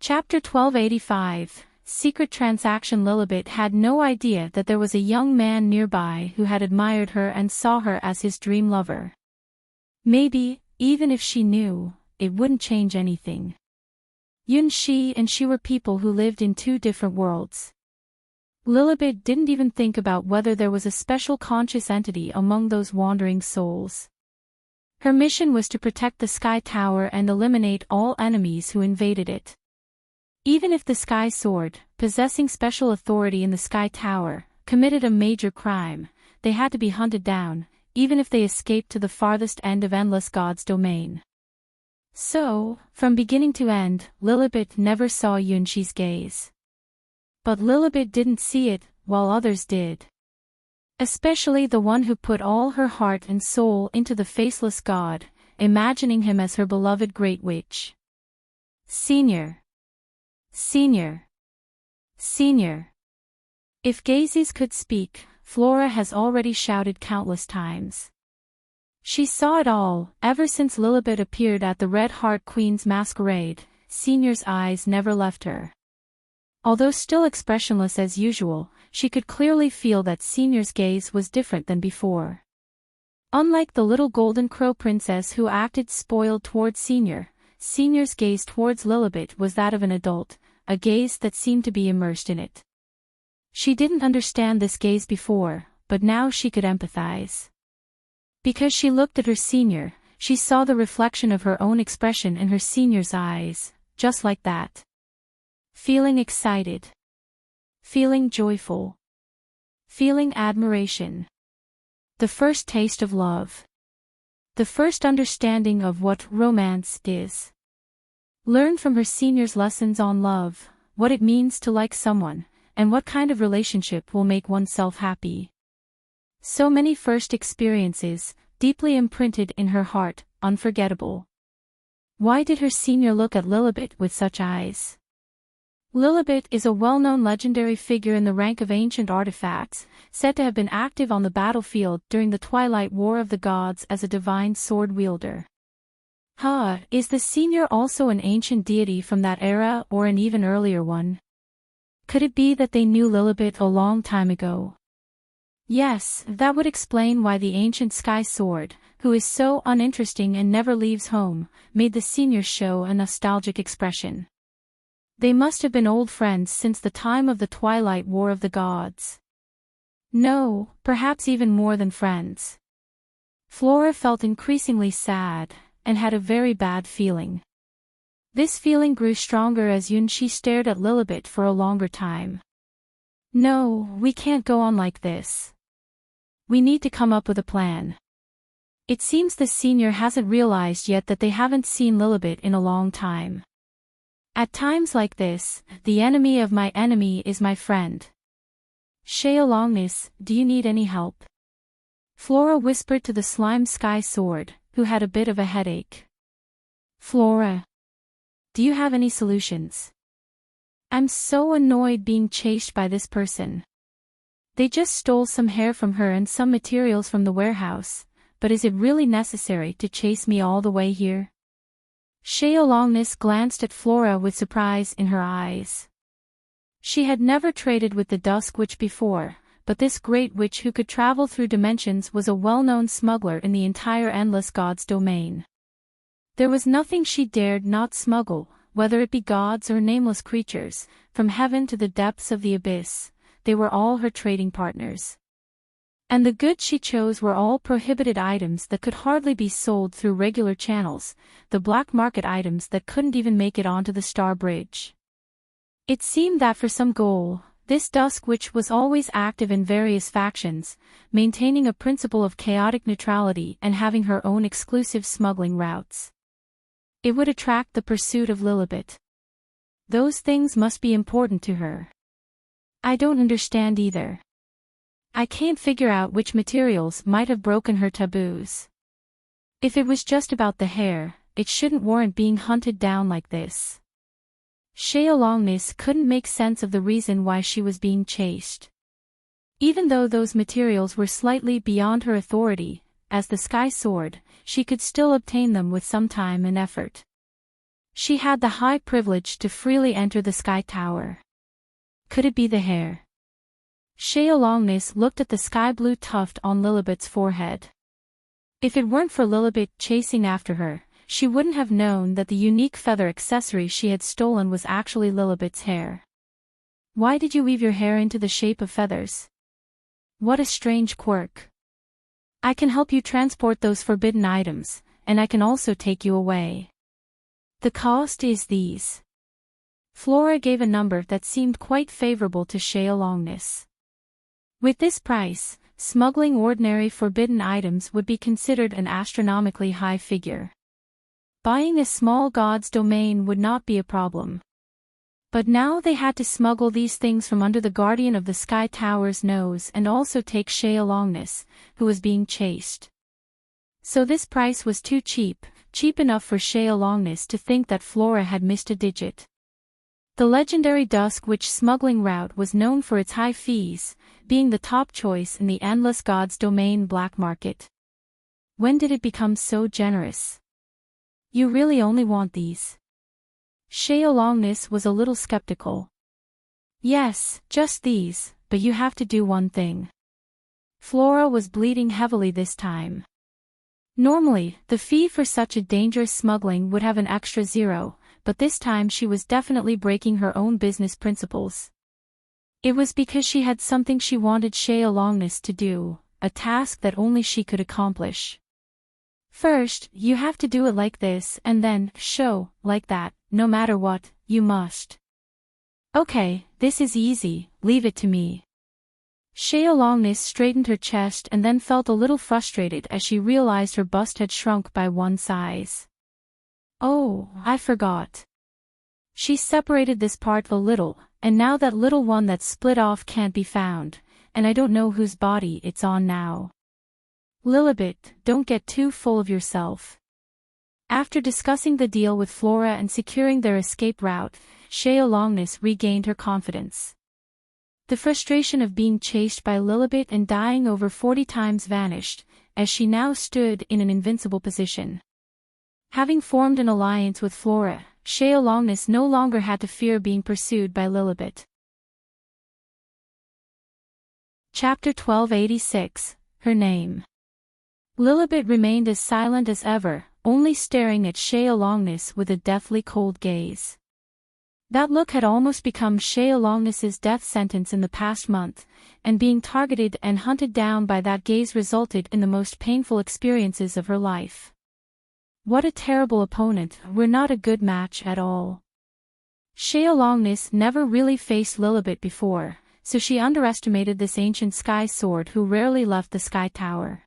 Chapter 1285, Secret Transaction. Lilibet had no idea that there was a young man nearby who had admired her and saw her as his dream lover. Maybe, even if she knew, it wouldn't change anything. She and she were people who lived in two different worlds. Lilibet didn't even think about whether there was a special conscious entity among those wandering souls. Her mission was to protect the Sky Tower and eliminate all enemies who invaded it. Even if the Sky Sword, possessing special authority in the Sky Tower, committed a major crime, they had to be hunted down, even if they escaped to the farthest end of Endless God's domain. So, from beginning to end, Lilibet never saw Yunshi's gaze. But Lilibet didn't see it, while others did. Especially the one who put all her heart and soul into the faceless god, imagining him as her beloved Great Witch. Senior. Senior. Senior. If gazes could speak, Flora has already shouted countless times. She saw it all, ever since Lilibet appeared at the Red Heart Queen's masquerade. Senior's eyes never left her. Although still expressionless as usual, she could clearly feel that Senior's gaze was different than before. Unlike the little golden crow princess who acted spoiled towards Senior's gaze towards Lilibet was that of an adult, a gaze that seemed to be immersed in it. She didn't understand this gaze before, but now she could empathize. Because she looked at her Senior, she saw the reflection of her own expression in her Senior's eyes, just like that. Feeling excited. Feeling joyful. Feeling admiration. The first taste of love. The first understanding of what romance is. Learn from her Senior's lessons on love, what it means to like someone, and what kind of relationship will make oneself happy. So many first experiences, deeply imprinted in her heart, unforgettable. Why did her Senior look at Lilibet with such eyes? Lilibet is a well-known legendary figure in the rank of ancient artifacts, said to have been active on the battlefield during the Twilight War of the Gods as a divine sword wielder. Is the Senior also an ancient deity from that era or an even earlier one? Could it be that they knew Lilibet a long time ago? Yes, that would explain why the ancient Sky Sword, who is so uninteresting and never leaves home, made the Senior show a nostalgic expression. They must have been old friends since the time of the Twilight War of the Gods. No, perhaps even more than friends. Flora felt increasingly sad, and had a very bad feeling. This feeling grew stronger as Yunshi stared at Lilibet for a longer time. No, we can't go on like this. We need to come up with a plan. It seems the Senior hasn't realized yet that they haven't seen Lilibet in a long time. At times like this, the enemy of my enemy is my friend. Sheolongness, do you need any help? Flora whispered to the slime Sky Sword, who had a bit of a headache. Flora. Do you have any solutions? I'm so annoyed being chased by this person. They just stole some hair from her and some materials from the warehouse, but is it really necessary to chase me all the way here? Sheolongness glanced at Flora with surprise in her eyes. She had never traded with the Dusk Witch before, but this Great Witch who could travel through dimensions was a well-known smuggler in the entire Endless God's domain. There was nothing she dared not smuggle, whether it be gods or nameless creatures, from heaven to the depths of the abyss. They were all her trading partners. And the goods she chose were all prohibited items that could hardly be sold through regular channels, the black market items that couldn't even make it onto the Star Bridge. It seemed that for some goal, this Dusk Witch was always active in various factions, maintaining a principle of chaotic neutrality and having her own exclusive smuggling routes. It would attract the pursuit of Lilibet. Those things must be important to her. I don't understand either. I can't figure out which materials might have broken her taboos. If it was just about the hair, it shouldn't warrant being hunted down like this. Sheolongness couldn't make sense of the reason why she was being chased. Even though those materials were slightly beyond her authority, as the Sky Sword, she could still obtain them with some time and effort. She had the high privilege to freely enter the Sky Tower. Could it be the hair? Longness looked at the sky-blue tuft on Lilibet's forehead. If it weren't for Lilibet chasing after her, she wouldn't have known that the unique feather accessory she had stolen was actually Lilibet's hair. Why did you weave your hair into the shape of feathers? What a strange quirk. I can help you transport those forbidden items, and I can also take you away. The cost is these. Flora gave a number that seemed quite favorable to Longness. With this price, smuggling ordinary forbidden items would be considered an astronomically high figure. Buying a small god's domain would not be a problem. But now they had to smuggle these things from under the guardian of the Sky Tower's nose and also take Longness, who was being chased. So this price was too cheap enough for Longness to think that Flora had missed a digit. The legendary Dusk Witch smuggling route was known for its high fees, being the top choice in the Endless God's Domain black market. When did it become so generous? You really only want these? Longness was a little skeptical. Yes, just these, but you have to do one thing. Flora was bleeding heavily this time. Normally, the fee for such a dangerous smuggling would have an extra 0, but this time she was definitely breaking her own business principles. It was because she had something she wanted Longness to do, a task that only she could accomplish. First, you have to do it like this and then, like that, no matter what, you must. Okay, this is easy, leave it to me. Longness straightened her chest and then felt a little frustrated as she realized her bust had shrunk by one size. Oh, I forgot. She separated this part a little, and now that little one that's split off can't be found, and I don't know whose body it's on now. Lilibet, don't get too full of yourself. After discussing the deal with Flora and securing their escape route, Longness regained her confidence. The frustration of being chased by Lilibet and dying over 40 times vanished, as she now stood in an invincible position. Having formed an alliance with Flora, Longness no longer had to fear being pursued by Lilibet. Chapter 1286, Her Name. Lilibet remained as silent as ever, only staring at Longness with a deathly cold gaze. That look had almost become Longness's death sentence in the past month, and being targeted and hunted down by that gaze resulted in the most painful experiences of her life. What a terrible opponent, we're not a good match at all. Longness never really faced Lilibet before, so she underestimated this ancient sky sword who rarely left the Sky Tower.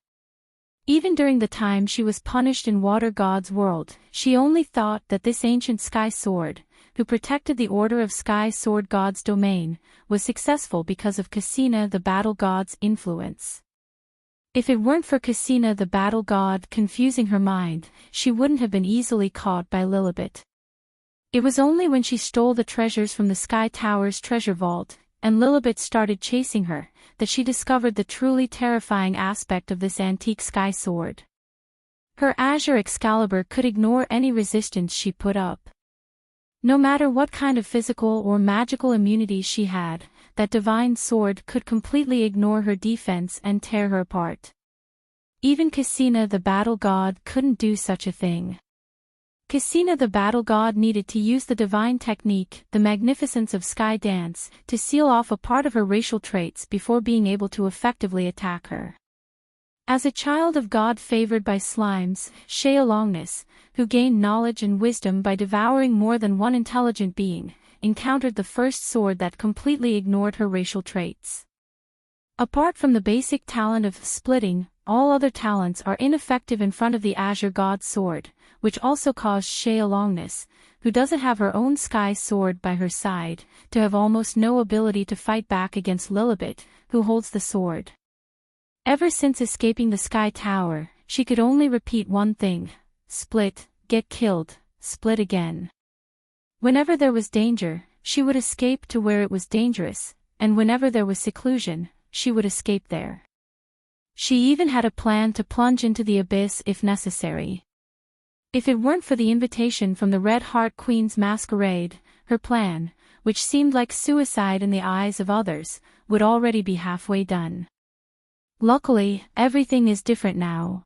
Even during the time she was punished in Water God's world, she only thought that this ancient sky sword, who protected the Order of Sky Sword God's domain, was successful because of Cassina the Battle God's influence. If it weren't for Cassina the Battle God confusing her mind, she wouldn't have been easily caught by Lilibet. It was only when she stole the treasures from the Sky Tower's treasure vault, and Lilibet started chasing her, that she discovered the truly terrifying aspect of this antique sky sword. Her azure Excalibur could ignore any resistance she put up. No matter what kind of physical or magical immunity she had, that divine sword could completely ignore her defense and tear her apart. Even Cassina the Battle God couldn't do such a thing. Cassina the Battle God needed to use the divine technique, the magnificence of Sky Dance, to seal off a part of her racial traits before being able to effectively attack her. As a child of God favored by slimes, Longness, who gained knowledge and wisdom by devouring more than one intelligent being, encountered the first sword that completely ignored her racial traits. Apart from the basic talent of splitting, all other talents are ineffective in front of the Azure God sword, which also caused Longness, who doesn't have her own sky sword by her side, to have almost no ability to fight back against Lilibet, who holds the sword. Ever since escaping the Sky Tower, she could only repeat one thing: split, get killed, split again. Whenever there was danger, she would escape to where it was dangerous, and whenever there was seclusion, she would escape there. She even had a plan to plunge into the abyss if necessary. If it weren't for the invitation from the Red Heart Queen's masquerade, her plan, which seemed like suicide in the eyes of others, would already be halfway done. Luckily, everything is different now.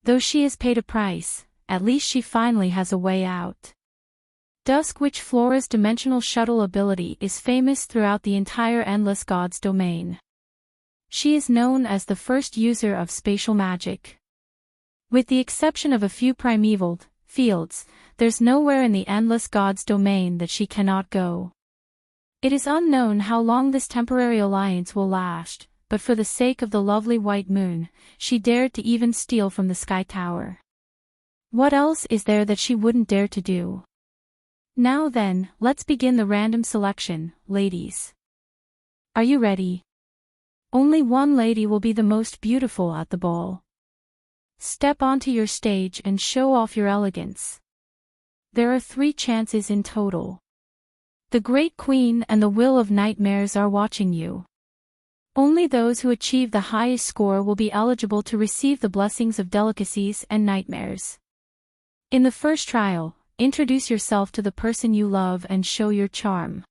Though she has paid a price, at least she finally has a way out. Dusk Witch Flora's dimensional shuttle ability is famous throughout the entire Endless Gods domain. She is known as the first user of spatial magic. With the exception of a few primeval fields, there's nowhere in the Endless Gods domain that she cannot go. It is unknown how long this temporary alliance will last, but for the sake of the lovely white moon, she dared to even steal from the Sky Tower. What else is there that she wouldn't dare to do? Now then, let's begin the random selection, ladies. Are you ready? Only one lady will be the most beautiful at the ball. Step onto your stage and show off your elegance. There are 3 chances in total. The Great Queen and the Will of Nightmares are watching you. Only those who achieve the highest score will be eligible to receive the blessings of delicacies and nightmares. In the first trial, introduce yourself to the person you love and show your charm.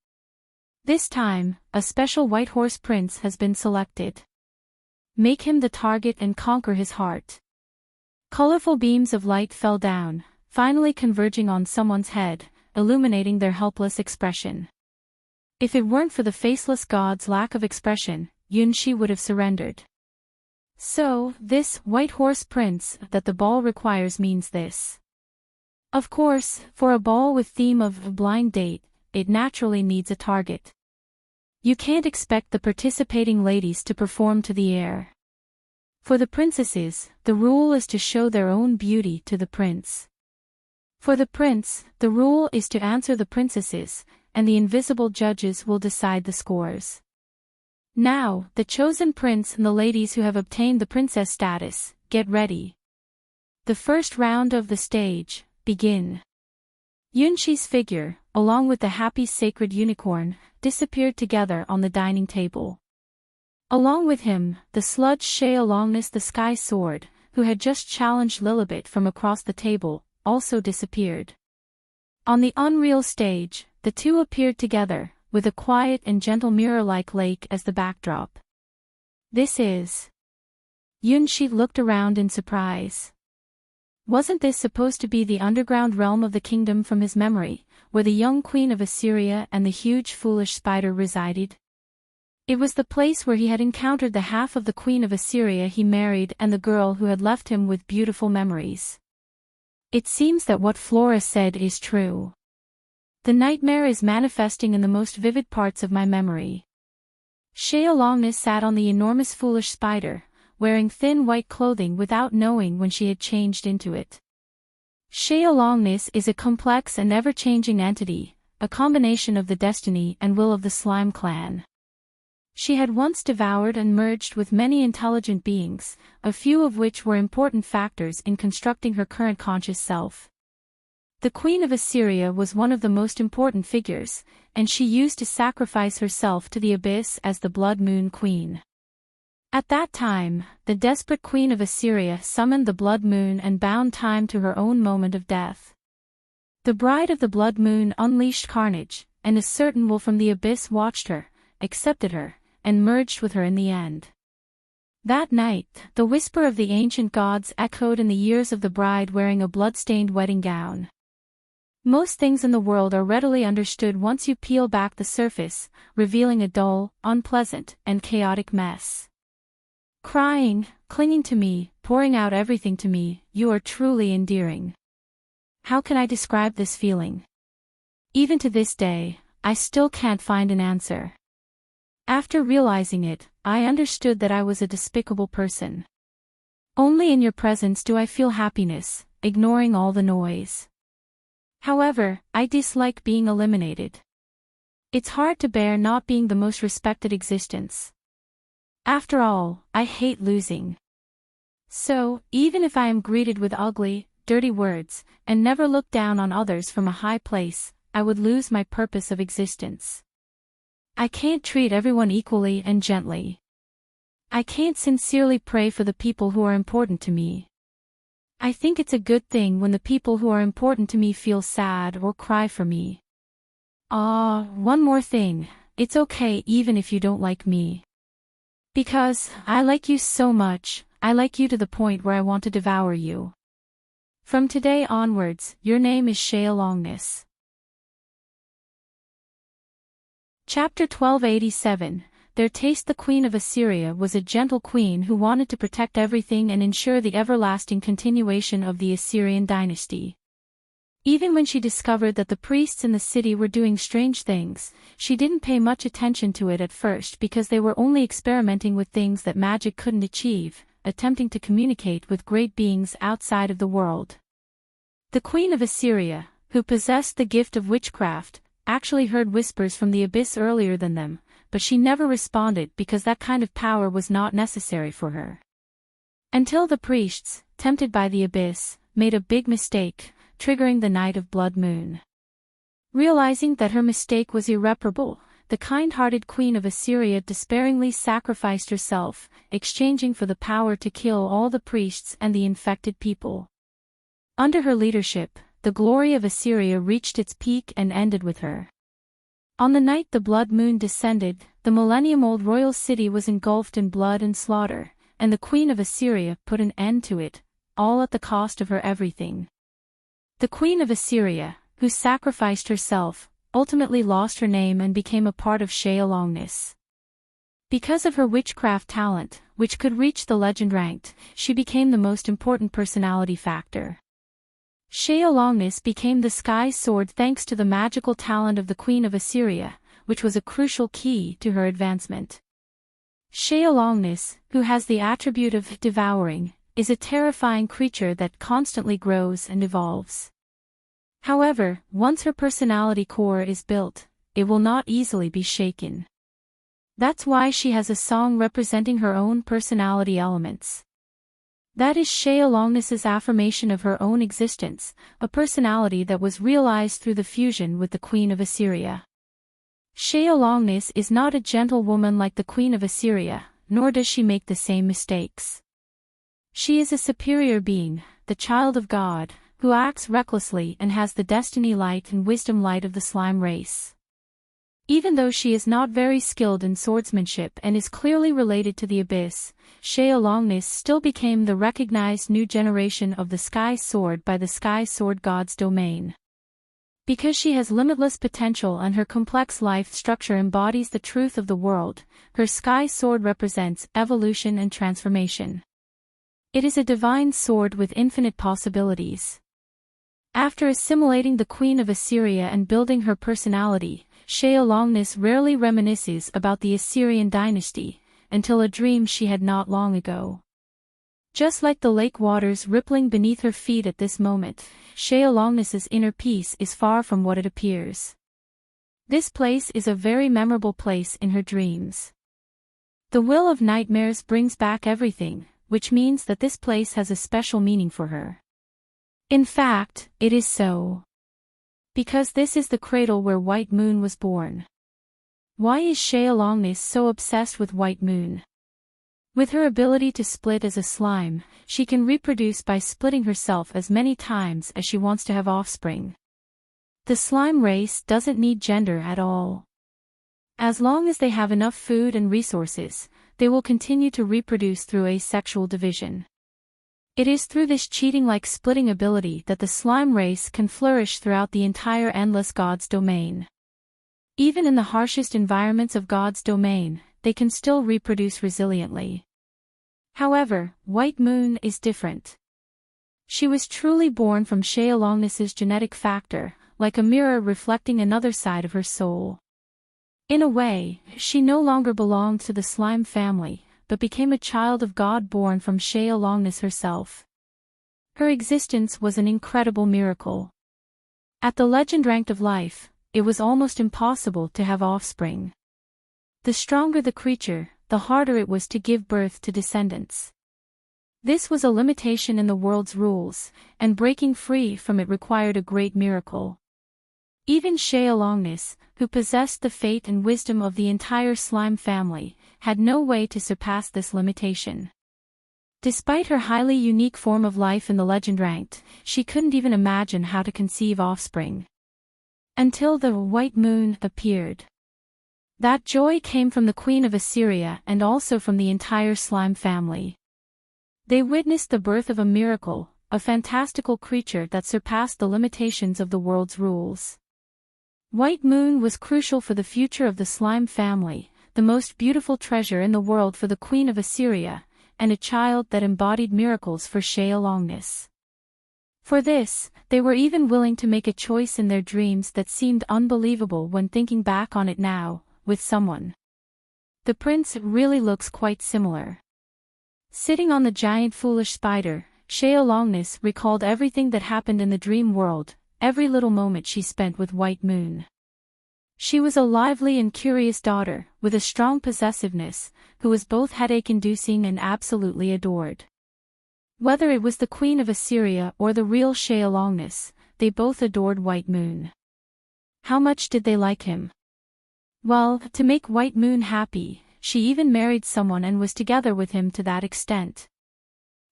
This time, a special white horse prince has been selected. Make him the target and conquer his heart. Colorful beams of light fell down, finally converging on someone's head, illuminating their helpless expression. If it weren't for the faceless god's lack of expression, Yunshi would have surrendered. So, this white horse prince that the ball requires means this. Of course, for a ball with theme of blind date, it naturally needs a target. You can't expect the participating ladies to perform to the air. For the princesses, the rule is to show their own beauty to the prince. For the prince, the rule is to answer the princesses, and the invisible judges will decide the scores. Now, the chosen prince and the ladies who have obtained the princess status, get ready. The first round of the stage, begin. Yunshi's figure, along with the happy sacred unicorn, disappeared together on the dining table. Along with him, the sludge Sheolongness the Sky Sword, who had just challenged Lilibet from across the table, also disappeared. On the unreal stage, the two appeared together, with a quiet and gentle mirror-like lake as the backdrop. This is... Yunshi looked around in surprise. Wasn't this supposed to be the underground realm of the kingdom from his memory, where the young queen of Assyria and the huge foolish spider resided? It was the place where he had encountered the half of the queen of Assyria he married and the girl who had left him with beautiful memories. It seems that what Flora said is true. The nightmare is manifesting in the most vivid parts of my memory. Sheolongness sat on the enormous foolish spider, wearing thin white clothing without knowing when she had changed into it. Sheolongness is a complex and ever-changing entity, a combination of the destiny and will of the slime clan. She had once devoured and merged with many intelligent beings, a few of which were important factors in constructing her current conscious self. The Queen of Assyria was one of the most important figures, and she used to sacrifice herself to the abyss as the Blood Moon Queen. At that time, the desperate Queen of Assyria summoned the Blood Moon and bound time to her own moment of death. The Bride of the Blood Moon unleashed carnage, and a certain wolf from the abyss watched her, accepted her, and merged with her in the end. That night, the whisper of the ancient gods echoed in the ears of the bride wearing a blood-stained wedding gown. Most things in the world are readily understood once you peel back the surface, revealing a dull, unpleasant, and chaotic mess. Crying, clinging to me, pouring out everything to me, you are truly endearing. How can I describe this feeling? Even to this day, I still can't find an answer. After realizing it, I understood that I was a despicable person. Only in your presence do I feel happiness, ignoring all the noise. However, I dislike being eliminated. It's hard to bear not being the most respected existence. After all, I hate losing. So, even if I am greeted with ugly, dirty words, and never look down on others from a high place, I would lose my purpose of existence. I can't treat everyone equally and gently. I can't sincerely pray for the people who are important to me. I think it's a good thing when the people who are important to me feel sad or cry for me. One more thing, it's okay even if you don't like me. Because, I like you so much, I like you to the point where I want to devour you. From today onwards, your name is Shealongness. Chapter 1287. Their taste. The Queen of Assyria was a gentle queen who wanted to protect everything and ensure the everlasting continuation of the Assyrian dynasty. Even when she discovered that the priests in the city were doing strange things, she didn't pay much attention to it at first because they were only experimenting with things that magic couldn't achieve, attempting to communicate with great beings outside of the world. The Queen of Assyria, who possessed the gift of witchcraft, actually heard whispers from the abyss earlier than them, but she never responded because that kind of power was not necessary for her. Until the priests, tempted by the abyss, made a big mistake, triggering the night of blood moon. Realizing that her mistake was irreparable, the kind-hearted Queen of Assyria despairingly sacrificed herself, exchanging for the power to kill all the priests and the infected people. Under her leadership, the glory of Assyria reached its peak and ended with her. On the night the blood moon descended, the millennium-old royal city was engulfed in blood and slaughter, and the Queen of Assyria put an end to it, all at the cost of her everything. The Queen of Assyria, who sacrificed herself, ultimately lost her name and became a part of Shealongness. Because of her witchcraft talent, which could reach the legend ranked, she became the most important personality factor. Shealongness became the sky sword thanks to the magical talent of the Queen of Assyria, which was a crucial key to her advancement. Shealongness, who has the attribute of devouring, is a terrifying creature that constantly grows and evolves. However, once her personality core is built, it will not easily be shaken. That's why she has a song representing her own personality elements. That is Shealongness's affirmation of her own existence, a personality that was realized through the fusion with the Queen of Assyria. Shealongness is not a gentle woman like the Queen of Assyria, nor does she make the same mistakes. She is a superior being, the child of God, who acts recklessly and has the destiny light and wisdom light of the slime race. Even though she is not very skilled in swordsmanship and is clearly related to the abyss, Shealongness still became the recognized new generation of the Sky Sword by the Sky Sword God's domain. Because she has limitless potential and her complex life structure embodies the truth of the world, her Sky Sword represents evolution and transformation. It is a divine sword with infinite possibilities. After assimilating the Queen of Assyria and building her personality, Shealongness rarely reminisces about the Assyrian dynasty, until a dream she had not long ago. Just like the lake waters rippling beneath her feet at this moment, Shealongness's inner peace is far from what it appears. This place is a very memorable place in her dreams. The Will of Nightmares brings back everything, which means that this place has a special meaning for her. In fact, it is so. Because this is the cradle where White Moon was born. Why is Shealongness so obsessed with White Moon? With her ability to split as a slime, she can reproduce by splitting herself as many times as she wants to have offspring. The slime race doesn't need gender at all. As long as they have enough food and resources, they will continue to reproduce through asexual division. It is through this cheating-like splitting ability that the slime race can flourish throughout the entire endless God's domain. Even in the harshest environments of God's domain, they can still reproduce resiliently. However, White Moon is different. She was truly born from Shealongness's genetic factor, like a mirror reflecting another side of her soul. In a way, she no longer belonged to the slime family, but became a child of God born from Shealongness herself. Her existence was an incredible miracle. At the legend ranked of life, it was almost impossible to have offspring. The stronger the creature, the harder it was to give birth to descendants. This was a limitation in the world's rules, and breaking free from it required a great miracle. Even Shealongness, who possessed the fate and wisdom of the entire slime family, had no way to surpass this limitation. Despite her highly unique form of life in the legend ranked, she couldn't even imagine how to conceive offspring. Until the white moon appeared. That joy came from the Queen of Assyria and also from the entire slime family. They witnessed the birth of a miracle, a fantastical creature that surpassed the limitations of the world's rules. White moon was crucial for the future of the slime family, the most beautiful treasure in the world for the Queen of Assyria, and a child that embodied miracles for Sheolongness. For this, they were even willing to make a choice in their dreams that seemed unbelievable when thinking back on it now, with someone. The prince really looks quite similar. Sitting on the giant foolish spider, Sheolongness recalled everything that happened in the dream world, every little moment she spent with White Moon. She was a lively and curious daughter, with a strong possessiveness, who was both headache-inducing and absolutely adored. Whether it was the Queen of Assyria or the real Sheolongness, they both adored White Moon. How much did they like him? Well, to make White Moon happy, she even married someone and was together with him to that extent.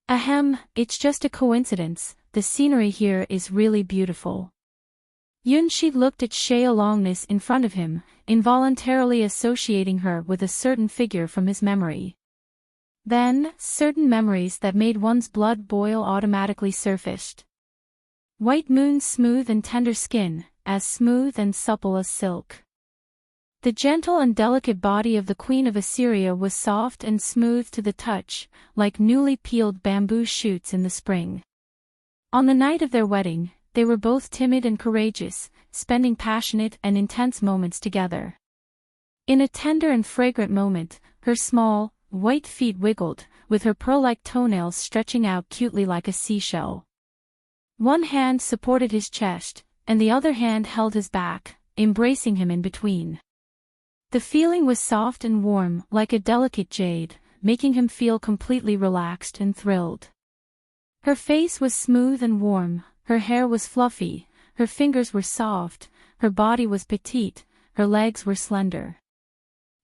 Ahem, it's just a coincidence, the scenery here is really beautiful. Yunshi looked at Sheolongness in front of him, involuntarily associating her with a certain figure from his memory. Then, certain memories that made one's blood boil automatically surfaced. White Moon's smooth and tender skin, as smooth and supple as silk. The gentle and delicate body of the Queen of Assyria was soft and smooth to the touch, like newly peeled bamboo shoots in the spring. On the night of their wedding, they were both timid and courageous, spending passionate and intense moments together. In a tender and fragrant moment, her small, white feet wiggled, with her pearl-like toenails stretching out cutely like a seashell. One hand supported his chest, and the other hand held his back, embracing him in between. The feeling was soft and warm, like a delicate jade, making him feel completely relaxed and thrilled. Her face was smooth and warm, her hair was fluffy, her fingers were soft, her body was petite, her legs were slender.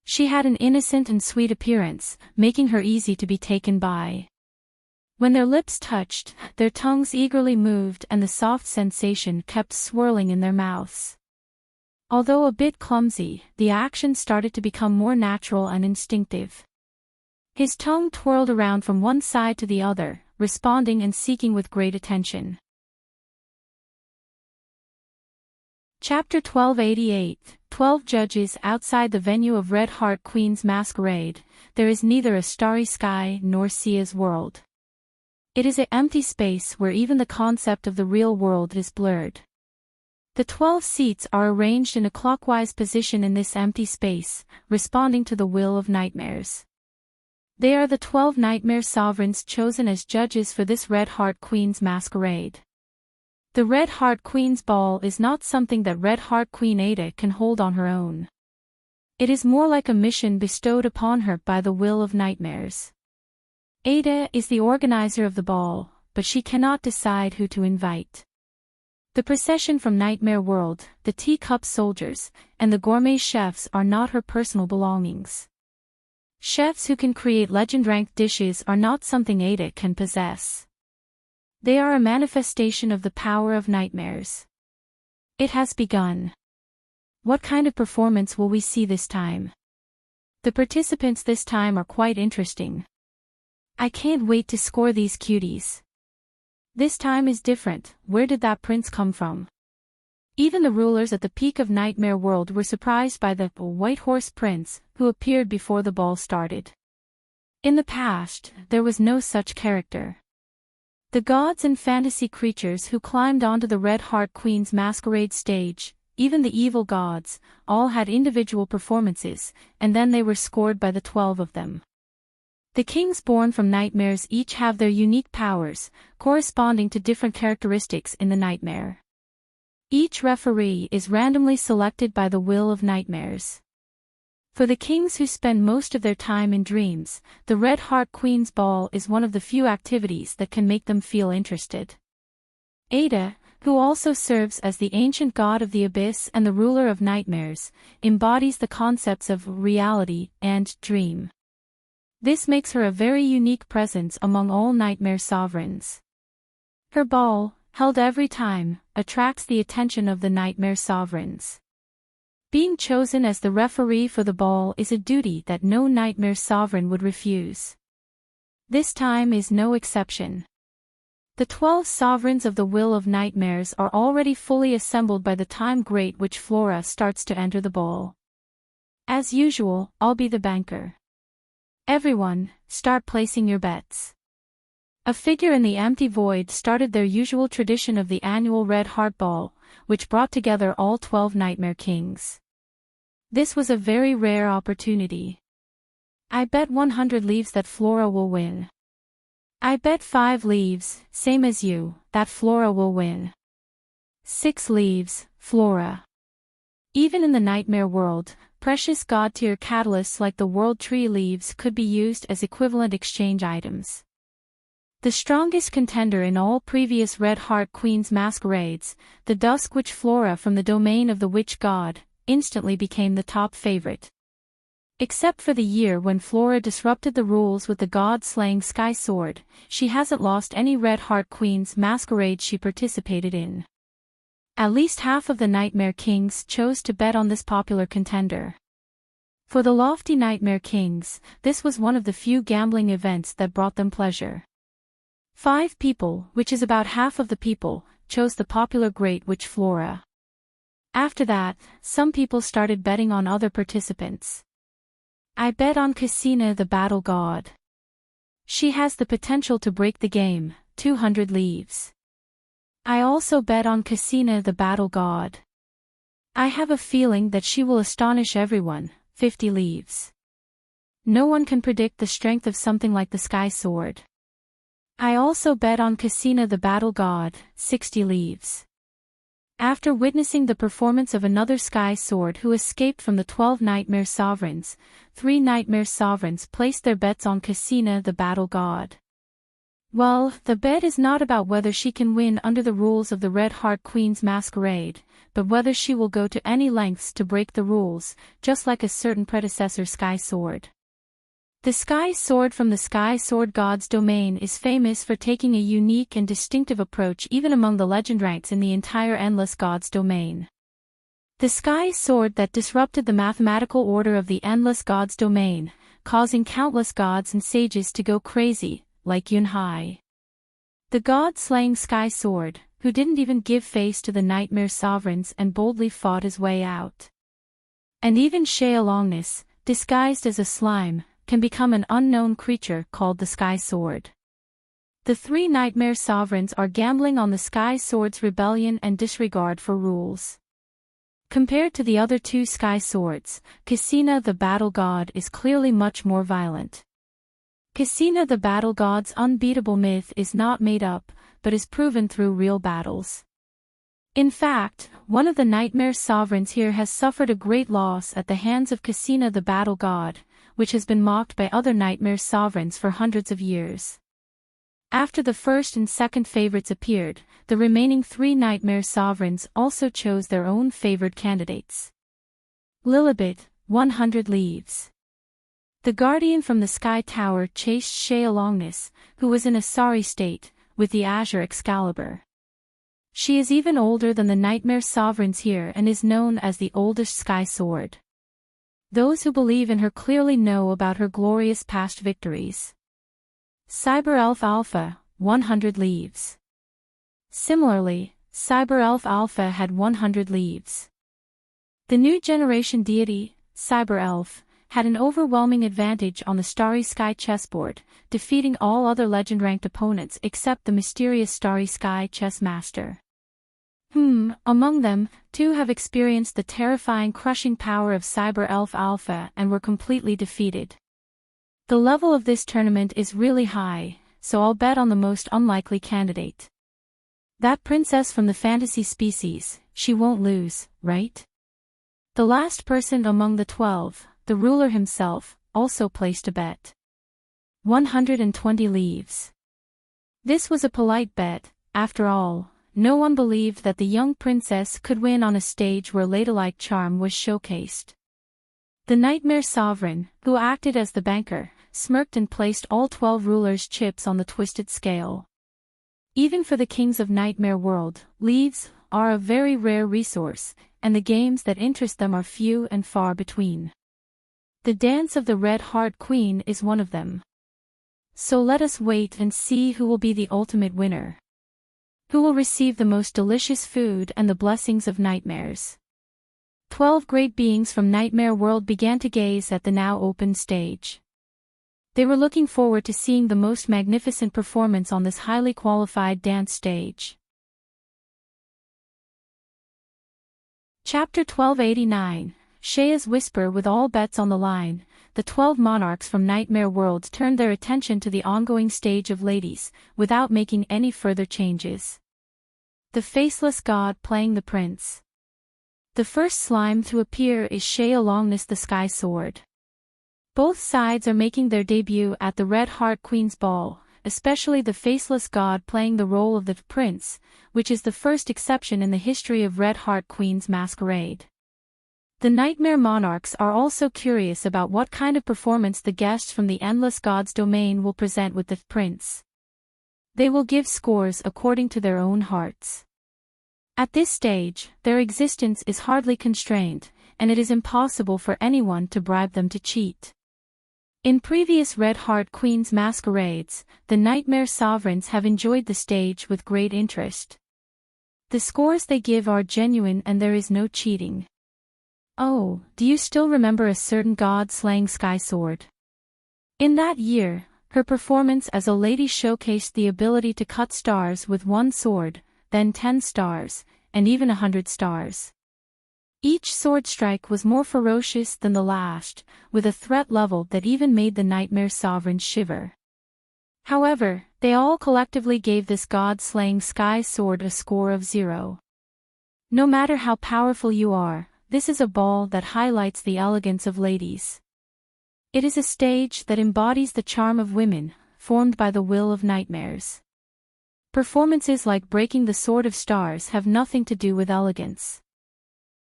She had an innocent and sweet appearance, making her easy to be taken by. When their lips touched, their tongues eagerly moved and the soft sensation kept swirling in their mouths. Although a bit clumsy, the action started to become more natural and instinctive. His tongue twirled around from one side to the other, responding and seeking with great attention. Chapter 1288, 12 Judges. Outside the venue of Red Heart Queen's masquerade, there is neither a starry sky nor Sia's world. It is an empty space where even the concept of the real world is blurred. The 12 seats are arranged in a clockwise position in this empty space, responding to the will of nightmares. They are the 12 nightmare sovereigns chosen as judges for this Red Heart Queen's masquerade. The Red Heart Queen's ball is not something that Red Heart Queen Ada can hold on her own. It is more like a mission bestowed upon her by the will of nightmares. Ada is the organizer of the ball, but she cannot decide who to invite. The procession from Nightmare World, the teacup soldiers, and the gourmet chefs are not her personal belongings. Chefs who can create legend-ranked dishes are not something Ada can possess. They are a manifestation of the power of nightmares. It has begun. What kind of performance will we see this time? The participants this time are quite interesting. I can't wait to score these cuties. This time is different. Where did that prince come from? Even the rulers at the peak of Nightmare World were surprised by the White Horse Prince, who appeared before the ball started. In the past, there was no such character. The gods and fantasy creatures who climbed onto the Red Heart Queen's masquerade stage, even the evil gods, all had individual performances, and then they were scored by the 12 of them. The kings born from nightmares each have their unique powers, corresponding to different characteristics in the nightmare. Each referee is randomly selected by the will of nightmares. For the kings who spend most of their time in dreams, the Red Heart Queen's ball is one of the few activities that can make them feel interested. Ada, who also serves as the ancient god of the abyss and the ruler of nightmares, embodies the concepts of reality and dream. This makes her a very unique presence among all nightmare sovereigns. Her ball, held every time, attracts the attention of the nightmare sovereigns. Being chosen as the referee for the ball is a duty that no nightmare sovereign would refuse. This time is no exception. The 12 sovereigns of the Will of Nightmares are already fully assembled by the time Great Witch Flora starts to enter the ball. As usual, I'll be the banker. Everyone, start placing your bets. A figure in the empty void started their usual tradition of the annual Red Heart Ball, which brought together all 12 Nightmare Kings. This was a very rare opportunity. I bet 100 leaves that Flora will win. I bet 5 leaves, same as you, that Flora will win. 6 leaves, Flora. Even in the nightmare world, precious god-tier catalysts like the World Tree leaves could be used as equivalent exchange items. The strongest contender in all previous Red Heart Queen's masquerades, the Dusk Witch Flora from the domain of the Witch God, instantly became the top favorite. Except for the year when Flora disrupted the rules with the god-slaying Sky Sword, she hasn't lost any Red Heart Queen's masquerade she participated in. At least half of the Nightmare Kings chose to bet on this popular contender. For the lofty Nightmare Kings, this was one of the few gambling events that brought them pleasure. 5 people, which is about half of the people, chose the popular Great Witch Flora. After that, some people started betting on other participants. I bet on Cassina the Battle God. She has the potential to break the game, 200 leaves. I also bet on Cassina the Battle God. I have a feeling that she will astonish everyone, 50 leaves. No one can predict the strength of something like the Sky Sword. I also bet on Cassina the Battle God, 60 leaves. After witnessing the performance of another Sky Sword who escaped from the 12 Nightmare Sovereigns, 3 Nightmare Sovereigns placed their bets on Cassina the Battle God. Well, the bet is not about whether she can win under the rules of the Red Heart Queen's masquerade, but whether she will go to any lengths to break the rules, just like a certain predecessor Sky Sword. The Sky Sword from the Sky Sword God's domain is famous for taking a unique and distinctive approach even among the legend ranks in the entire Endless God's domain. The Sky Sword that disrupted the mathematical order of the Endless God's domain, causing countless gods and sages to go crazy, like Yunhai. The god-slaying Sky Sword, who didn't even give face to the Nightmare Sovereigns and boldly fought his way out. And even Shaolongness, disguised as a slime, can become an unknown creature called the Sky Sword. The 3 Nightmare Sovereigns are gambling on the Sky Sword's rebellion and disregard for rules. Compared to the other 2 Sky Swords, Cassina the Battle God is clearly much more violent. Cassina the Battle God's unbeatable myth is not made up, but is proven through real battles. In fact, one of the Nightmare Sovereigns here has suffered a great loss at the hands of Cassina the Battle God, which has been mocked by other Nightmare Sovereigns for hundreds of years. After the first and second favorites appeared, the remaining 3 Nightmare Sovereigns also chose their own favored candidates. Lilibet, 100 leaves. The guardian from the Sky Tower chased Shaolongness, who was in a sorry state, with the Azure Excalibur. She is even older than the Nightmare Sovereigns here and is known as the oldest Sky Sword. Those who believe in her clearly know about her glorious past victories. Cyber Elf Alpha, 100 leaves. Similarly, Cyber Elf Alpha had 100 leaves. The new generation deity, Cyber Elf, had an overwhelming advantage on the Starry Sky chessboard, defeating all other legend-ranked opponents except the mysterious Starry Sky chess master. Among them, 2 have experienced the terrifying crushing power of Cyber Elf Alpha and were completely defeated. The level of this tournament is really high, so I'll bet on the most unlikely candidate. That princess from the fantasy species, she won't lose, right? The last person among the 12, the ruler himself, also placed a bet. 120 leaves. This was a polite bet, after all. No one believed that the young princess could win on a stage where ladylike charm was showcased. The Nightmare Sovereign, who acted as the banker, smirked and placed all 12 rulers' chips on the twisted scale. Even for the kings of Nightmare World, leaves are a very rare resource, and the games that interest them are few and far between. The Dance of the Red Heart Queen is one of them. So let us wait and see who will be the ultimate winner. Who will receive the most delicious food and the blessings of nightmares. 12 great beings from Nightmare World began to gaze at the now open stage. They were looking forward to seeing the most magnificent performance on this highly qualified dance stage. Chapter 1289, Shea's Whisper. With all bets on the line, the 12 monarchs from Nightmare World turned their attention to the ongoing stage of ladies, without making any further changes. The Faceless God playing the Prince. The first slime to appear is Shea Longness the Sky Sword. Both sides are making their debut at the Red Heart Queen's Ball, especially the Faceless God playing the role of the Prince, which is the first exception in the history of Red Heart Queen's masquerade. The Nightmare Monarchs are also curious about what kind of performance the guests from the Endless God's domain will present with the Prince. They will give scores according to their own hearts. At this stage, their existence is hardly constrained, and it is impossible for anyone to bribe them to cheat. In previous Red Heart Queen's masquerades, the Nightmare Sovereigns have enjoyed the stage with great interest. The scores they give are genuine and there is no cheating. Oh, do you still remember a certain god-slaying Sky Sword? In that year, her performance as a lady showcased the ability to cut stars with one sword, then 10 stars, and even 100 stars. Each sword strike was more ferocious than the last, with a threat level that even made the Nightmare Sovereigns shiver. However, they all collectively gave this god-slaying Sky Sword a score of 0. No matter how powerful you are, this is a ball that highlights the elegance of ladies. It is a stage that embodies the charm of women, formed by the will of nightmares. Performances like breaking the Sword of Stars have nothing to do with elegance.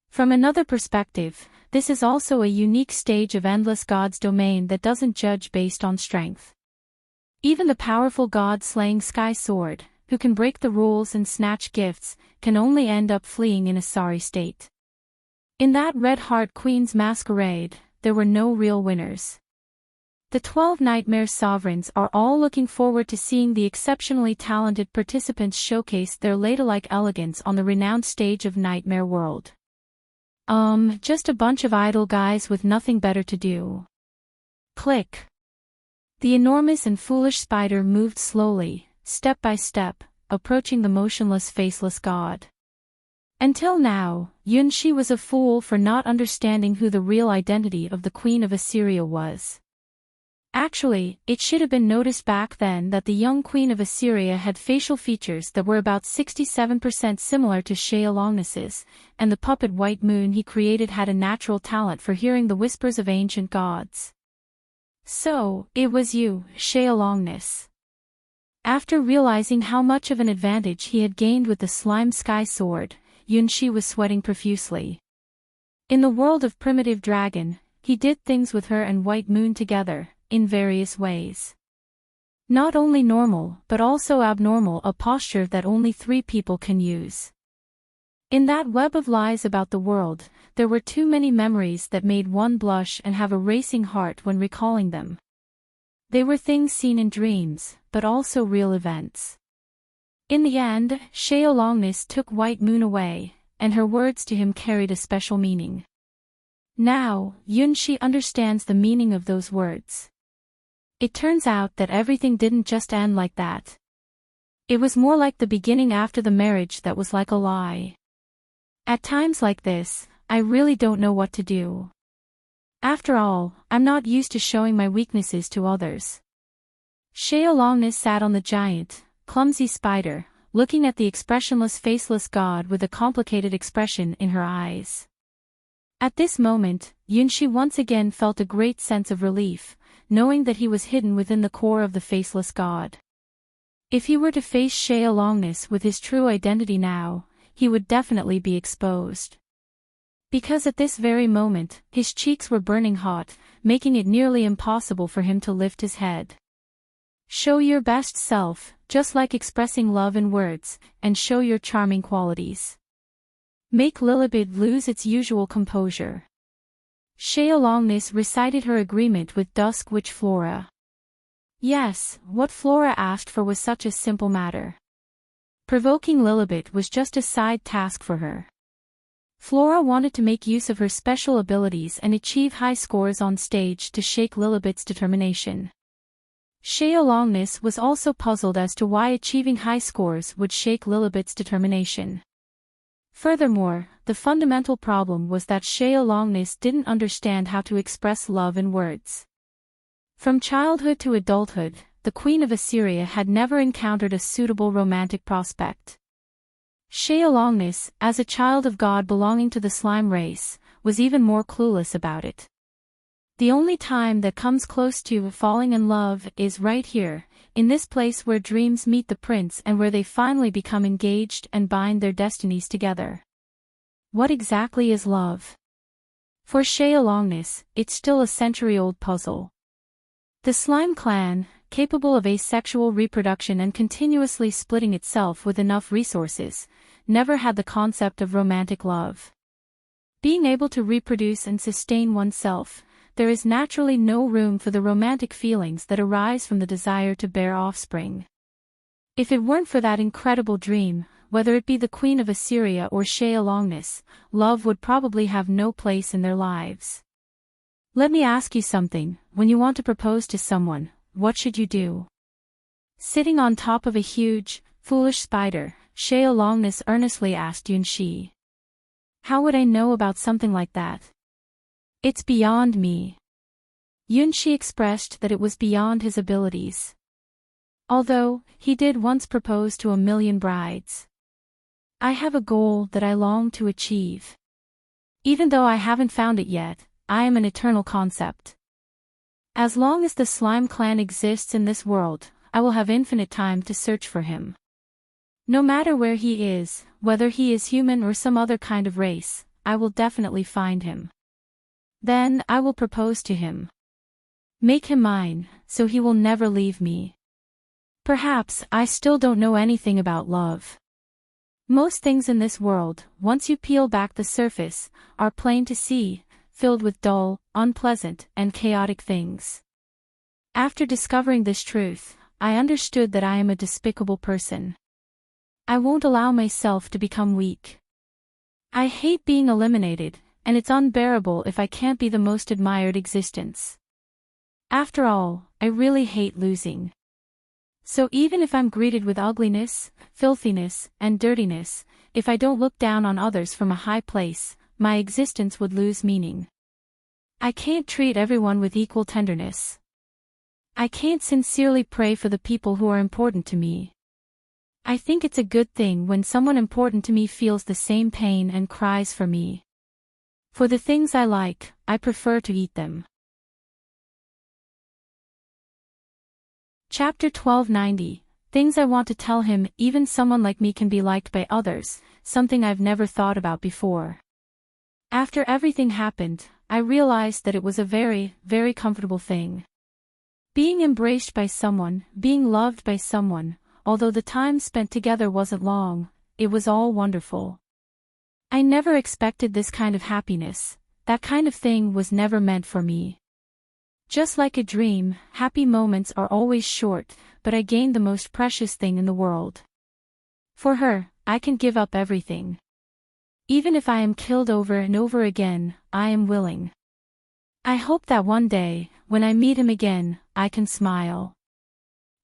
From another perspective, this is also a unique stage of Endless God's domain that doesn't judge based on strength. Even the powerful god-slaying Sky Sword, who can break the rules and snatch gifts, can only end up fleeing in a sorry state. In that Red Heart Queen's masquerade, there were no real winners. The 12 Nightmare Sovereigns are all looking forward to seeing the exceptionally talented participants showcase their ladylike elegance on the renowned stage of Nightmare World. Just a bunch of idle guys with nothing better to do. Click. The enormous and foolish spider moved slowly, step by step, approaching the motionless Faceless God. Until now, Yunshi was a fool for not understanding who the real identity of the Queen of Assyria was. Actually, it should have been noticed back then that the young Queen of Assyria had facial features that were about 67% similar to Shea Longness's, and the puppet White Moon he created had a natural talent for hearing the whispers of ancient gods. So, it was you, Shea Longness. After realizing how much of an advantage he had gained with the Slime Sky Sword, Yunshi was sweating profusely. In the world of Primitive Dragon, he did things with her and White Moon together, in various ways. Not only normal but also abnormal, a posture that only 3 people can use. In that web of lies about the world, there were too many memories that made one blush and have a racing heart when recalling them. They were things seen in dreams, but also real events. In the end, Shea Longness took White Moon away, and her words to him carried a special meaning. Now, Yunshi understands the meaning of those words. It turns out that everything didn't just end like that. It was more like the beginning after the marriage that was like a lie. At times like this, I really don't know what to do. After all, I'm not used to showing my weaknesses to others. Shea Longness sat on the giant, clumsy spider, looking at the expressionless Faceless God with a complicated expression in her eyes. At this moment, Yunshi once again felt a great sense of relief, knowing that he was hidden within the core of the Faceless God. If he were to face Shea Longness with his true identity now, he would definitely be exposed. Because at this very moment, his cheeks were burning hot, making it nearly impossible for him to lift his head. Show your best self, just like expressing love in words, and show your charming qualities. Make Lilibet lose its usual composure. Sheolongness recited her agreement with Dusk Witch Flora. Yes, what Flora asked for was such a simple matter. Provoking Lilibet was just a side task for her. Flora wanted to make use of her special abilities and achieve high scores on stage to shake Lilibet's determination. Sheolongness was also puzzled as to why achieving high scores would shake Lilibet's determination. Furthermore, the fundamental problem was that Sheolongness didn't understand how to express love in words. From childhood to adulthood, the Queen of Assyria had never encountered a suitable romantic prospect. Sheolongness, as a child of God belonging to the slime race, was even more clueless about it. The only time that comes close to falling in love is right here, in this place where dreams meet the prince and where they finally become engaged and bind their destinies together. What exactly is love? For Sheolongness, it's still a century-old puzzle. The slime clan, capable of asexual reproduction and continuously splitting itself with enough resources, never had the concept of romantic love. Being able to reproduce and sustain oneself, there is naturally no room for the romantic feelings that arise from the desire to bear offspring. If it weren't for that incredible dream, whether it be the Queen of Assyria or Sheolongness, love would probably have no place in their lives. Let me ask you something, when you want to propose to someone, what should you do? Sitting on top of a huge, foolish spider, Sheolongness earnestly asked Yunshi. How would I know about something like that? It's beyond me. Yunshi expressed that it was beyond his abilities. Although, he did once propose to 1,000,000 brides. I have a goal that I long to achieve. Even though I haven't found it yet, I am an eternal concept. As long as the slime clan exists in this world, I will have infinite time to search for him. No matter where he is, whether he is human or some other kind of race, I will definitely find him. Then, I will propose to him. Make him mine, so he will never leave me. Perhaps, I still don't know anything about love. Most things in this world, once you peel back the surface, are plain to see, filled with dull, unpleasant, and chaotic things. After discovering this truth, I understood that I am a despicable person. I won't allow myself to become weak. I hate being eliminated, and it's unbearable if I can't be the most admired existence. After all, I really hate losing. So even if I'm greeted with ugliness, filthiness, and dirtiness, if I don't look down on others from a high place, my existence would lose meaning. I can't treat everyone with equal tenderness. I can't sincerely pray for the people who are important to me. I think it's a good thing when someone important to me feels the same pain and cries for me. For the things I like, I prefer to eat them. Chapter 1290, Things I want to tell him. Even someone like me can be liked by others, something I've never thought about before. After everything happened, I realized that it was a very, very comfortable thing. Being embraced by someone, being loved by someone, although the time spent together wasn't long, it was all wonderful. I never expected this kind of happiness. That kind of thing was never meant for me. Just like a dream, happy moments are always short, but I gained the most precious thing in the world. For her, I can give up everything. Even if I am killed over and over again, I am willing. I hope that one day, when I meet him again, I can smile.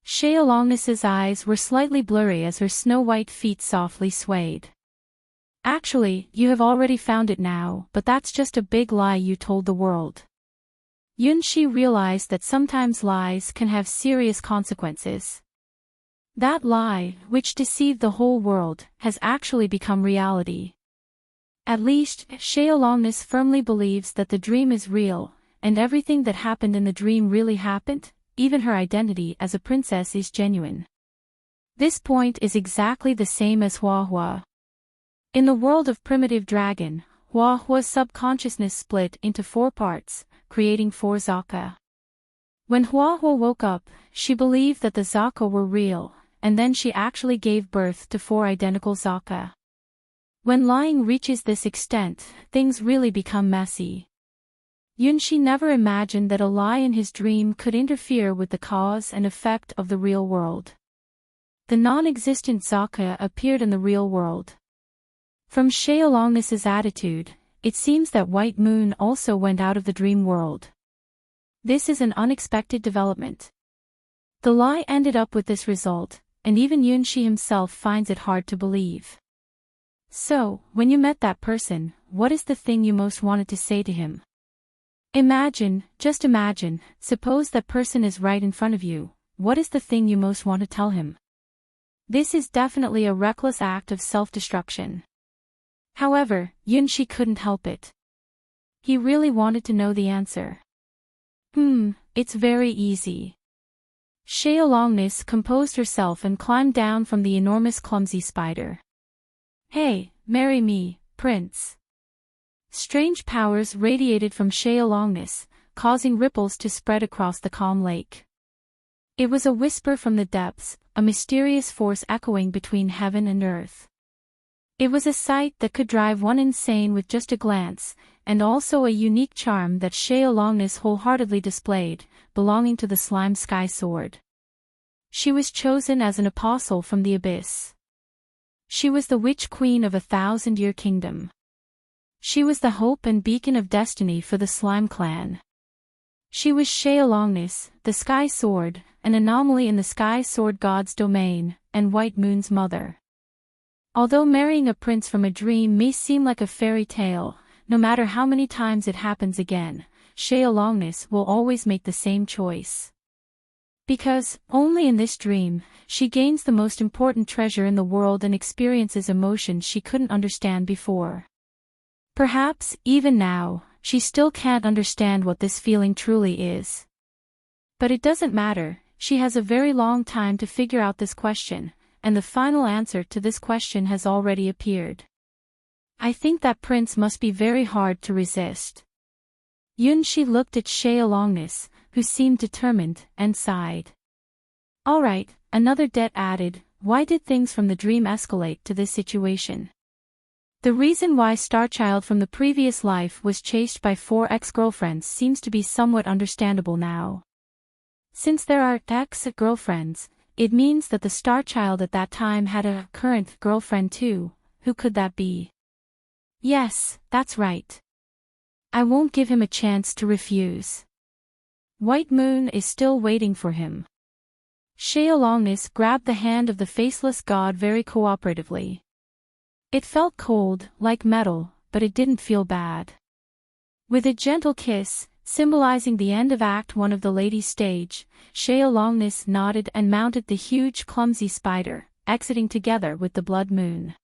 Sheolongness's eyes were slightly blurry as her snow-white feet softly swayed. Actually, you have already found it now, but that's just a big lie you told the world. Yunshi realized that sometimes lies can have serious consequences. That lie, which deceived the whole world, has actually become reality. At least, Sheolongness firmly believes that the dream is real, and everything that happened in the dream really happened, even her identity as a princess is genuine. This point is exactly the same as Hua Hua. In the world of primitive dragon, Huahua's subconsciousness split into 4 parts, creating 4 Zaka. When Huahua woke up, she believed that the Zaka were real, and then she actually gave birth to 4 identical Zaka. When lying reaches this extent, things really become messy. Yunshi never imagined that a lie in his dream could interfere with the cause and effect of the real world. The non-existent Zaka appeared in the real world. From Shaolongnis's attitude, it seems that White Moon also went out of the dream world. This is an unexpected development. The lie ended up with this result, and even Yunshi himself finds it hard to believe. So, when you met that person, what is the thing you most wanted to say to him? Just imagine, suppose that person is right in front of you, what is the thing you most want to tell him? This is definitely a reckless act of self-destruction. However, Yunshi couldn't help it. He really wanted to know the answer. It's very easy. Shaolongnis composed herself and climbed down from the enormous clumsy spider. Hey, marry me, prince. Strange powers radiated from Shaolongnis, causing ripples to spread across the calm lake. It was a whisper from the depths, a mysterious force echoing between heaven and earth. It was a sight that could drive one insane with just a glance, and also a unique charm that Shaolongnis wholeheartedly displayed, belonging to the slime sky sword. She was chosen as an apostle from the abyss. She was the witch queen of a 1,000-year kingdom. She was the hope and beacon of destiny for the slime clan. She was Shaolongnis, the sky sword, an anomaly in the sky sword god's domain, and White Moon's mother. Although marrying a prince from a dream may seem like a fairy tale, no matter how many times it happens again, Shaolongnis will always make the same choice. Because, only in this dream, she gains the most important treasure in the world and experiences emotions she couldn't understand before. Perhaps, even now, she still can't understand what this feeling truly is. But it doesn't matter, she has a very long time to figure out this question, and the final answer to this question has already appeared. I think that prince must be very hard to resist. Yunshi looked at Shaolongnis, who seemed determined, and sighed. Alright, another debt added. Why did things from the dream escalate to this situation? The reason why Starchild from the previous life was chased by 4 ex-girlfriends seems to be somewhat understandable now. Since there are ex-girlfriends, it means that the Starchild at that time had a current girlfriend too. Who could that be? Yes, that's right. I won't give him a chance to refuse. White Moon is still waiting for him. Shaolongnis grabbed the hand of the faceless god very cooperatively. It felt cold, like metal, but it didn't feel bad. With a gentle kiss, symbolizing the end of Act 1 of the ladies' stage, Shaolongnis nodded and mounted the huge clumsy spider, exiting together with the blood moon.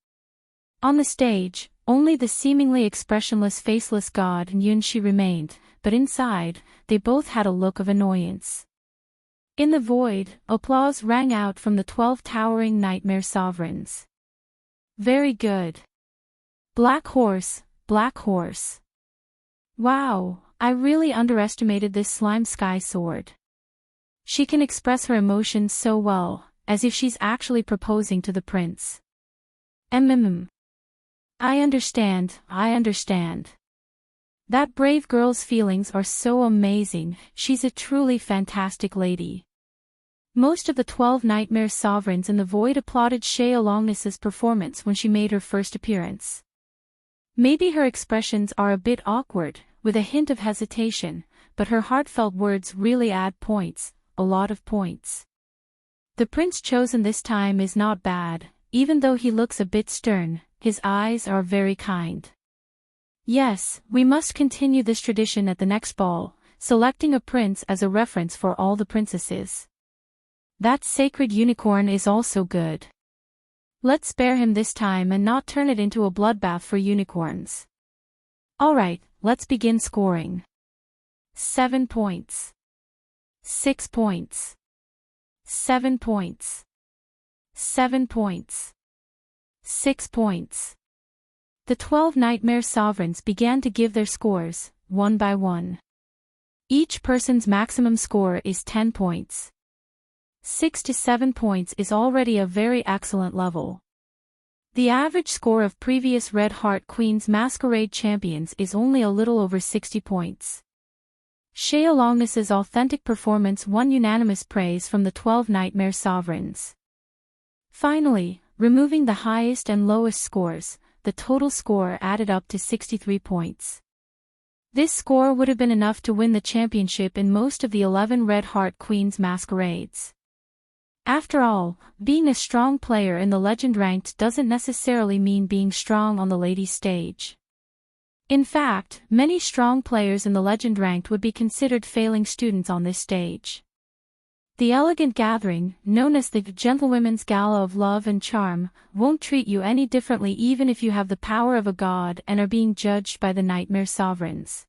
On the stage, only the seemingly expressionless faceless god and Yunshi remained, but inside, they both had a look of annoyance. In the void, applause rang out from the 12 towering nightmare sovereigns. Very good. Black horse, black horse. Wow, I really underestimated this slime sky sword. She can express her emotions so well, as if she's actually proposing to the prince. I understand. That brave girl's feelings are so amazing, she's a truly fantastic lady. Most of the 12 nightmare sovereigns in the void applauded Shaolongnis's performance when she made her first appearance. Maybe her expressions are a bit awkward, with a hint of hesitation, but her heartfelt words really add points, a lot of points. The prince chosen this time is not bad, even though he looks a bit stern, his eyes are very kind. Yes, we must continue this tradition at the next ball, selecting a prince as a reference for all the princesses. That sacred unicorn is also good. Let's spare him this time and not turn it into a bloodbath for unicorns. Alright, let's begin scoring. 7 points. 6 points. 7 points. 7 points. 6 points. The 12 Nightmare Sovereigns began to give their scores, one by one. Each person's maximum score is 10 points. 6 to 7 points is already a very excellent level. The average score of previous Red Heart Queen's Masquerade champions is only a little over 60 points. Shea Longness's authentic performance won unanimous praise from the 12 Nightmare Sovereigns. Finally, removing the highest and lowest scores, the total score added up to 63 points. This score would have been enough to win the championship in most of the 11 Red Heart Queen's Masquerades. After all, being a strong player in the Legend Ranked doesn't necessarily mean being strong on the ladies' stage. In fact, many strong players in the Legend Ranked would be considered failing students on this stage. The elegant gathering, known as the Gentlewomen's Gala of Love and Charm, won't treat you any differently even if you have the power of a god and are being judged by the Nightmare Sovereigns.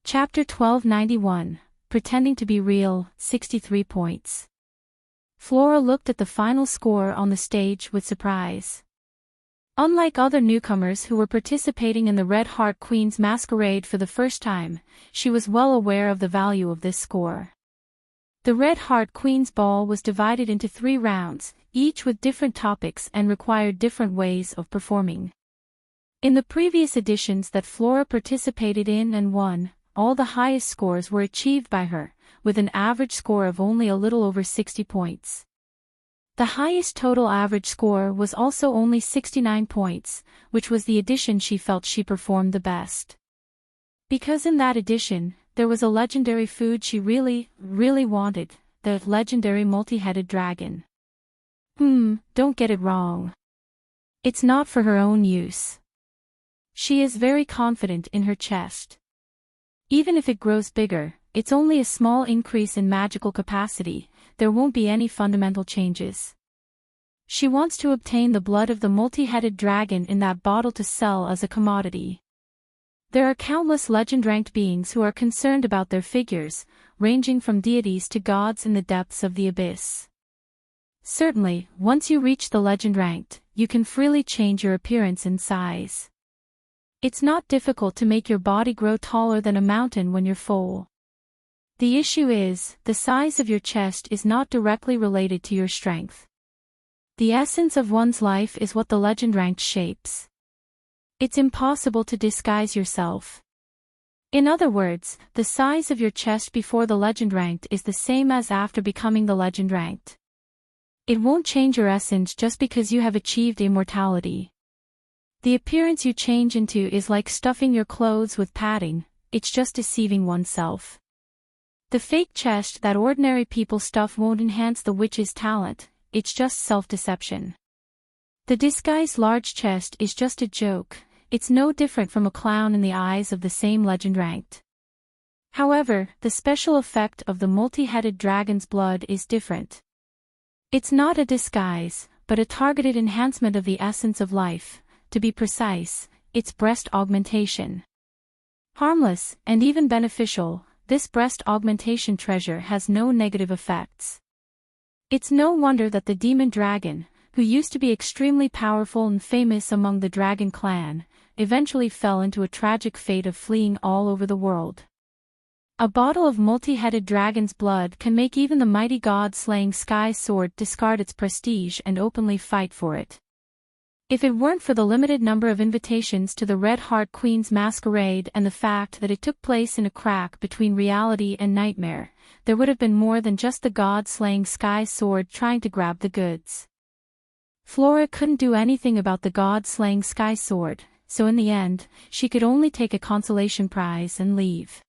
Chapter 1291. Pretending to be real, 63 points. Flora looked at the final score on the stage with surprise. Unlike other newcomers who were participating in the Red Heart Queen's Masquerade for the first time, she was well aware of the value of this score. The Red Heart Queen's Ball was divided into 3 rounds, each with different topics and required different ways of performing. In the previous editions that Flora participated in and won, all the highest scores were achieved by her, with an average score of only a little over 60 points. The highest total average score was also only 69 points, which was the edition she felt she performed the best. Because in that edition, there was a legendary food she really wanted, the legendary multi-headed dragon. Don't get it wrong. It's not for her own use. She is very confident in her chest. Even if it grows bigger, it's only a small increase in magical capacity, there won't be any fundamental changes. She wants to obtain the blood of the multi-headed dragon in that bottle to sell as a commodity. There are countless legend-ranked beings who are concerned about their figures, ranging from deities to gods in the depths of the abyss. Certainly, once you reach the legend-ranked, you can freely change your appearance and size. It's not difficult to make your body grow taller than a mountain when you're full. The issue is, the size of your chest is not directly related to your strength. The essence of one's life is what the legend ranked shapes. It's impossible to disguise yourself. In other words, the size of your chest before the legend ranked is the same as after becoming the legend ranked. It won't change your essence just because you have achieved immortality. The appearance you change into is like stuffing your clothes with padding, it's just deceiving oneself. The fake chest that ordinary people stuff won't enhance the witch's talent, it's just self-deception. The disguised large chest is just a joke, it's no different from a clown in the eyes of the same legend ranked. However, the special effect of the multi-headed dragon's blood is different. It's not a disguise, but a targeted enhancement of the essence of life. To be precise, it's breast augmentation. Harmless, and even beneficial, this breast augmentation treasure has no negative effects. It's no wonder that the demon dragon, who used to be extremely powerful and famous among the dragon clan, eventually fell into a tragic fate of fleeing all over the world. A bottle of multi-headed dragon's blood can make even the mighty god-slaying Sky Sword discard its prestige and openly fight for it. If it weren't for the limited number of invitations to the Red Heart Queen's Masquerade and the fact that it took place in a crack between reality and nightmare, there would have been more than just the god-slaying Sky Sword trying to grab the goods. Flora couldn't do anything about the god-slaying Sky Sword, so in the end, she could only take a consolation prize and leave.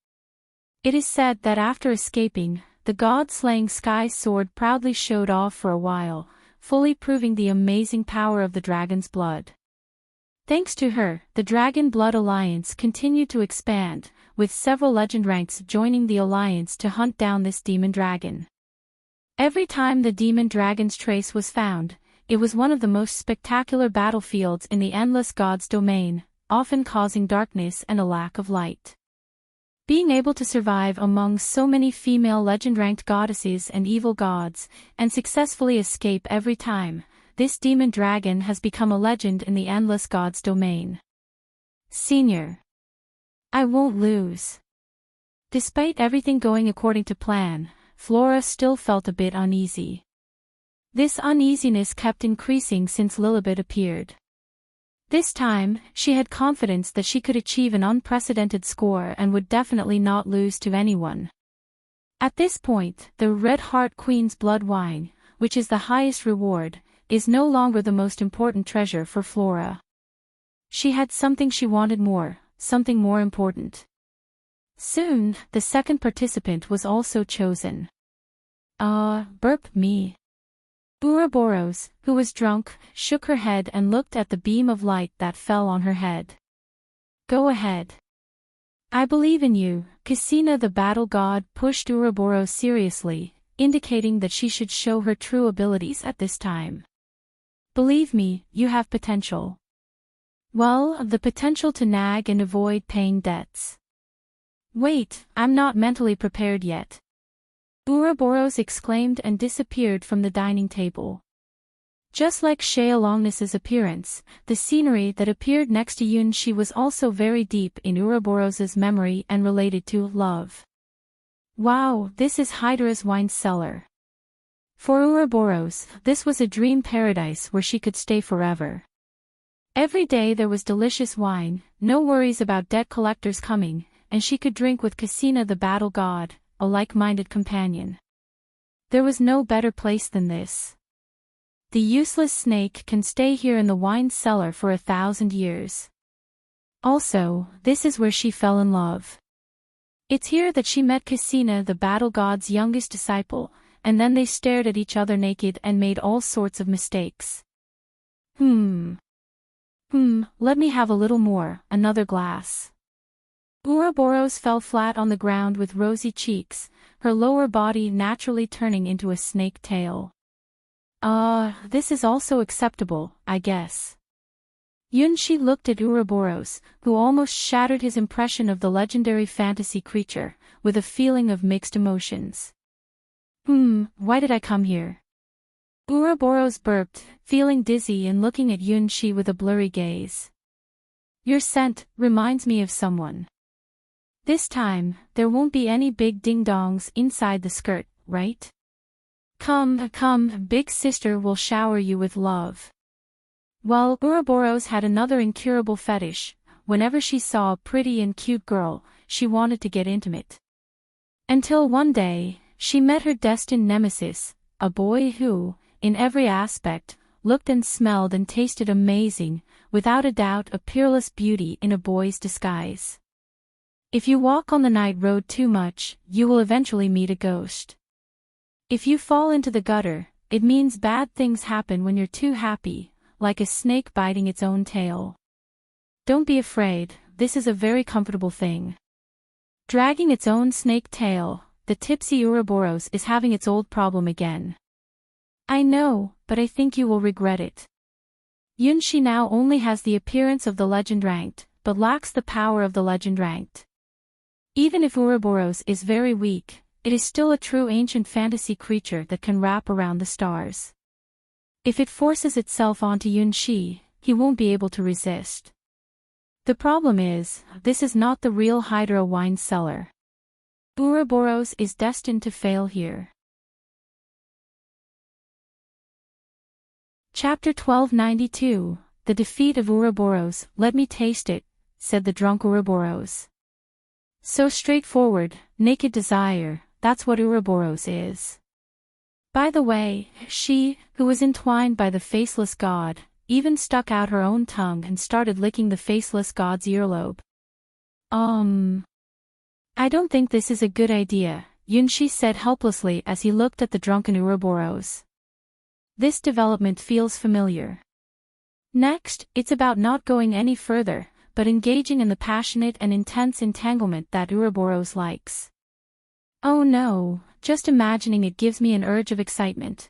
It is said that after escaping, the god-slaying Sky Sword proudly showed off for a while, fully proving the amazing power of the dragon's blood. Thanks to her, the Dragon Blood Alliance continued to expand, with several legend ranks joining the alliance to hunt down this demon dragon. Every time the demon dragon's trace was found, it was one of the most spectacular battlefields in the Endless God's domain, often causing darkness and a lack of light. Being able to survive among so many female legend-ranked goddesses and evil gods, and successfully escape every time, this demon dragon has become a legend in the endless gods domain. Senior. I won't lose. Despite everything going according to plan, Flora still felt a bit uneasy. This uneasiness kept increasing since Lilibet appeared. This time, she had confidence that she could achieve an unprecedented score and would definitely not lose to anyone. At this point, the Red Heart Queen's blood wine, which is the highest reward, is no longer the most important treasure for Flora. She had something she wanted more, something more important. Soon, the second participant was also chosen. Burp me. Ouroboros, who was drunk, shook her head and looked at the beam of light that fell on her head. Go ahead. I believe in you. Cassina the battle god pushed Ouroboros seriously, indicating that she should show her true abilities at this time. Believe me, you have potential. Well, the potential to nag and avoid paying debts. Wait, I'm not mentally prepared yet. Ouroboros exclaimed and disappeared from the dining table. Just like Sheolongnis's appearance, the scenery that appeared next to Yunshi was also very deep in Ouroboros's memory and related to love. Wow, this is Hydra's wine cellar. For Ouroboros, this was a dream paradise where she could stay forever. Every day there was delicious wine, no worries about debt collectors coming, and she could drink with Cassina the battle god, a like-minded companion. There was no better place than this. The useless snake can stay here in the wine cellar for 1,000 years. Also, this is where she fell in love. It's here that she met Cassina the battle god's youngest disciple, and then they stared at each other naked and made all sorts of mistakes. Let me have a little more, another glass. Ouroboros fell flat on the ground with rosy cheeks, her lower body naturally turning into a snake tail. This is also acceptable, I guess. Yunshi looked at Ouroboros, who almost shattered his impression of the legendary fantasy creature, with a feeling of mixed emotions. Why did I come here? Ouroboros burped, feeling dizzy and looking at Yunshi with a blurry gaze. Your scent reminds me of someone. This time, there won't be any big ding-dongs inside the skirt, right? Come, big sister will shower you with love. Well, Ouroboros had another incurable fetish. Whenever she saw a pretty and cute girl, she wanted to get intimate. Until one day, she met her destined nemesis, a boy who, in every aspect, looked and smelled and tasted amazing, without a doubt a peerless beauty in a boy's disguise. If you walk on the night road too much, you will eventually meet a ghost. If you fall into the gutter, it means bad things happen when you're too happy, like a snake biting its own tail. Don't be afraid, this is a very comfortable thing. Dragging its own snake tail, the tipsy Ouroboros is having its old problem again. I know, but I think you will regret it. Yunshi now only has the appearance of the legend ranked, but lacks the power of the legend ranked. Even if Ouroboros is very weak, it is still a true ancient fantasy creature that can wrap around the stars. If it forces itself onto Yunshi, he won't be able to resist. The problem is, this is not the real Hydra wine cellar. Ouroboros is destined to fail here. Chapter 1292, The Defeat of Ouroboros. Let me taste it, said the drunk Ouroboros. So straightforward, naked desire, that's what Ouroboros is. By the way, she, who was entwined by the faceless god, even stuck out her own tongue and started licking the faceless god's earlobe. I don't think this is a good idea, Yunshi said helplessly as he looked at the drunken Ouroboros. This development feels familiar. Next, it's about not going any further, but engaging in the passionate and intense entanglement that Ouroboros likes. Oh no, just imagining it gives me an urge of excitement.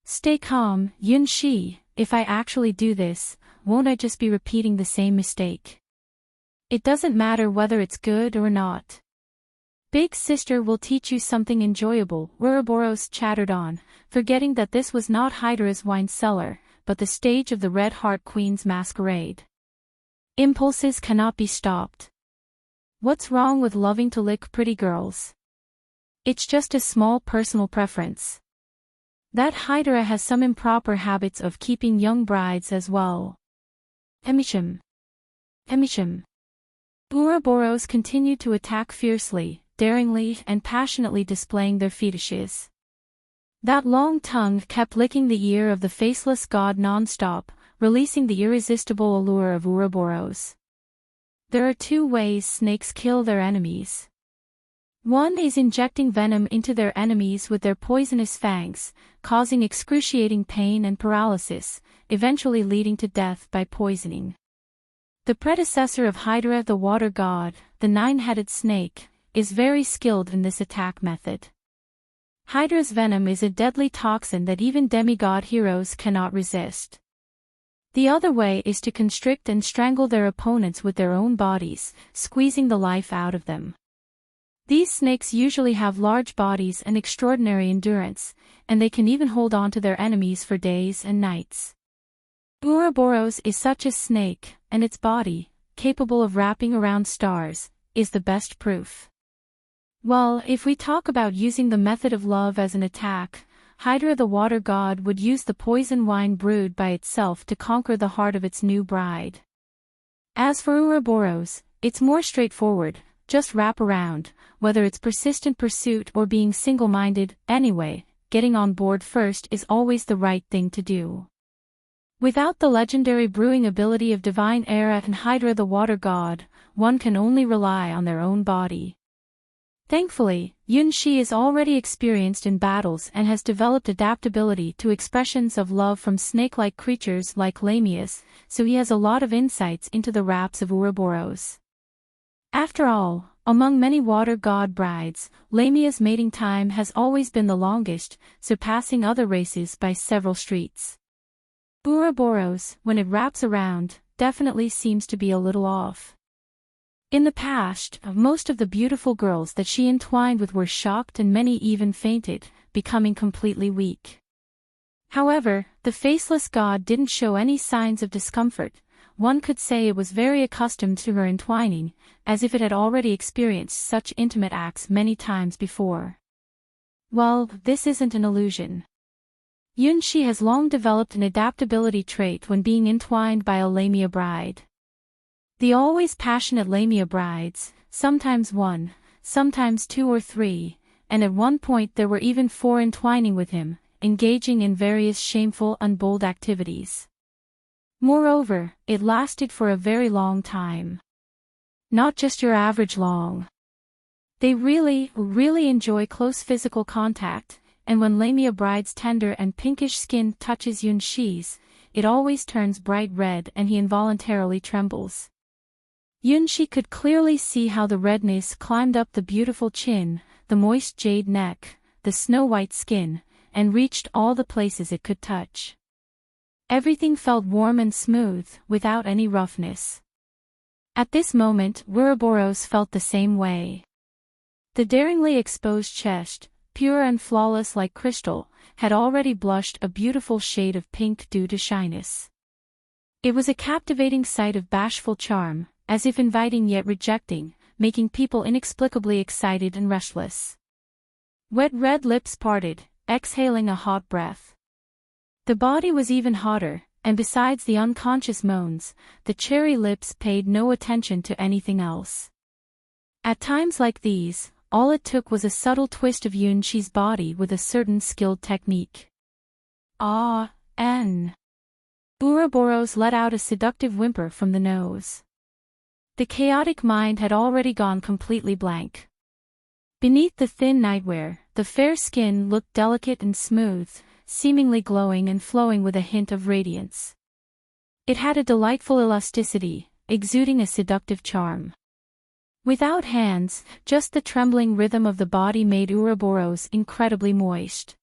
Stay calm, Yunshi, if I actually do this, won't I just be repeating the same mistake? It doesn't matter whether it's good or not. Big sister will teach you something enjoyable, Ouroboros chattered on, forgetting that this was not Hydra's wine cellar, but the stage of the Red Heart Queen's masquerade. Impulses cannot be stopped. What's wrong with loving to lick pretty girls? It's just a small personal preference. That Hydra has some improper habits of keeping young brides as well. Emisham. Ouroboros continued to attack fiercely, daringly and passionately displaying their fetishes. That long tongue kept licking the ear of the faceless god non-stop, releasing the irresistible allure of Ouroboros. There are two ways snakes kill their enemies. One is injecting venom into their enemies with their poisonous fangs, causing excruciating pain and paralysis, eventually leading to death by poisoning. The predecessor of Hydra, the water god, the nine-headed snake, is very skilled in this attack method. Hydra's venom is a deadly toxin that even demigod heroes cannot resist. The other way is to constrict and strangle their opponents with their own bodies, squeezing the life out of them. These snakes usually have large bodies and extraordinary endurance, and they can even hold on to their enemies for days and nights. Ouroboros is such a snake, and its body, capable of wrapping around stars, is the best proof. Well, if we talk about using the method of love as an attack, Hydra the water god would use the poison wine brewed by itself to conquer the heart of its new bride. As for Ouroboros, it's more straightforward, just wrap around, whether it's persistent pursuit or being single-minded, anyway, getting on board first is always the right thing to do. Without the legendary brewing ability of Divine Era and Hydra the water god, one can only rely on their own body. Thankfully, Yunshi is already experienced in battles and has developed adaptability to expressions of love from snake-like creatures like Lamias, so he has a lot of insights into the raps of Ouroboros. After all, among many water god brides, Lamia's mating time has always been the longest, surpassing other races by several streets. Ouroboros, when it wraps around, definitely seems to be a little off. In the past, most of the beautiful girls that she entwined with were shocked and many even fainted, becoming completely weak. However, the faceless god didn't show any signs of discomfort. One could say it was very accustomed to her entwining, as if it had already experienced such intimate acts many times before. Well, this isn't an illusion. Yunshi has long developed an adaptability trait when being entwined by a Lamia bride. The always passionate Lamia brides, sometimes one, sometimes two or three, and at one point there were even four entwining with him, engaging in various shameful and bold activities. Moreover, it lasted for a very long time. Not just your average long. They really enjoy close physical contact, and when Lamia bride's tender and pinkish skin touches Yunshi's, it always turns bright red and he involuntarily trembles. Yunshi could clearly see how the redness climbed up the beautiful chin, the moist jade neck, the snow-white skin, and reached all the places it could touch. Everything felt warm and smooth, without any roughness. At this moment, Ouroboros felt the same way. The daringly exposed chest, pure and flawless like crystal, had already blushed a beautiful shade of pink due to shyness. It was a captivating sight of bashful charm, as if inviting yet rejecting, making people inexplicably excited and restless. Wet red lips parted, exhaling a hot breath. The body was even hotter, and besides the unconscious moans, the cherry lips paid no attention to anything else. At times like these, all it took was a subtle twist of Yunshi's body with a certain skilled technique. Ouroboros let out a seductive whimper from the nose. The chaotic mind had already gone completely blank. Beneath the thin nightwear, the fair skin looked delicate and smooth, seemingly glowing and flowing with a hint of radiance. It had a delightful elasticity, exuding a seductive charm. Without hands, just the trembling rhythm of the body made Ouroboros incredibly moist.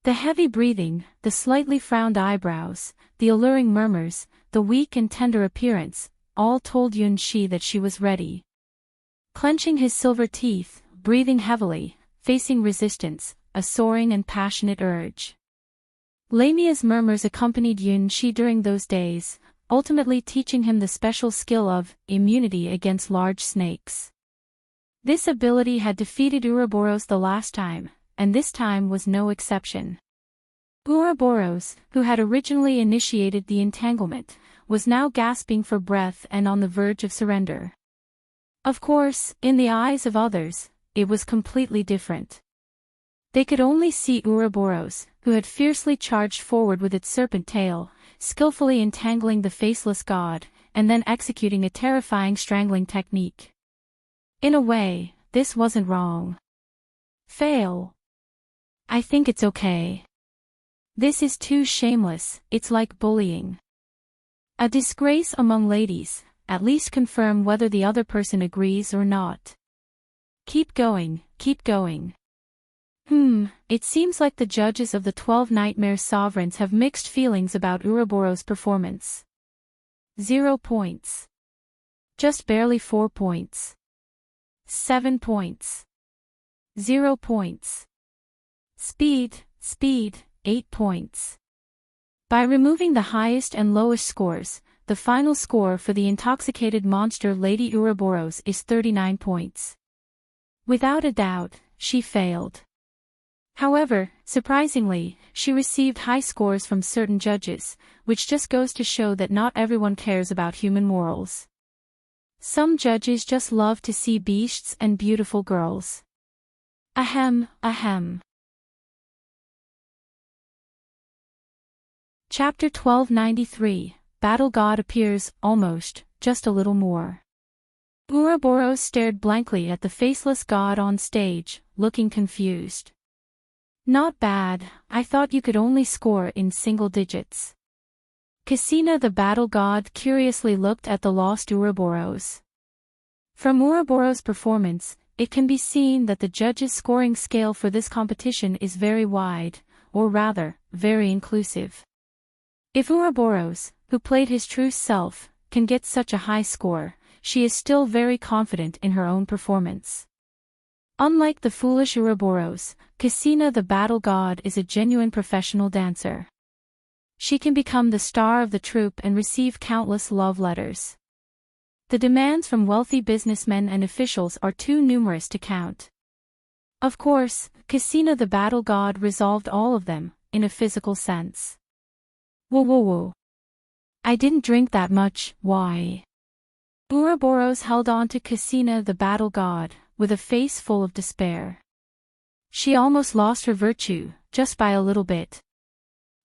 The heavy breathing, the slightly frowned eyebrows, the alluring murmurs, the weak and tender appearance, all told Yunshi that she was ready. Clenching his silver teeth, breathing heavily, facing resistance, a soaring and passionate urge. Lamia's murmurs accompanied Yun Shi during those days, ultimately teaching him the special skill of immunity against large snakes. This ability had defeated Ouroboros the last time, and this time was no exception. Ouroboros, who had originally initiated the entanglement, was now gasping for breath and on the verge of surrender. Of course, in the eyes of others, it was completely different. They could only see Ouroboros, who had fiercely charged forward with its serpent tail, skillfully entangling the faceless god, and then executing a terrifying strangling technique. In a way, this wasn't wrong. Fail. I think it's okay. This is too shameless, it's like bullying. A disgrace among ladies, at least confirm whether the other person agrees or not. Keep going, keep going. It seems like the judges of the 12 Nightmare Sovereigns have mixed feelings about Ouroboros' performance. 0 points. Just barely 4 points. 7 points. 0 points. Speed, 8 points. By removing the highest and lowest scores, the final score for the intoxicated monster Lady Ouroboros is 39 points. Without a doubt, she failed. However, surprisingly, she received high scores from certain judges, which just goes to show that not everyone cares about human morals. Some judges just love to see beasts and beautiful girls. Ahem. Chapter 1293, Battle God appears, almost, just a little more. Ouroboros stared blankly at the faceless god on stage, looking confused. Not bad, I thought you could only score in single digits. Cassina the battle god curiously looked at the lost Ouroboros. From Ouroboros' performance, it can be seen that the judges' scoring scale for this competition is very wide, or rather, very inclusive. If Ouroboros, who played his true self, can get such a high score, she is still very confident in her own performance. Unlike the foolish Ouroboros, Cassina the battle god is a genuine professional dancer. She can become the star of the troupe and receive countless love letters. The demands from wealthy businessmen and officials are too numerous to count. Of course, Cassina the battle god resolved all of them, in a physical sense. Whoa. I didn't drink that much, why? Ouroboros held on to Cassina the battle god, with a face full of despair. She almost lost her virtue, just by a little bit.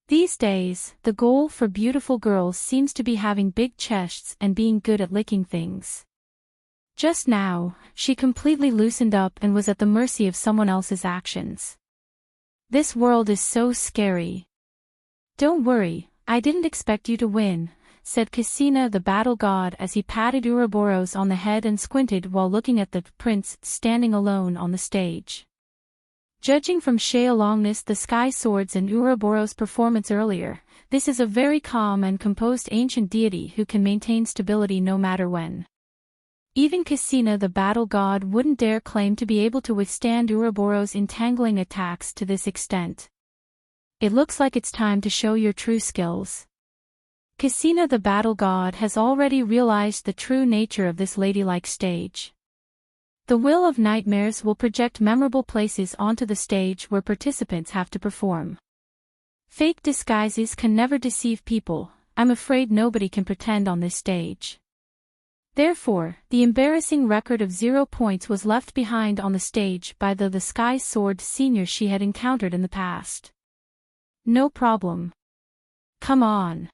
These days, the goal for beautiful girls seems to be having big chests and being good at licking things. Just now, she completely loosened up and was at the mercy of someone else's actions. This world is so scary. Don't worry, I didn't expect you to win, said Cassina the battle god as he patted Ouroboros on the head and squinted while looking at the prince standing alone on the stage. Judging from Sheolongnus the Sky Swords and Ouroboros' performance earlier, this is a very calm and composed ancient deity who can maintain stability no matter when. Even Cassina the battle god wouldn't dare claim to be able to withstand Ouroboros' entangling attacks to this extent. It looks like it's time to show your true skills. Cassina the battle god has already realized the true nature of this ladylike stage. The Will of Nightmares will project memorable places onto the stage where participants have to perform. Fake disguises can never deceive people, I'm afraid nobody can pretend on this stage. Therefore, the embarrassing record of 0 points was left behind on the stage by the Sky Sword senior she had encountered in the past. No problem. Come on.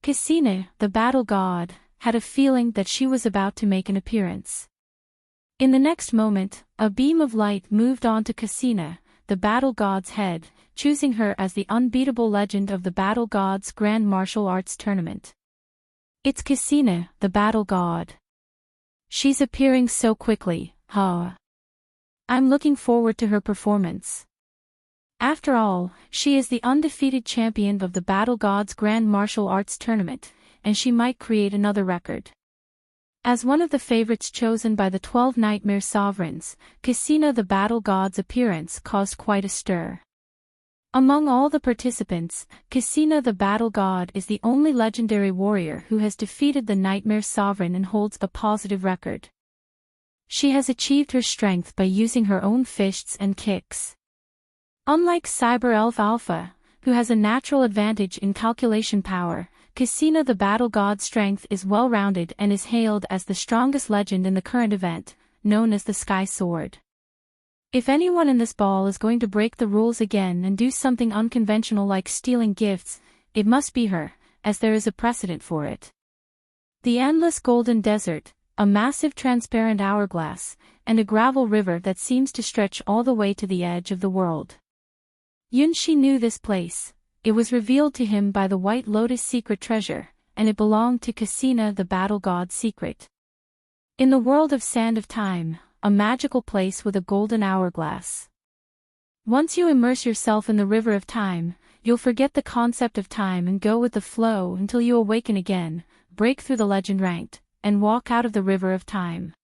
Cassina, the battle god, had a feeling that she was about to make an appearance. In the next moment, a beam of light moved onto Cassina, the battle god's head, choosing her as the unbeatable legend of the battle god's grand martial arts tournament. It's Cassina, the battle god. She's appearing so quickly, huh? I'm looking forward to her performance. After all, she is the undefeated champion of the battle god's grand martial arts tournament, and she might create another record. As one of the favorites chosen by the 12 Nightmare Sovereigns, Cassina the Battle God's appearance caused quite a stir. Among all the participants, Cassina the Battle God is the only legendary warrior who has defeated the Nightmare Sovereign and holds a positive record. She has achieved her strength by using her own fists and kicks. Unlike Cyber Elf Alpha, who has a natural advantage in calculation power, Cassina the Battle God's strength is well-rounded and is hailed as the strongest legend in the current event, known as the Sky Sword. If anyone in this ball is going to break the rules again and do something unconventional like stealing gifts, it must be her, as there is a precedent for it. The endless golden desert, a massive transparent hourglass, and a gravel river that seems to stretch all the way to the edge of the world. Yunshi knew this place. It was revealed to him by the White Lotus secret treasure, and it belonged to Cassina the Battle God's secret. In the world of Sand of Time, a magical place with a golden hourglass. Once you immerse yourself in the river of time, you'll forget the concept of time and go with the flow until you awaken again, break through the legend ranked, and walk out of the river of time.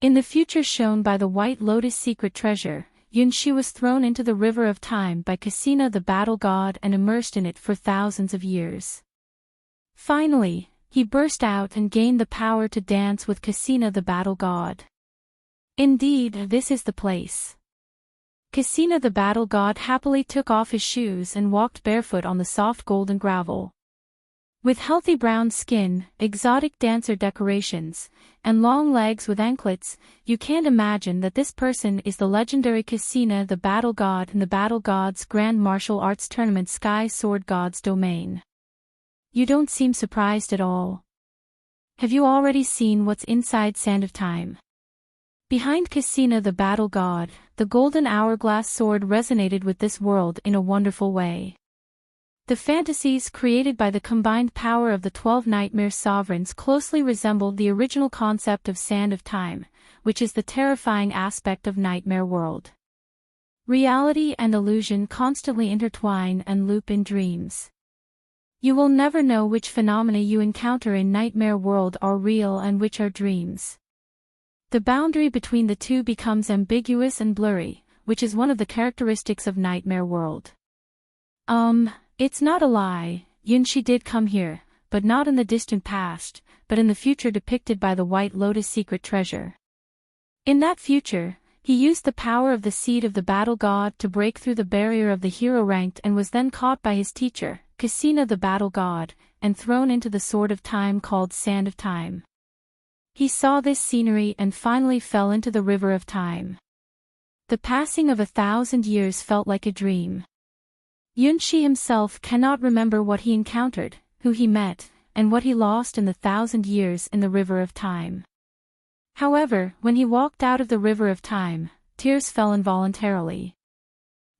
In the future shown by the White Lotus secret treasure, Yunshi was thrown into the river of time by Cassina the Battle God and immersed in it for thousands of years. Finally, he burst out and gained the power to dance with Cassina the Battle God. Indeed, this is the place. Cassina the Battle God happily took off his shoes and walked barefoot on the soft golden gravel. With healthy brown skin, exotic dancer decorations, and long legs with anklets, you can't imagine that this person is the legendary Cassina the Battle God in the Battle Gods Grand Martial Arts Tournament Sky Sword God's domain. You don't seem surprised at all. Have you already seen what's inside Sand of Time? Behind Cassina the Battle God, the golden hourglass sword resonated with this world in a wonderful way. The fantasies created by the combined power of the 12 Nightmare Sovereigns closely resembled the original concept of Sand of Time, which is the terrifying aspect of Nightmare World. Reality and illusion constantly intertwine and loop in dreams. You will never know which phenomena you encounter in Nightmare World are real and which are dreams. The boundary between the two becomes ambiguous and blurry, which is one of the characteristics of Nightmare World. It's not a lie, Yunshi did come here, but not in the distant past, but in the future depicted by the White Lotus secret treasure. In that future, he used the power of the seed of the Battle God to break through the barrier of the hero ranked and was then caught by his teacher, Cassina the Battle God, and thrown into the Sword of Time called Sand of Time. He saw this scenery and finally fell into the river of time. The passing of 1,000 years felt like a dream. Yunshi himself cannot remember what he encountered, who he met, and what he lost in the 1,000 years in the river of time. However, when he walked out of the river of time, tears fell involuntarily.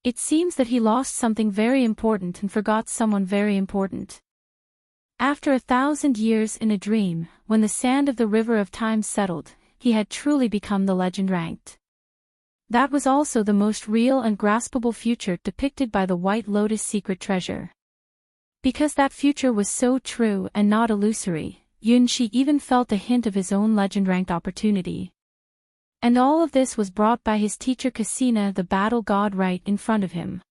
It seems that he lost something very important and forgot someone very important. After 1,000 years in a dream, when the sand of the river of time settled, he had truly become the legend ranked. That was also the most real and graspable future depicted by the White Lotus secret treasure. Because that future was so true and not illusory, Yunshi even felt a hint of his own legend-ranked opportunity. And all of this was brought by his teacher Cassina the Battle God right in front of him.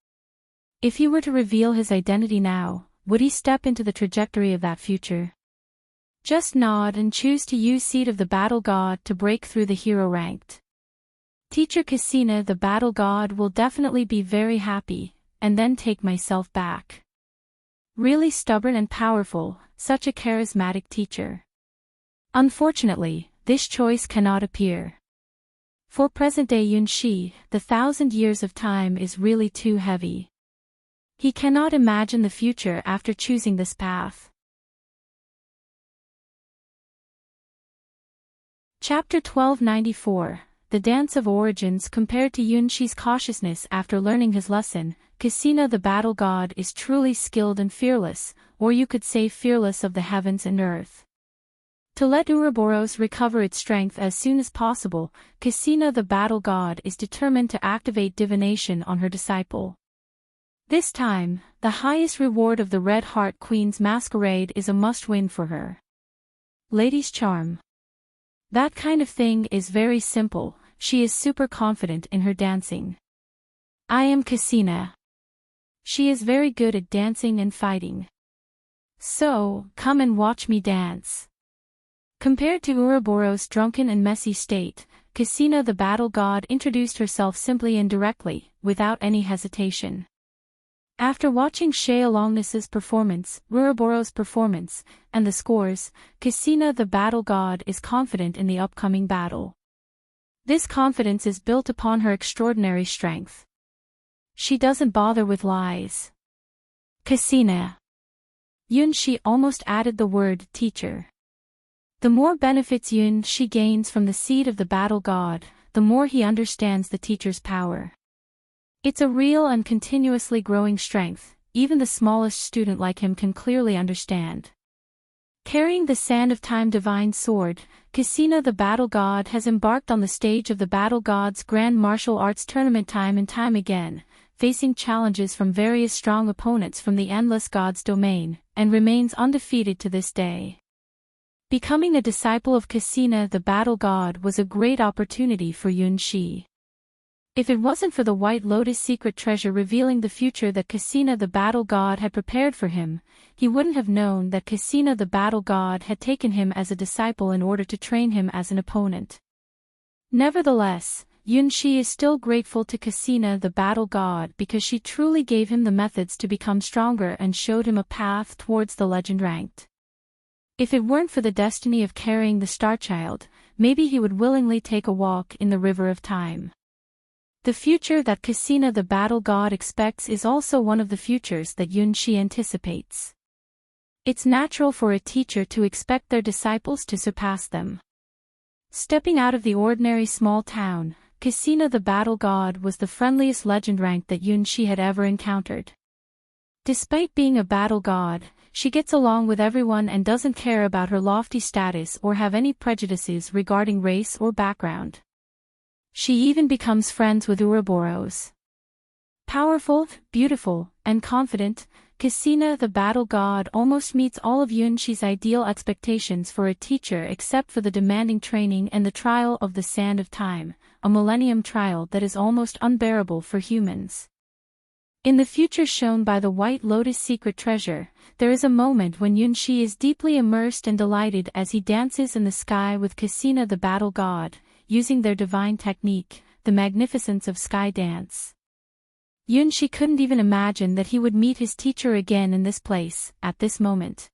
If he were to reveal his identity now, would he step into the trajectory of that future? Just nod and choose to use Seed of the Battle God to break through the hero ranked. Teacher Cassina the Battle God will definitely be very happy, and then take myself back. Really stubborn and powerful, such a charismatic teacher. Unfortunately, this choice cannot appear. For present-day Yunshi, the 1,000 years of time is really too heavy. He cannot imagine the future after choosing this path. Chapter 1294. The Dance of Origins. Compared to Yunshi's cautiousness after learning his lesson, Cassina the Battle God is truly skilled and fearless, or you could say fearless of the heavens and earth. To let Ouroboros recover its strength as soon as possible, Cassina the Battle God is determined to activate divination on her disciple. This time, the highest reward of the Red Heart Queen's masquerade is a must-win for her. Lady's Charm. That kind of thing is very simple. She is super confident in her dancing. I am Cassina. She is very good at dancing and fighting. So, come and watch me dance. Compared to Ouroboros' drunken and messy state, Cassina the battle god introduced herself simply and directly, without any hesitation. After watching Sheolongnis's performance, Ouroboros' performance, and the scores, Cassina the battle god is confident in the upcoming battle. This confidence is built upon her extraordinary strength. She doesn't bother with lies. Cassina. Yun-shi almost added the word teacher. The more benefits Yun-shi gains from the seed of the battle god, the more he understands the teacher's power. It's a real and continuously growing strength, even the smallest student like him can clearly understand. Carrying the Sand of Time divine sword, Cassina the battle god has embarked on the stage of the battle god's grand martial arts tournament time and time again, facing challenges from various strong opponents from the endless god's domain, and remains undefeated to this day. Becoming a disciple of Cassina the battle god was a great opportunity for Yun-shi. If it wasn't for the White Lotus secret treasure revealing the future that Cassina the battle god had prepared for him, he wouldn't have known that Cassina the battle god had taken him as a disciple in order to train him as an opponent. Nevertheless, Yun-shi is still grateful to Cassina the battle god because she truly gave him the methods to become stronger and showed him a path towards the legend ranked. If it weren't for the destiny of carrying the Star Child, maybe he would willingly take a walk in the river of time. The future that Cassina the battle god expects is also one of the futures that Yun-shi anticipates. It's natural for a teacher to expect their disciples to surpass them. Stepping out of the ordinary small town, Cassina the battle god was the friendliest legend rank that Yun-shi had ever encountered. Despite being a battle god, she gets along with everyone and doesn't care about her lofty status or have any prejudices regarding race or background. She even becomes friends with Ouroboros. Powerful, beautiful, and confident, Cassina the battle god almost meets all of Yun-shi's ideal expectations for a teacher except for the demanding training and the trial of the Sand of Time, a millennium trial that is almost unbearable for humans. In the future shown by the White Lotus secret treasure, there is a moment when Yun-shi is deeply immersed and delighted as he dances in the sky with Cassina the battle god, using their divine technique, the magnificence of sky dance. Yun-shi couldn't even imagine that he would meet his teacher again in this place, at this moment.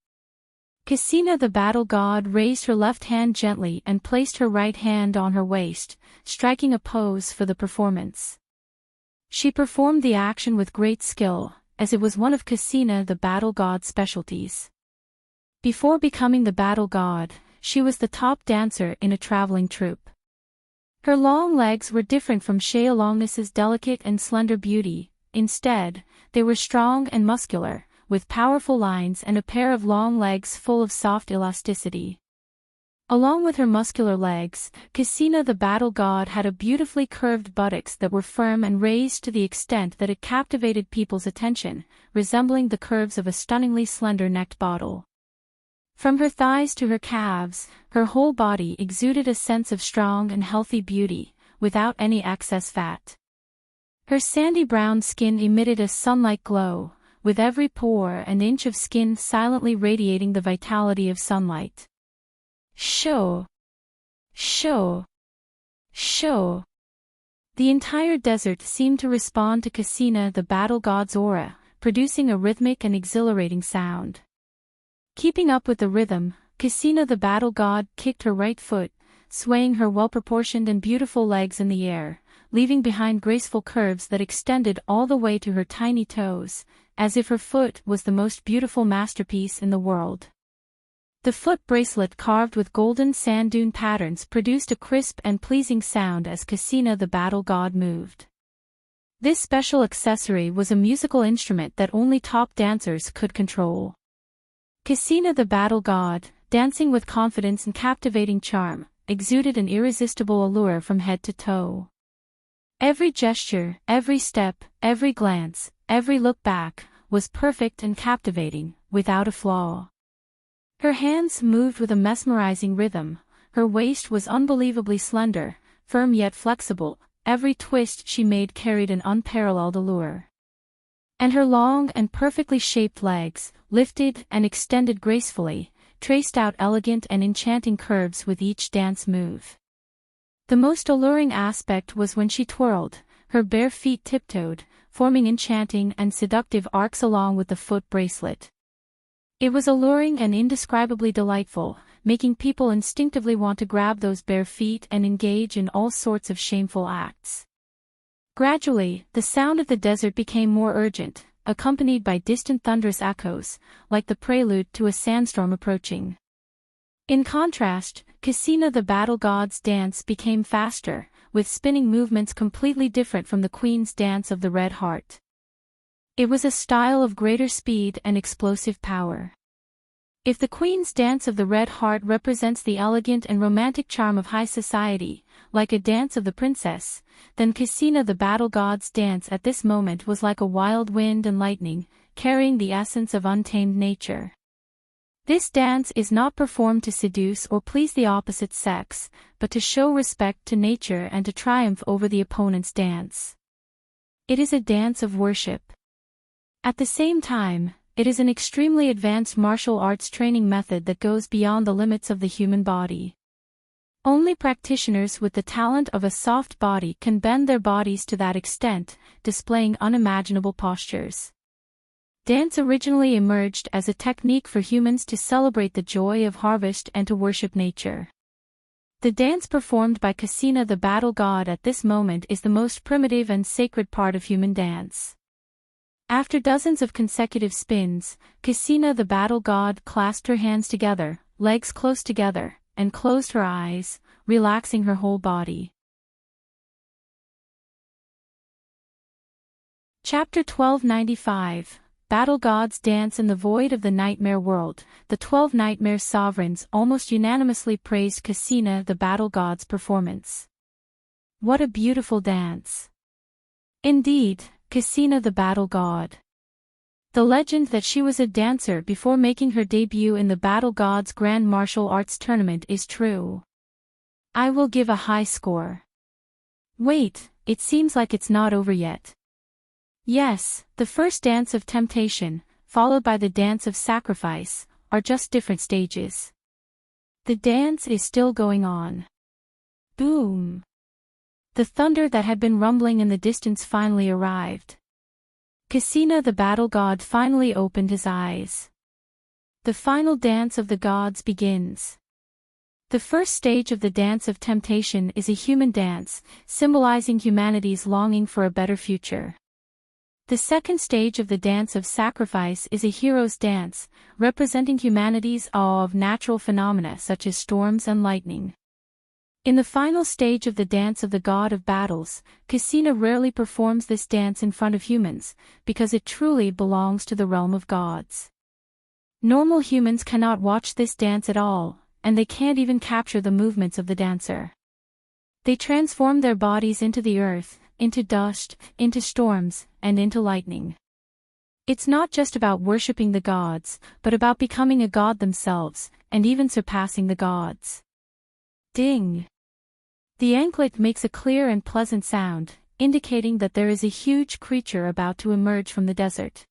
Cassina the battle god raised her left hand gently and placed her right hand on her waist, striking a pose for the performance. She performed the action with great skill, as it was one of Cassina the battle god's specialties. Before becoming the battle god, she was the top dancer in a traveling troupe. Her long legs were different from Sheolongnis's delicate and slender beauty. Instead, they were strong and muscular, with powerful lines and a pair of long legs full of soft elasticity. Along with her muscular legs, Cassina the battle god had a beautifully curved buttocks that were firm and raised to the extent that it captivated people's attention, resembling the curves of a stunningly slender-necked bottle. From her thighs to her calves, her whole body exuded a sense of strong and healthy beauty, without any excess fat. Her sandy brown skin emitted a sunlight glow, with every pore and inch of skin silently radiating the vitality of sunlight. Show! Show! Show! The entire desert seemed to respond to Cassina the battle god's aura, producing a rhythmic and exhilarating sound. Keeping up with the rhythm, Cassina the battle god kicked her right foot, swaying her well-proportioned and beautiful legs in the air, leaving behind graceful curves that extended all the way to her tiny toes, as if her foot was the most beautiful masterpiece in the world. The foot bracelet carved with golden sand dune patterns produced a crisp and pleasing sound as Cassina the battle god moved. This special accessory was a musical instrument that only top dancers could control. Cassina the battle god, dancing with confidence and captivating charm, exuded an irresistible allure from head to toe. Every gesture, every step, every glance, every look back, was perfect and captivating, without a flaw. Her hands moved with a mesmerizing rhythm, Her waist was unbelievably slender, firm yet flexible, every twist she made carried an unparalleled allure. And her long and perfectly shaped legs, lifted and extended gracefully, traced out elegant and enchanting curves with each dance move. The most alluring aspect was when she twirled, her bare feet tiptoed, forming enchanting and seductive arcs along with the foot bracelet. It was alluring and indescribably delightful, making people instinctively want to grab those bare feet and engage in all sorts of shameful acts. Gradually, the sound of the desert became more urgent, accompanied by distant thunderous echoes, like the prelude to a sandstorm approaching. In contrast, Casina the battle god's dance became faster, with spinning movements completely different from the queen's dance of the red heart. It was a style of greater speed and explosive power. If the queen's dance of the red heart represents the elegant and romantic charm of high society, like a dance of the princess, then Casina the battle god's dance at this moment was like a wild wind and lightning, carrying the essence of untamed nature. This dance is not performed to seduce or please the opposite sex, but to show respect to nature and to triumph over the opponent's dance. It is a dance of worship. At the same time, it is an extremely advanced martial arts training method that goes beyond the limits of the human body. Only practitioners with the talent of a soft body can bend their bodies to that extent, displaying unimaginable postures. Dance originally emerged as a technique for humans to celebrate the joy of harvest and to worship nature. The dance performed by Casina the battle god at this moment is the most primitive and sacred part of human dance. After dozens of consecutive spins, Casina the battle god clasped her hands together, legs close together, and closed her eyes, relaxing her whole body. Chapter 1295, Battle Gods Dance in the Void of the Nightmare World. The 12 Nightmare Sovereigns almost unanimously praised Casina the battle god's performance. What a beautiful dance! Indeed, Casina the battle god. The legend that she was a dancer before making her debut in the Battle Gods Grand Martial Arts Tournament is true. I will give a high score. Wait, it seems like it's not over yet. Yes, the first dance of temptation, followed by the dance of sacrifice, are just different stages. The dance is still going on. Boom! The thunder that had been rumbling in the distance finally arrived. Casina the battle god finally opened his eyes. The final dance of the gods begins. The first stage of the dance of temptation is a human dance, symbolizing humanity's longing for a better future. The second stage of the dance of sacrifice is a hero's dance, representing humanity's awe of natural phenomena such as storms and lightning. In the final stage of the dance of the god of battles, Casina rarely performs this dance in front of humans, because it truly belongs to the realm of gods. Normal humans cannot watch this dance at all, and they can't even capture the movements of the dancer. They transform their bodies into the earth, into dust, into storms, and into lightning. It's not just about worshipping the gods, but about becoming a god themselves, and even surpassing the gods. Ding! The anklet makes a clear and pleasant sound, indicating that there is a huge creature about to emerge from the desert.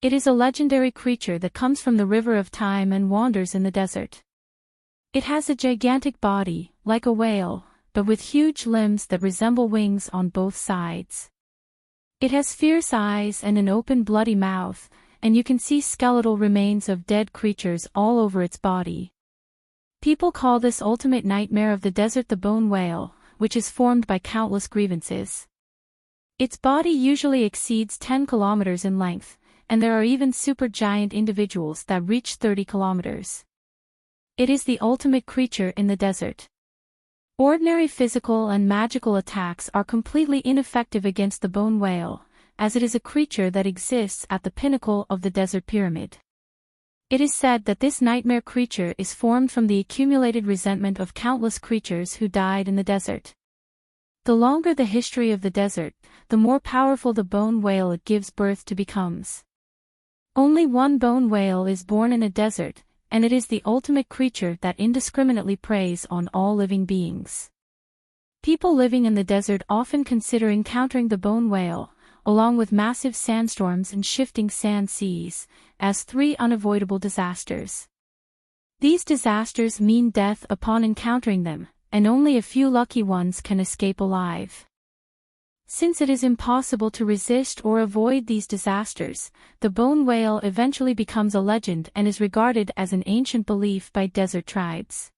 It is a legendary creature that comes from the river of time and wanders in the desert. It has a gigantic body, like a whale, but with huge limbs that resemble wings on both sides. It has fierce eyes and an open bloody mouth, and you can see skeletal remains of dead creatures all over its body. People call this ultimate nightmare of the desert the bone whale, which is formed by countless grievances. Its body usually exceeds 10 kilometers in length, and there are even supergiant individuals that reach 30 kilometers. It is the ultimate creature in the desert. Ordinary physical and magical attacks are completely ineffective against the bone whale, as it is a creature that exists at the pinnacle of the desert pyramid. It is said that this nightmare creature is formed from the accumulated resentment of countless creatures who died in the desert. The longer the history of the desert, the more powerful the bone whale it gives birth to becomes. Only one bone whale is born in a desert, and it is the ultimate creature that indiscriminately preys on all living beings. People living in the desert often consider encountering the bone whale, along with massive sandstorms and shifting sand seas, as 3 unavoidable disasters. These disasters mean death upon encountering them, and only a few lucky ones can escape alive. Since it is impossible to resist or avoid these disasters, the bone whale eventually becomes a legend and is regarded as an ancient belief by desert tribes.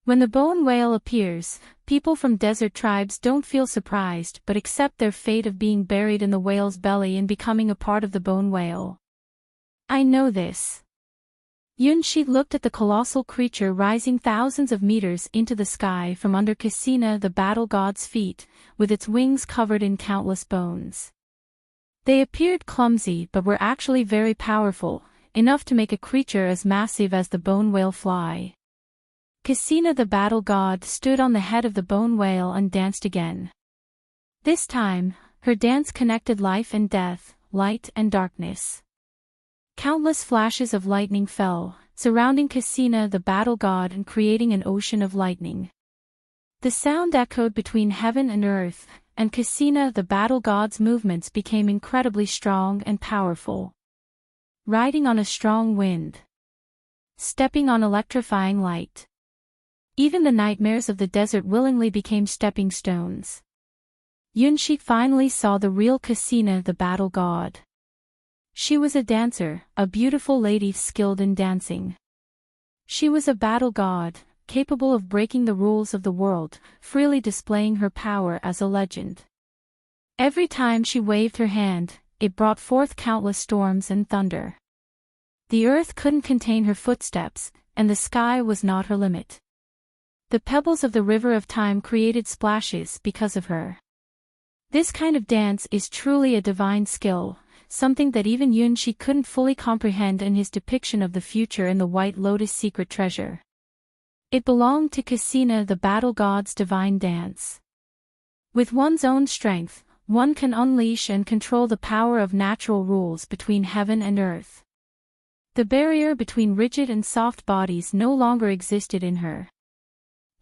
When the bone whale appears, people from desert tribes don't feel surprised but accept their fate of being buried in the whale's belly and becoming a part of the bone whale. I know this. Yunshi looked at the colossal creature rising thousands of meters into the sky from under Cassina the battle god's feet, with its wings covered in countless bones. They appeared clumsy but were actually very powerful, enough to make a creature as massive as the bone whale fly. Cassina the battle god stood on the head of the bone whale and danced again. This time, her dance connected life and death, light and darkness. Countless flashes of lightning fell, surrounding Cassina the battle god and creating an ocean of lightning. The sound echoed between heaven and earth, and Cassina the battle god's movements became incredibly strong and powerful. Riding on a strong wind. Stepping on electrifying light. Even the nightmares of the desert willingly became stepping stones. Yunshi finally saw the real Cassina the battle god. She was a dancer, a beautiful lady skilled in dancing. She was a battle god, capable of breaking the rules of the world, freely displaying her power as a legend. Every time she waved her hand, it brought forth countless storms and thunder. The earth couldn't contain her footsteps, and the sky was not her limit. The pebbles of the river of time created splashes because of her. This kind of dance is truly a divine skill, something that even Yunshi couldn't fully comprehend in his depiction of the future in the White Lotus secret treasure. It belonged to Cassina the battle god's divine dance. With one's own strength, one can unleash and control the power of natural rules between heaven and earth. The barrier between rigid and soft bodies no longer existed in her.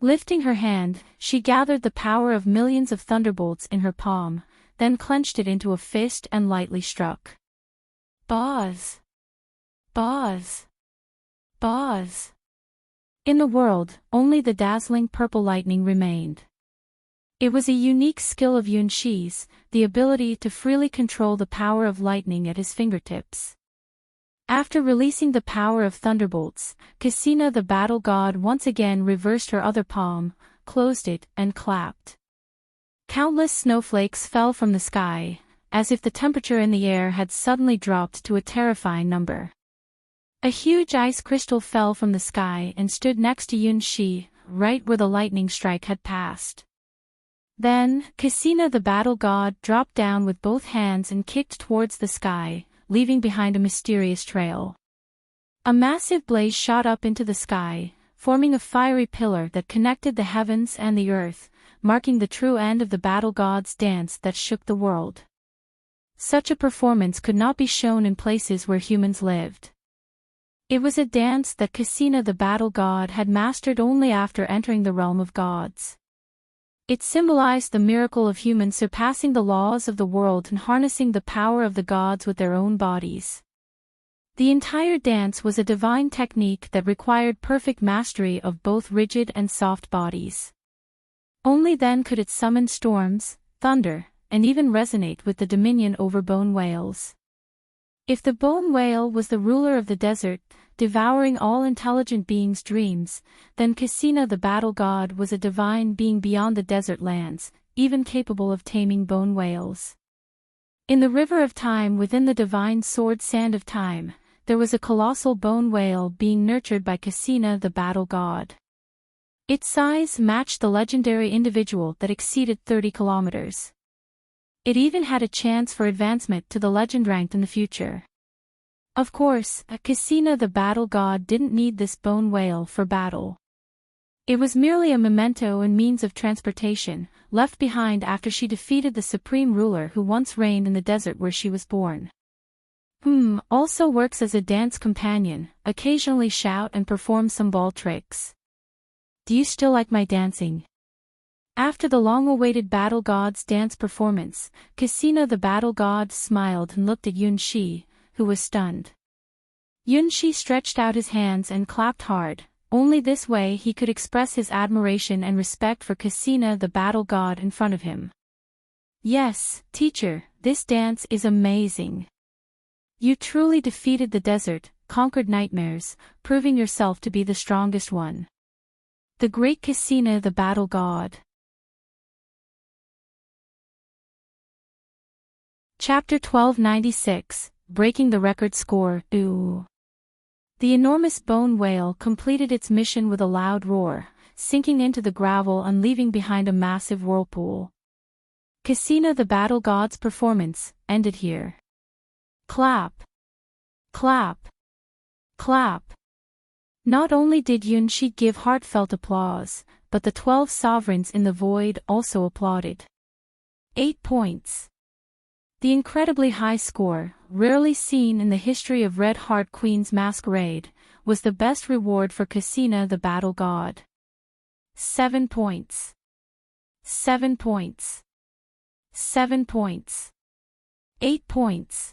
Lifting her hand, she gathered the power of millions of thunderbolts in her palm, then clenched it into a fist and lightly struck. Buzz! Buzz! Buzz! In the world, only the dazzling purple lightning remained. It was a unique skill of Yunshi's, the ability to freely control the power of lightning at his fingertips. After releasing the power of thunderbolts, Cassina the battle god once again reversed her other palm, closed it, and clapped. Countless snowflakes fell from the sky, as if the temperature in the air had suddenly dropped to a terrifying number. A huge ice crystal fell from the sky and stood next to Yunshi, right where the lightning strike had passed. Then, Cassina the battle god dropped down with both hands and kicked towards the sky, leaving behind a mysterious trail. A massive blaze shot up into the sky, forming a fiery pillar that connected the heavens and the earth, marking the true end of the battle god's dance that shook the world. Such a performance could not be shown in places where humans lived. It was a dance that Cassina the battle god had mastered only after entering the realm of gods. It symbolized the miracle of humans surpassing the laws of the world and harnessing the power of the gods with their own bodies. The entire dance was a divine technique that required perfect mastery of both rigid and soft bodies. Only then could it summon storms, thunder, and even resonate with the dominion over bone whales. If the bone whale was the ruler of the desert, devouring all intelligent beings' dreams, then Cassina the battle god was a divine being beyond the desert lands, even capable of taming bone whales. In the river of time within the divine sword sand of time, there was a colossal bone whale being nurtured by Cassina the battle god. Its size matched the legendary individual that exceeded 30 kilometers. It even had a chance for advancement to the legend ranked in the future. Of course, Cassina the battle god didn't need this bone whale for battle. It was merely a memento and means of transportation, left behind after she defeated the supreme ruler who once reigned in the desert where she was born. Also works as a dance companion, occasionally shout and perform some ball tricks. Do you still like my dancing? After the long-awaited Battle God's dance performance, Casino the Battle God smiled and looked at Yunxi, who was stunned. Yunxi stretched out his hands and clapped hard. Only this way he could express his admiration and respect for Casino the Battle God in front of him. Yes, teacher, this dance is amazing. You truly defeated the desert, conquered nightmares, proving yourself to be the strongest one. The great Casino the Battle God. Chapter 1296, Breaking the Record Score. Ooh. The enormous bone whale completed its mission with a loud roar, sinking into the gravel and leaving behind a massive whirlpool. Casino the Battle God's performance ended here. Clap. Clap. Clap. Not only did Yunxi give heartfelt applause, but the 12 sovereigns in the void also applauded. 8 points. The incredibly high score, rarely seen in the history of Red Heart Queen's Masquerade, was the best reward for Casino the Battle God. 7 points. 7 points. 7 points. 8 points.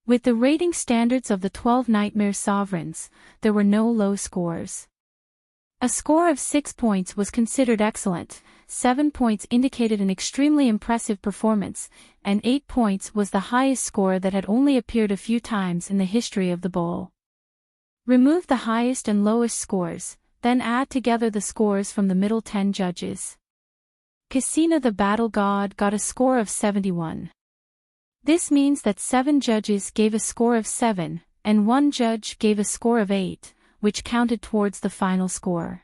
With the rating standards of the 12 Nightmare Sovereigns, there were no low scores. A score of 6 points was considered excellent, 7 points indicated an extremely impressive performance, and 8 points was the highest score that had only appeared a few times in the history of the bowl. Remove the highest and lowest scores, then add together the scores from the middle 10 judges. Casino the Battle God got a score of 71. This means that 7 judges gave a score of 7, and 1 judge gave a score of 8, which counted towards the final score.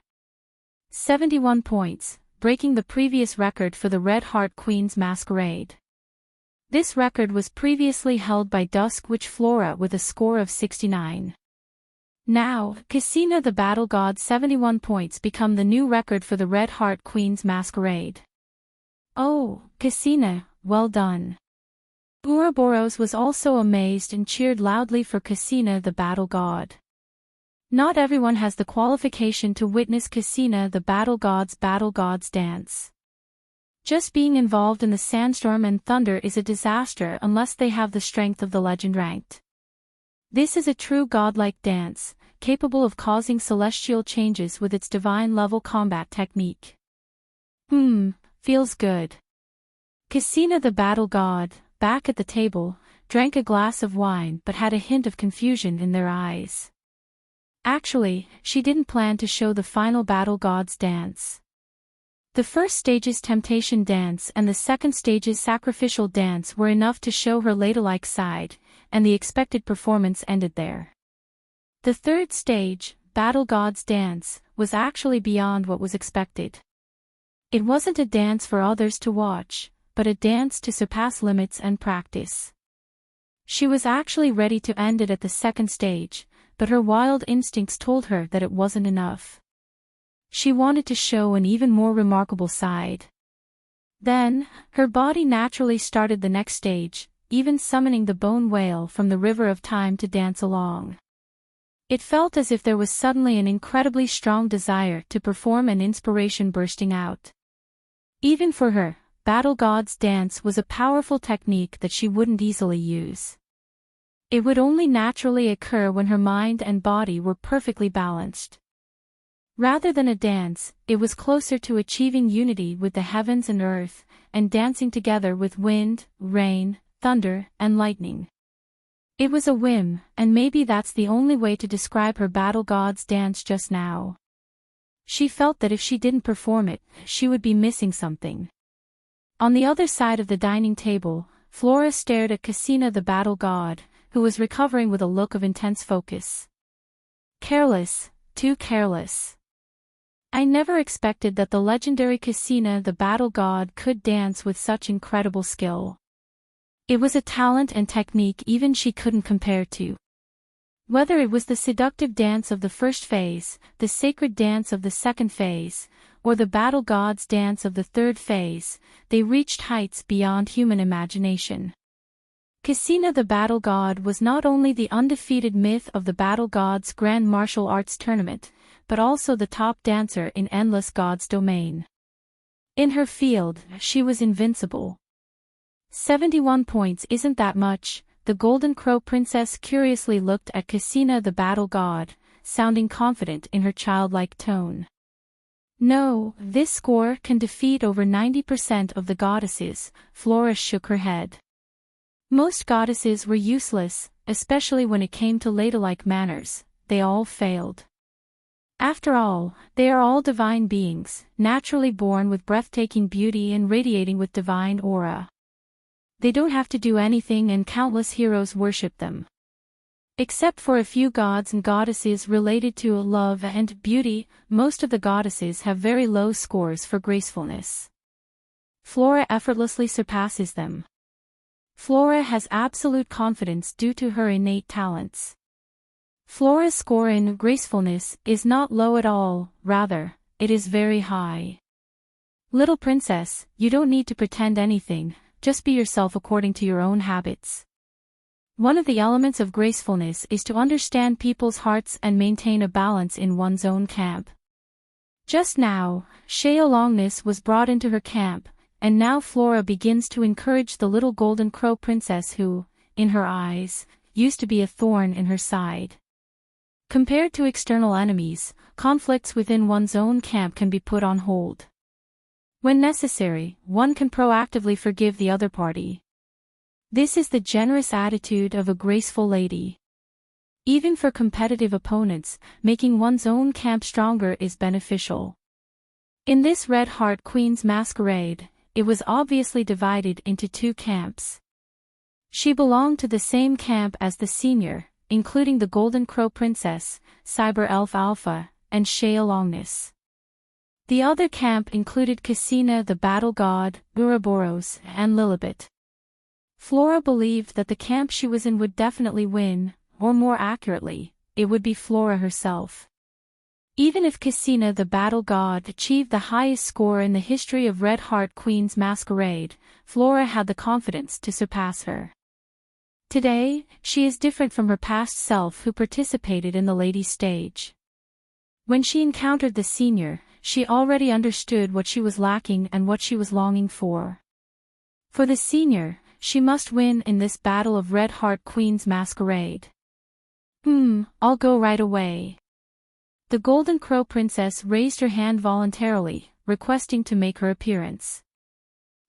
71 points, breaking the previous record for the Red Heart Queen's Masquerade. This record was previously held by Dusk Witch Flora with a score of 69. Now, Casino the Battle God's 71 points become the new record for the Red Heart Queen's Masquerade. Oh, Casino, well done. Ouroboros was also amazed and cheered loudly for Casino the Battle God. Not everyone has the qualification to witness Casino the Battle God's dance. Just being involved in the sandstorm and thunder is a disaster unless they have the strength of the legend ranked. This is a true godlike dance, capable of causing celestial changes with its divine level combat technique. Feels good. Casino the Battle God, back at the table, drank a glass of wine but had a hint of confusion in their eyes. Actually, she didn't plan to show the final Battle God's dance. The first stage's Temptation Dance and the second stage's Sacrificial Dance were enough to show her ladylike side, and the expected performance ended there. The third stage, Battle God's Dance, was actually beyond what was expected. It wasn't a dance for others to watch, but a dance to surpass limits and practice. She was actually ready to end it at the second stage, but her wild instincts told her that it wasn't enough. She wanted to show an even more remarkable side. Then, her body naturally started the next stage, even summoning the bone whale from the river of time to dance along. It felt as if there was suddenly an incredibly strong desire to perform and inspiration bursting out. Even for her, Battle God's dance was a powerful technique that she wouldn't easily use. It would only naturally occur when her mind and body were perfectly balanced. Rather than a dance, it was closer to achieving unity with the heavens and earth, and dancing together with wind, rain, thunder, and lightning. It was a whim, and maybe that's the only way to describe her Battle God's dance just now. She felt that if she didn't perform it, she would be missing something. On the other side of the dining table, Flora stared at Casino the Battle God, who was recovering with a look of intense focus. Careless, too careless. I never expected that the legendary Casino the Battle God could dance with such incredible skill. It was a talent and technique even she couldn't compare to. Whether it was the seductive dance of the first phase, the sacred dance of the second phase, or the Battle God's dance of the third phase, they reached heights beyond human imagination. Cassina the Battle God was not only the undefeated myth of the Battle Gods Grand Martial Arts Tournament, but also the top dancer in Endless God's domain. In her field, she was invincible. 71 points isn't that much, the Golden Crow Princess curiously looked at Cassina the Battle God, sounding confident in her childlike tone. No, this score can defeat over 90% of the goddesses, Flora shook her head. Most goddesses were useless, especially when it came to ladylike manners, they all failed. After all, they are all divine beings, naturally born with breathtaking beauty and radiating with divine aura. They don't have to do anything and countless heroes worship them. Except for a few gods and goddesses related to love and beauty, most of the goddesses have very low scores for gracefulness. Flora effortlessly surpasses them. Flora has absolute confidence due to her innate talents. Flora's score in gracefulness is not low at all, rather, it is very high. Little princess, you don't need to pretend anything, just be yourself according to your own habits. One of the elements of gracefulness is to understand people's hearts and maintain a balance in one's own camp. Just now, Sheolongness was brought into her camp, and now Flora begins to encourage the little Golden Crow Princess who, in her eyes, used to be a thorn in her side. Compared to external enemies, conflicts within one's own camp can be put on hold. When necessary, one can proactively forgive the other party. This is the generous attitude of a graceful lady. Even for competitive opponents, making one's own camp stronger is beneficial. In this Red Heart Queen's masquerade, it was obviously divided into two camps. She belonged to the same camp as the senior, including the Golden Crow Princess, Cyber Elf Alpha, and Sheolongness. The other camp included Cassina the Battle God, Ouroboros, and Lilibet. Flora believed that the camp she was in would definitely win, or more accurately, it would be Flora herself. Even if Cassina the Battle God achieved the highest score in the history of Red Heart Queen's masquerade, Flora had the confidence to surpass her. Today, she is different from her past self who participated in the ladies' stage. When she encountered the senior, she already understood what she was lacking and what she was longing for. For the senior, she must win in this battle of Red Heart Queen's masquerade. I'll go right away. The Golden Crow Princess raised her hand voluntarily, requesting to make her appearance.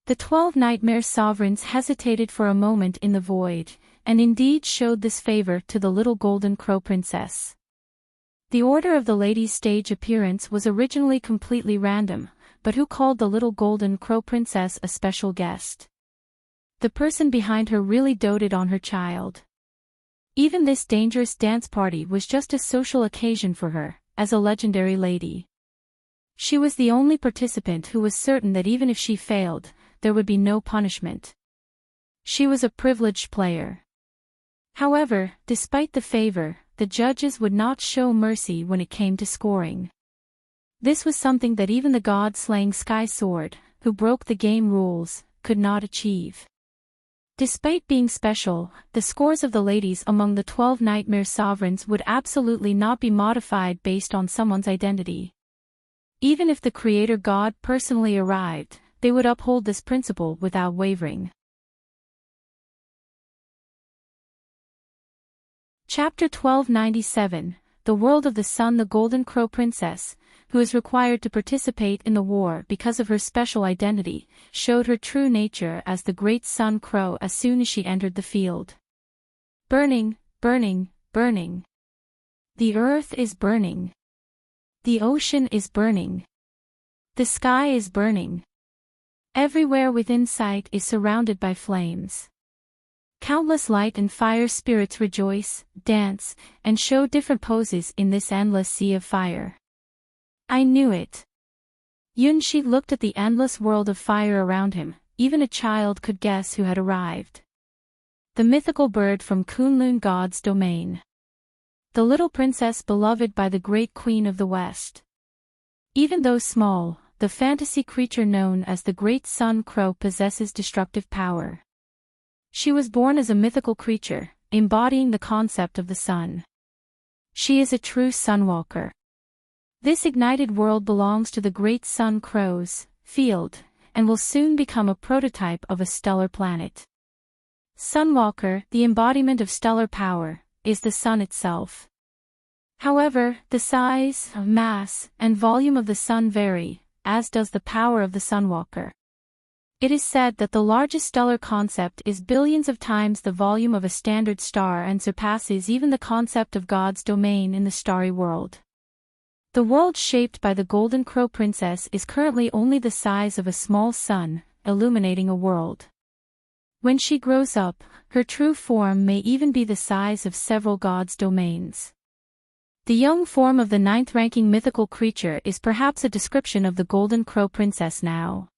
The 12 Nightmare Sovereigns hesitated for a moment in the void, and indeed showed this favor to the little Golden Crow Princess. The order of the lady's stage appearance was originally completely random, but who called the little Golden Crow Princess a special guest? The person behind her really doted on her child. Even this dangerous dance party was just a social occasion for her, as a legendary lady. She was the only participant who was certain that even if she failed, there would be no punishment. She was a privileged player. However, despite the favor, the judges would not show mercy when it came to scoring. This was something that even the god-slaying Sky Sword, who broke the game rules, could not achieve. Despite being special, the scores of the ladies among the 12 Nightmare Sovereigns would absolutely not be modified based on someone's identity. Even if the Creator God personally arrived, they would uphold this principle without wavering. Chapter 1297, The World of the Sun. The Golden Crow Princess, who is required to participate in the war because of her special identity, showed her true nature as the great Sun Crow as soon as she entered the field. Burning, burning, burning. The earth is burning. The ocean is burning. The sky is burning. Everywhere within sight is surrounded by flames. Countless light and fire spirits rejoice, dance, and show different poses in this endless sea of fire. I knew it. Yunshi looked at the endless world of fire around him. Even a child could guess who had arrived. The mythical bird from Kunlun God's domain. The little princess beloved by the great queen of the West. Even though small, the fantasy creature known as the Great Sun Crow possesses destructive power. She was born as a mythical creature, embodying the concept of the sun. She is a true sunwalker. This ignited world belongs to the great sun crow's field, and will soon become a prototype of a stellar planet. Sunwalker, the embodiment of stellar power, is the sun itself. However, the size, mass, and volume of the sun vary, as does the power of the sunwalker. It is said that the largest stellar concept is billions of times the volume of a standard star and surpasses even the concept of God's domain in the starry world. The world shaped by the Golden Crow Princess is currently only the size of a small sun, illuminating a world. When she grows up, her true form may even be the size of several gods' domains. The young form of the ninth-ranking mythical creature is perhaps a description of the Golden Crow Princess now.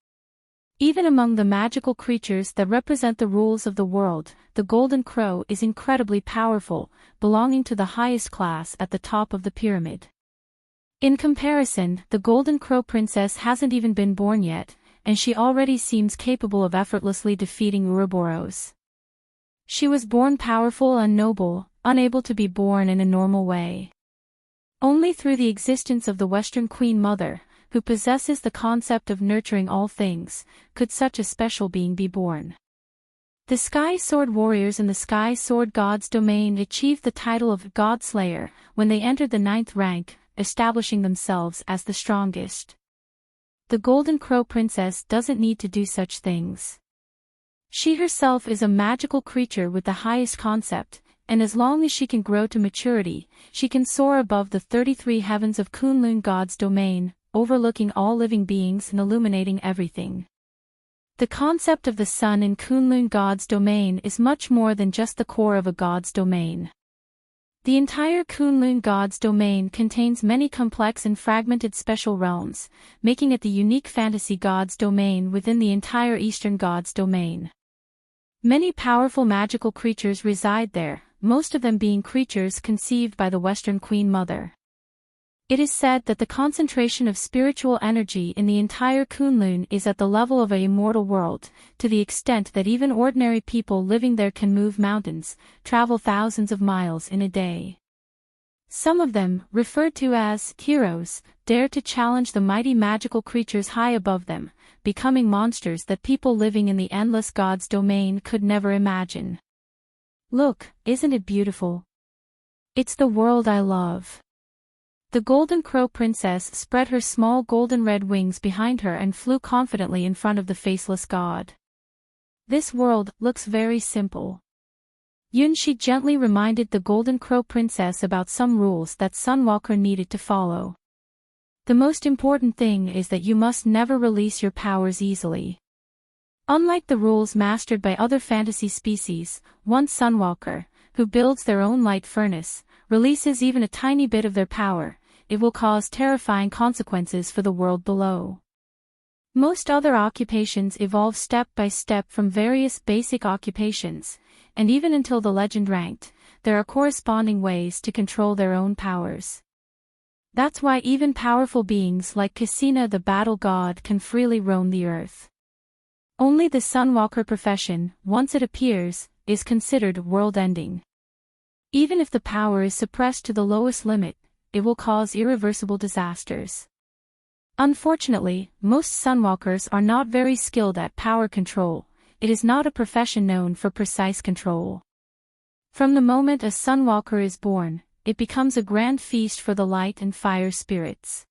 Even among the magical creatures that represent the rules of the world, the Golden Crow is incredibly powerful, belonging to the highest class at the top of the pyramid. In comparison, the Golden Crow Princess hasn't even been born yet, and she already seems capable of effortlessly defeating Ouroboros. She was born powerful and noble, unable to be born in a normal way. Only through the existence of the Western Queen Mother, who possesses the concept of nurturing all things, could such a special being be born. The Sky Sword Warriors in the Sky Sword God's domain achieved the title of God Slayer when they entered the 9th rank, establishing themselves as the strongest. The Golden Crow Princess doesn't need to do such things. She herself is a magical creature with the highest concept, and as long as she can grow to maturity, she can soar above the 33 heavens of Kunlun God's domain, overlooking all living beings and illuminating everything. The concept of the sun in Kunlun God's domain is much more than just the core of a god's domain. The entire Kunlun God's domain contains many complex and fragmented special realms, making it the unique fantasy god's domain within the entire Eastern God's domain. Many powerful magical creatures reside there, most of them being creatures conceived by the Western Queen Mother. It is said that the concentration of spiritual energy in the entire Kunlun is at the level of an immortal world, to the extent that even ordinary people living there can move mountains, travel thousands of miles in a day. Some of them, referred to as heroes, dare to challenge the mighty magical creatures high above them, becoming monsters that people living in the endless God's domain could never imagine. Look, isn't it beautiful? It's the world I love. The Golden Crow Princess spread her small golden-red wings behind her and flew confidently in front of the faceless god. This world looks very simple. Yunshi gently reminded the Golden Crow Princess about some rules that Sunwalker needed to follow. The most important thing is that you must never release your powers easily. Unlike the rules mastered by other fantasy species, one Sunwalker, who builds their own light furnace, releases even a tiny bit of their power, it will cause terrifying consequences for the world below. Most other occupations evolve step by step from various basic occupations, and even until the legend ranked, there are corresponding ways to control their own powers. That's why even powerful beings like Cassina the battle god can freely roam the earth. Only the Sunwalker profession, once it appears, is considered world-ending. Even if the power is suppressed to the lowest limit, it will cause irreversible disasters. Unfortunately, most Sunwalkers are not very skilled at power control. It is not a profession known for precise control. From the moment a Sunwalker is born, it becomes a grand feast for the light and fire spirits.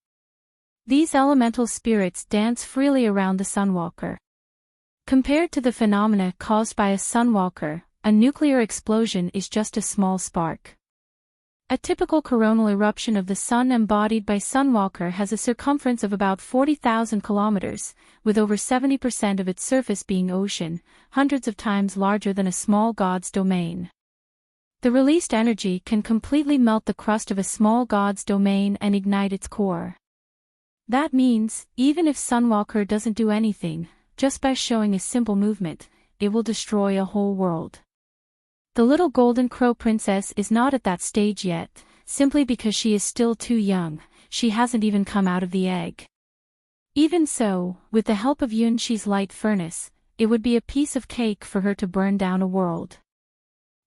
These elemental spirits dance freely around the Sunwalker. Compared to the phenomena caused by a Sunwalker, a nuclear explosion is just a small spark. A typical coronal eruption of the Sun embodied by Sunwalker has a circumference of about 40,000 kilometers, with over 70% of its surface being ocean, hundreds of times larger than a small god's domain. The released energy can completely melt the crust of a small god's domain and ignite its core. That means, even if Sunwalker doesn't do anything, just by showing a simple movement, it will destroy a whole world. The little Golden Crow Princess is not at that stage yet, simply because she is still too young, she hasn't even come out of the egg. Even so, with the help of Yunshi's light furnace, it would be a piece of cake for her to burn down a world.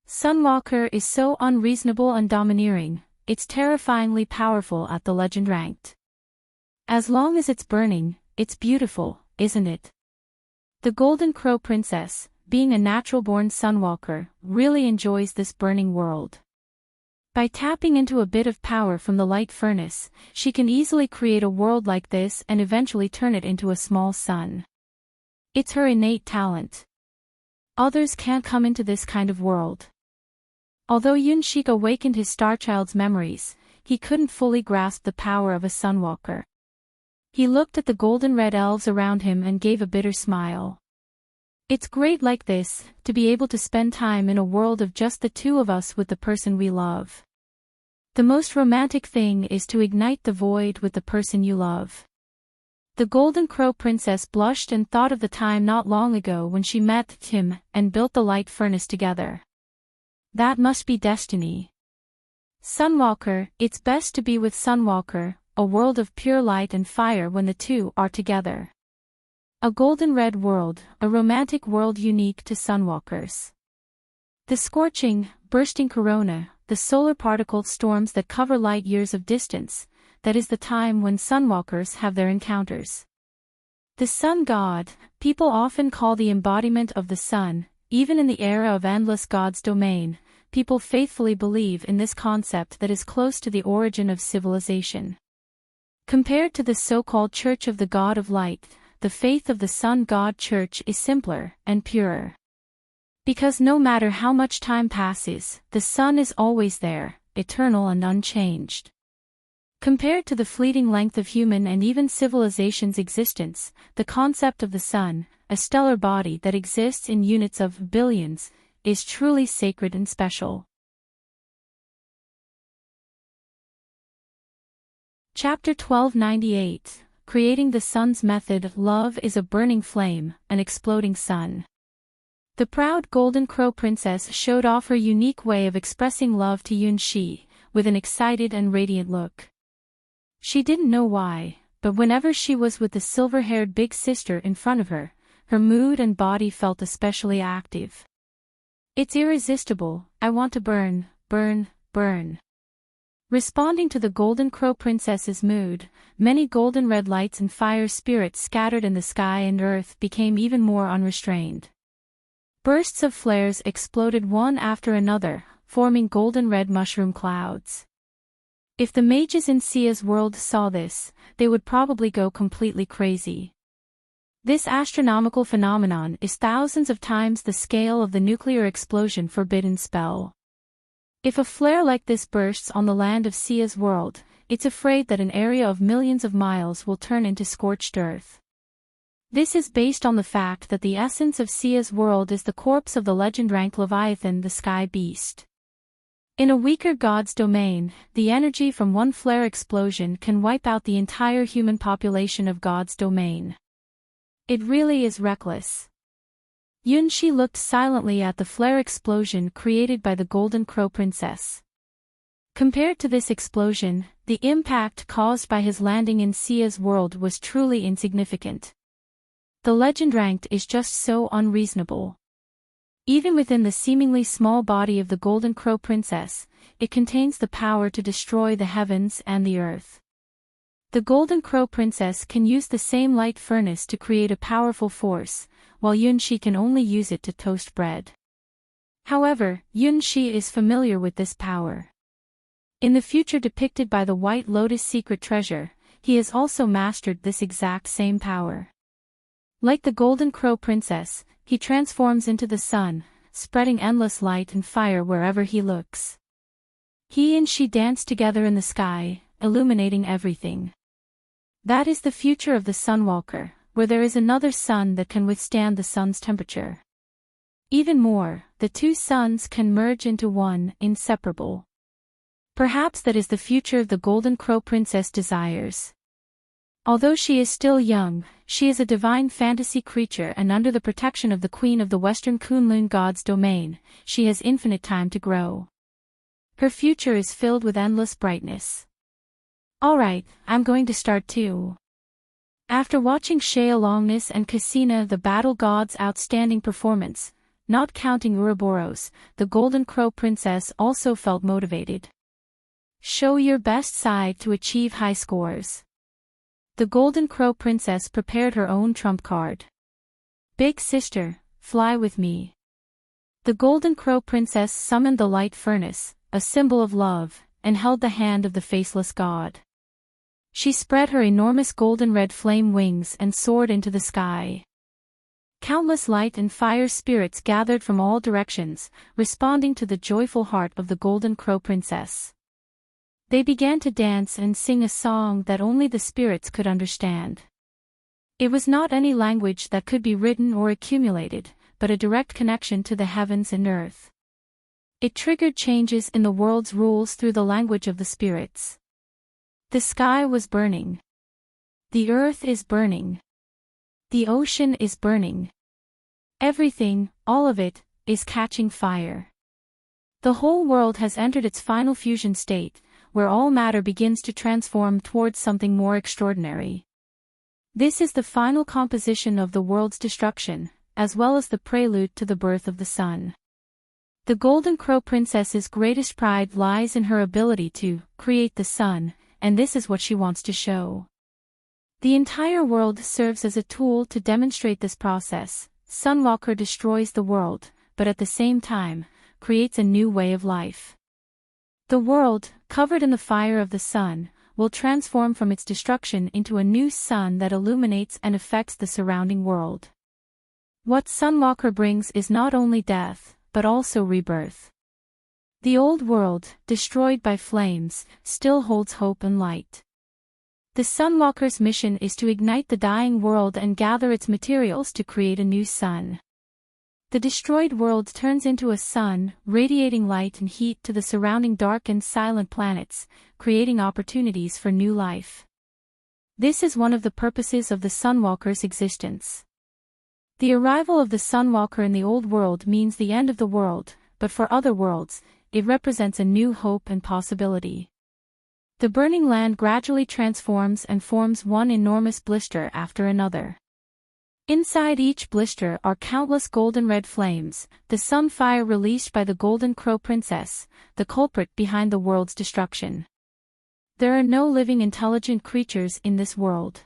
Sunwalker is so unreasonable and domineering, it's terrifyingly powerful at the legend ranked. As long as it's burning, it's beautiful, isn't it? The Golden Crow Princess, being a natural-born Sunwalker, really enjoys this burning world. By tapping into a bit of power from the light furnace, she can easily create a world like this and eventually turn it into a small sun. It's her innate talent. Others can't come into this kind of world. Although Yunshik awakened his Starchild's memories, he couldn't fully grasp the power of a Sunwalker. He looked at the golden red elves around him and gave a bitter smile. It's great like this, to be able to spend time in a world of just the two of us with the person we love. The most romantic thing is to ignite the void with the person you love. The Golden Crow Princess blushed and thought of the time not long ago when she met him and built the light furnace together. That must be destiny. Sunwalker, it's best to be with Sunwalker, a world of pure light and fire when the two are together. A golden red world, a romantic world unique to Sunwalkers. The scorching, bursting corona, the solar particle storms that cover light years of distance, that is the time when Sunwalkers have their encounters. The sun god, people often call the embodiment of the sun. Even in the era of endless God's domain, people faithfully believe in this concept that is close to the origin of civilization. Compared to the so-called Church of the God of Light, the faith of the Sun God Church is simpler and purer. Because no matter how much time passes, the sun is always there, eternal and unchanged. Compared to the fleeting length of human and even civilization's existence, the concept of the sun, a stellar body that exists in units of billions, is truly sacred and special. Chapter 1298, Creating the Sun's Method. Love is a burning flame, an exploding sun. The proud Golden Crow Princess showed off her unique way of expressing love to Yunshi, with an excited and radiant look. She didn't know why, but whenever she was with the silver-haired big sister in front of her, her mood and body felt especially active. It's irresistible, I want to burn, burn, burn. Responding to the Golden Crow Princess's mood, many golden red lights and fire spirits scattered in the sky and earth became even more unrestrained. Bursts of flares exploded one after another, forming golden red mushroom clouds. If the mages in Sia's world saw this, they would probably go completely crazy. This astronomical phenomenon is thousands of times the scale of the nuclear explosion forbidden spell. If a flare like this bursts on the land of Sia's world, it's afraid that an area of millions of miles will turn into scorched earth. This is based on the fact that the essence of Sia's world is the corpse of the legend-ranked Leviathan, the sky beast. In a weaker god's domain, the energy from one flare explosion can wipe out the entire human population of God's domain. It really is reckless. Yunshi looked silently at the flare explosion created by the Golden Crow Princess. Compared to this explosion, the impact caused by his landing in Sia's world was truly insignificant. The legend ranked is just so unreasonable. Even within the seemingly small body of the Golden Crow Princess, it contains the power to destroy the heavens and the earth. The Golden Crow Princess can use the same light furnace to create a powerful force, while Yunshi can only use it to toast bread. However, Yunshi is familiar with this power. In the future depicted by the White Lotus secret treasure, he has also mastered this exact same power. Like the Golden Crow Princess, he transforms into the sun, spreading endless light and fire wherever he looks. He and she dance together in the sky, illuminating everything. That is the future of the Sunwalker, where there is another sun that can withstand the sun's temperature. Even more, the two suns can merge into one, inseparable. Perhaps that is the future the Golden Crow Princess desires. Although she is still young, she is a divine fantasy creature, and under the protection of the Queen of the Western Kunlun God's domain, she has infinite time to grow. Her future is filled with endless brightness. Alright, I'm going to start too. After watching Longness and Cassina the battle god's outstanding performance, not counting Ouroboros, the Golden Crow Princess also felt motivated. Show your best side to achieve high scores. The Golden Crow Princess prepared her own trump card. Big sister, fly with me. The Golden Crow Princess summoned the light furnace, a symbol of love, and held the hand of the faceless god. She spread her enormous golden-red flame wings and soared into the sky. Countless light and fire spirits gathered from all directions, responding to the joyful heart of the Golden Crow Princess. They began to dance and sing a song that only the spirits could understand. It was not any language that could be written or accumulated, but a direct connection to the heavens and earth. It triggered changes in the world's rules through the language of the spirits. The sky was burning. The earth is burning. The ocean is burning. Everything, all of it, is catching fire. The whole world has entered its final fusion state, where all matter begins to transform towards something more extraordinary. This is the final composition of the world's destruction, as well as the prelude to the birth of the sun. The Golden Crow Princess's greatest pride lies in her ability to create the sun, and this is what she wants to show. The entire world serves as a tool to demonstrate this process. Sunwalker destroys the world, but at the same time, creates a new way of life. The world, covered in the fire of the sun, will transform from its destruction into a new sun that illuminates and affects the surrounding world. What Sunwalker brings is not only death, but also rebirth. The old world, destroyed by flames, still holds hope and light. The Sunwalker's mission is to ignite the dying world and gather its materials to create a new sun. The destroyed world turns into a sun, radiating light and heat to the surrounding dark and silent planets, creating opportunities for new life. This is one of the purposes of the Sunwalker's existence. The arrival of the Sunwalker in the old world means the end of the world, but for other worlds, it represents a new hope and possibility. The burning land gradually transforms and forms one enormous blister after another. Inside each blister are countless golden red flames, the sun fire released by the Golden Crow Princess, the culprit behind the world's destruction. There are no living intelligent creatures in this world.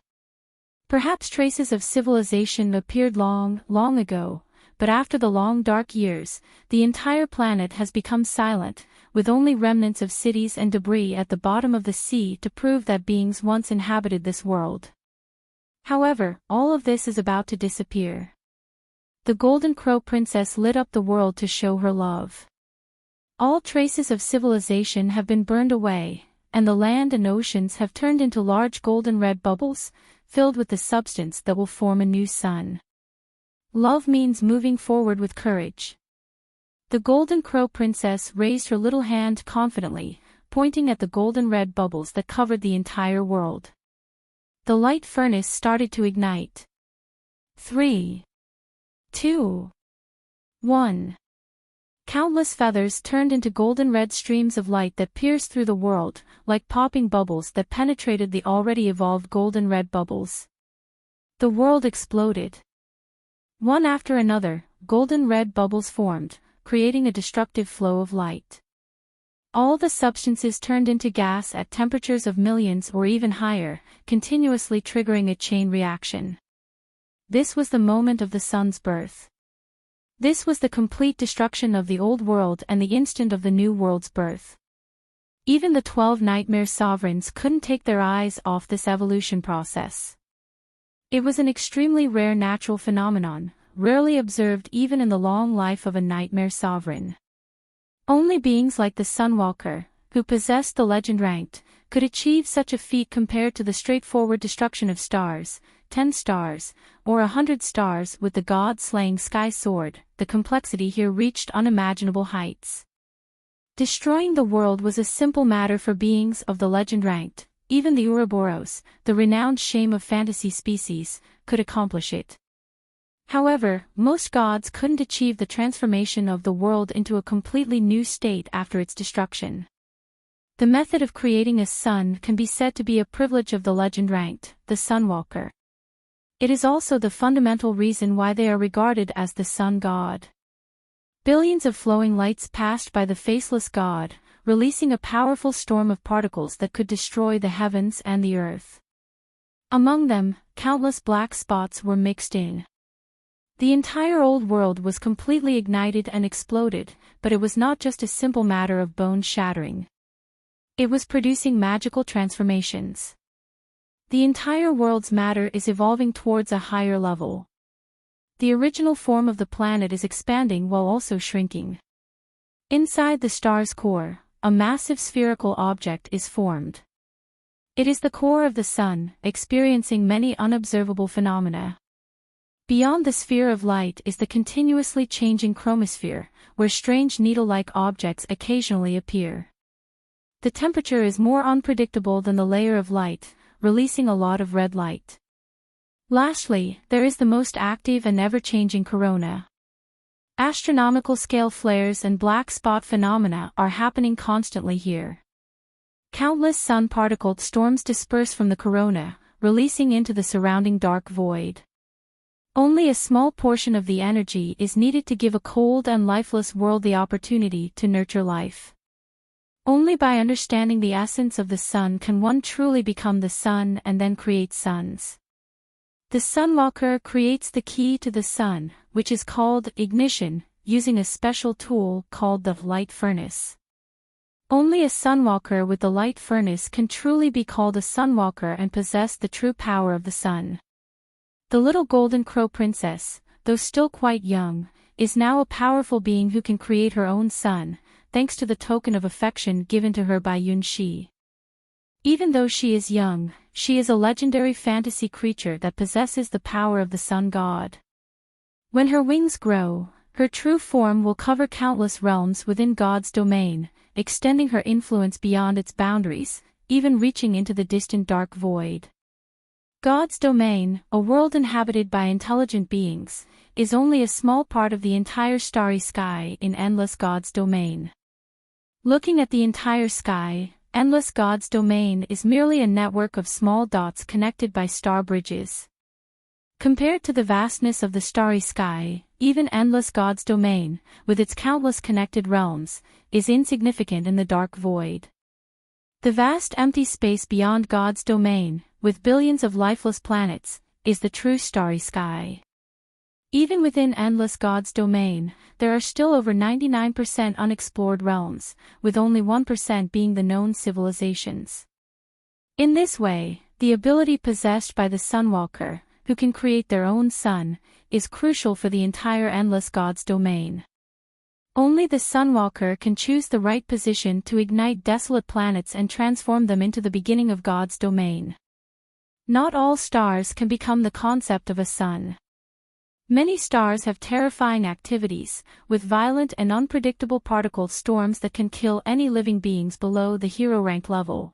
Perhaps traces of civilization appeared long, long ago, but after the long dark years, the entire planet has become silent, with only remnants of cities and debris at the bottom of the sea to prove that beings once inhabited this world. However, all of this is about to disappear. The Golden Crow Princess lit up the world to show her love. All traces of civilization have been burned away, and the land and oceans have turned into large golden red bubbles, filled with the substance that will form a new sun. Love means moving forward with courage. The Golden Crow Princess raised her little hand confidently, pointing at the golden red bubbles that covered the entire world. The light furnace started to ignite. 3, 2, 1. Countless feathers turned into golden red streams of light that pierced through the world, like popping bubbles that penetrated the already evolved golden red bubbles. The world exploded. One after another, golden red bubbles formed, creating a destructive flow of light. All the substances turned into gas at temperatures of millions or even higher, continuously triggering a chain reaction. This was the moment of the sun's birth. This was the complete destruction of the old world and the instant of the new world's birth. Even the 12 nightmare sovereigns couldn't take their eyes off this evolution process. It was an extremely rare natural phenomenon, rarely observed even in the long life of a nightmare sovereign. Only beings like the Sunwalker, who possessed the legend ranked, could achieve such a feat compared to the straightforward destruction of stars, 10 stars, or 100 stars with the god-slaying sky sword. The complexity here reached unimaginable heights. Destroying the world was a simple matter for beings of the legend ranked. Even the Ouroboros, the renowned shame of fantasy species, could accomplish it. However, most gods couldn't achieve the transformation of the world into a completely new state after its destruction. The method of creating a sun can be said to be a privilege of the legend ranked, the Sunwalker. It is also the fundamental reason why they are regarded as the sun god. Billions of flowing lights passed by the faceless god, releasing a powerful storm of particles that could destroy the heavens and the earth. Among them, countless black spots were mixed in. The entire old world was completely ignited and exploded, but it was not just a simple matter of bone shattering. It was producing magical transformations. The entire world's matter is evolving towards a higher level. The original form of the planet is expanding while also shrinking. Inside the star's core, a massive spherical object is formed. It is the core of the sun, experiencing many unobservable phenomena. Beyond the sphere of light is the continuously changing chromosphere, where strange needle-like objects occasionally appear. The temperature is more unpredictable than the layer of light, releasing a lot of red light. Lastly, there is the most active and ever-changing corona. Astronomical scale flares and black spot phenomena are happening constantly here. Countless sun particle storms disperse from the corona, releasing into the surrounding dark void. Only a small portion of the energy is needed to give a cold and lifeless world the opportunity to nurture life. Only by understanding the essence of the sun can one truly become the sun and then create suns. The Sunwalker creates the key to the sun, which is called ignition, using a special tool called the light furnace. Only a Sunwalker with the light furnace can truly be called a Sunwalker and possess the true power of the sun. The little golden crow princess, though still quite young, is now a powerful being who can create her own sun, thanks to the token of affection given to her by Yunxi. Even though she is young, she is a legendary fantasy creature that possesses the power of the sun god. When her wings grow, her true form will cover countless realms within God's domain, extending her influence beyond its boundaries, even reaching into the distant dark void. God's domain, a world inhabited by intelligent beings, is only a small part of the entire starry sky in Endless God's domain. Looking at the entire sky, Endless God's domain is merely a network of small dots connected by star bridges. Compared to the vastness of the starry sky, even Endless God's domain, with its countless connected realms, is insignificant in the dark void. The vast empty space beyond God's domain, with billions of lifeless planets, is the true starry sky. Even within Endless God's domain, there are still over 99% unexplored realms, with only 1% being the known civilizations. In this way, the ability possessed by the Sunwalker, who can create their own sun, is crucial for the entire Endless God's domain. Only the Sunwalker can choose the right position to ignite desolate planets and transform them into the beginning of God's domain. Not all stars can become the concept of a sun. Many stars have terrifying activities, with violent and unpredictable particle storms that can kill any living beings below the hero rank level.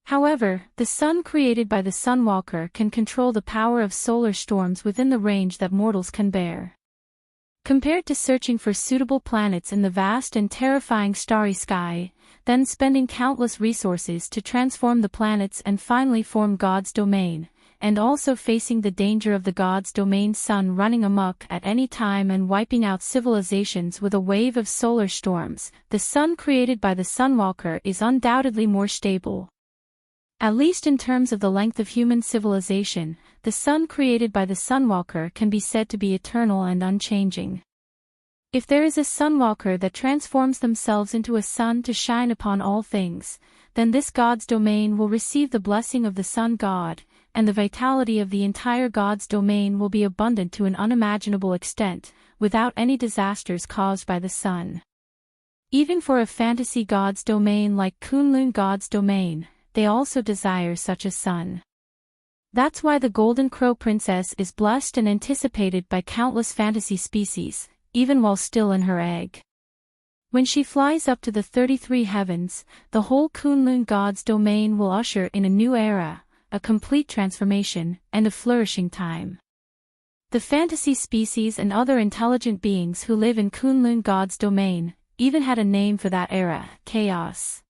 However, the sun created by the Sunwalker can control the power of solar storms within the range that mortals can bear. Compared to searching for suitable planets in the vast and terrifying starry sky, then spending countless resources to transform the planets and finally form God's domain, and also facing the danger of the God's domain sun running amok at any time and wiping out civilizations with a wave of solar storms, the sun created by the Sunwalker is undoubtedly more stable. At least in terms of the length of human civilization, the sun created by the Sunwalker can be said to be eternal and unchanging. If there is a Sunwalker that transforms themselves into a sun to shine upon all things, then this God's domain will receive the blessing of the sun god, and the vitality of the entire God's domain will be abundant to an unimaginable extent, without any disasters caused by the sun. Even for a fantasy God's domain like Kunlun God's domain, they also desire such a sun. That's why the Golden Crow Princess is blessed and anticipated by countless fantasy species, even while still in her egg. When she flies up to the 33 heavens, the whole Kunlun God's domain will usher in a new era, a complete transformation, and a flourishing time. The fantasy species and other intelligent beings who live in Kunlun God's domain even had a name for that era, chaos.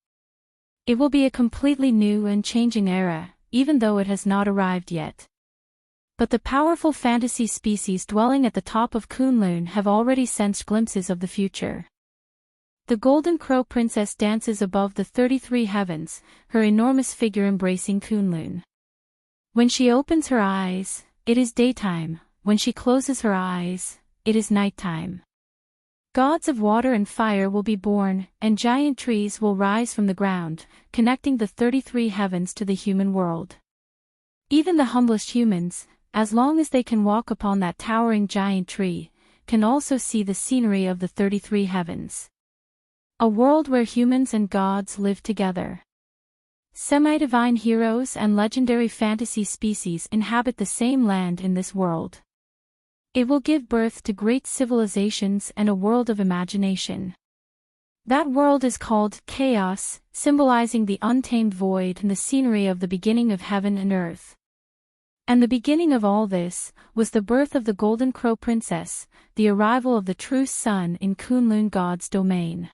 It will be a completely new and changing era, even though it has not arrived yet. But the powerful fantasy species dwelling at the top of Kunlun have already sensed glimpses of the future. The Golden Crow Princess dances above the 33 heavens, her enormous figure embracing Kunlun. When she opens her eyes, it is daytime. When she closes her eyes, it is nighttime. Gods of water and fire will be born, and giant trees will rise from the ground, connecting the 33 heavens to the human world. Even the humblest humans, as long as they can walk upon that towering giant tree, can also see the scenery of the 33 heavens. A world where humans and gods live together. Semi-divine heroes and legendary fantasy species inhabit the same land in this world. It will give birth to great civilizations and a world of imagination. That world is called Chaos, symbolizing the untamed void and the scenery of the beginning of heaven and earth. And the beginning of all this was the birth of the Golden Crow Princess, the arrival of the true sun in Kunlun God's domain.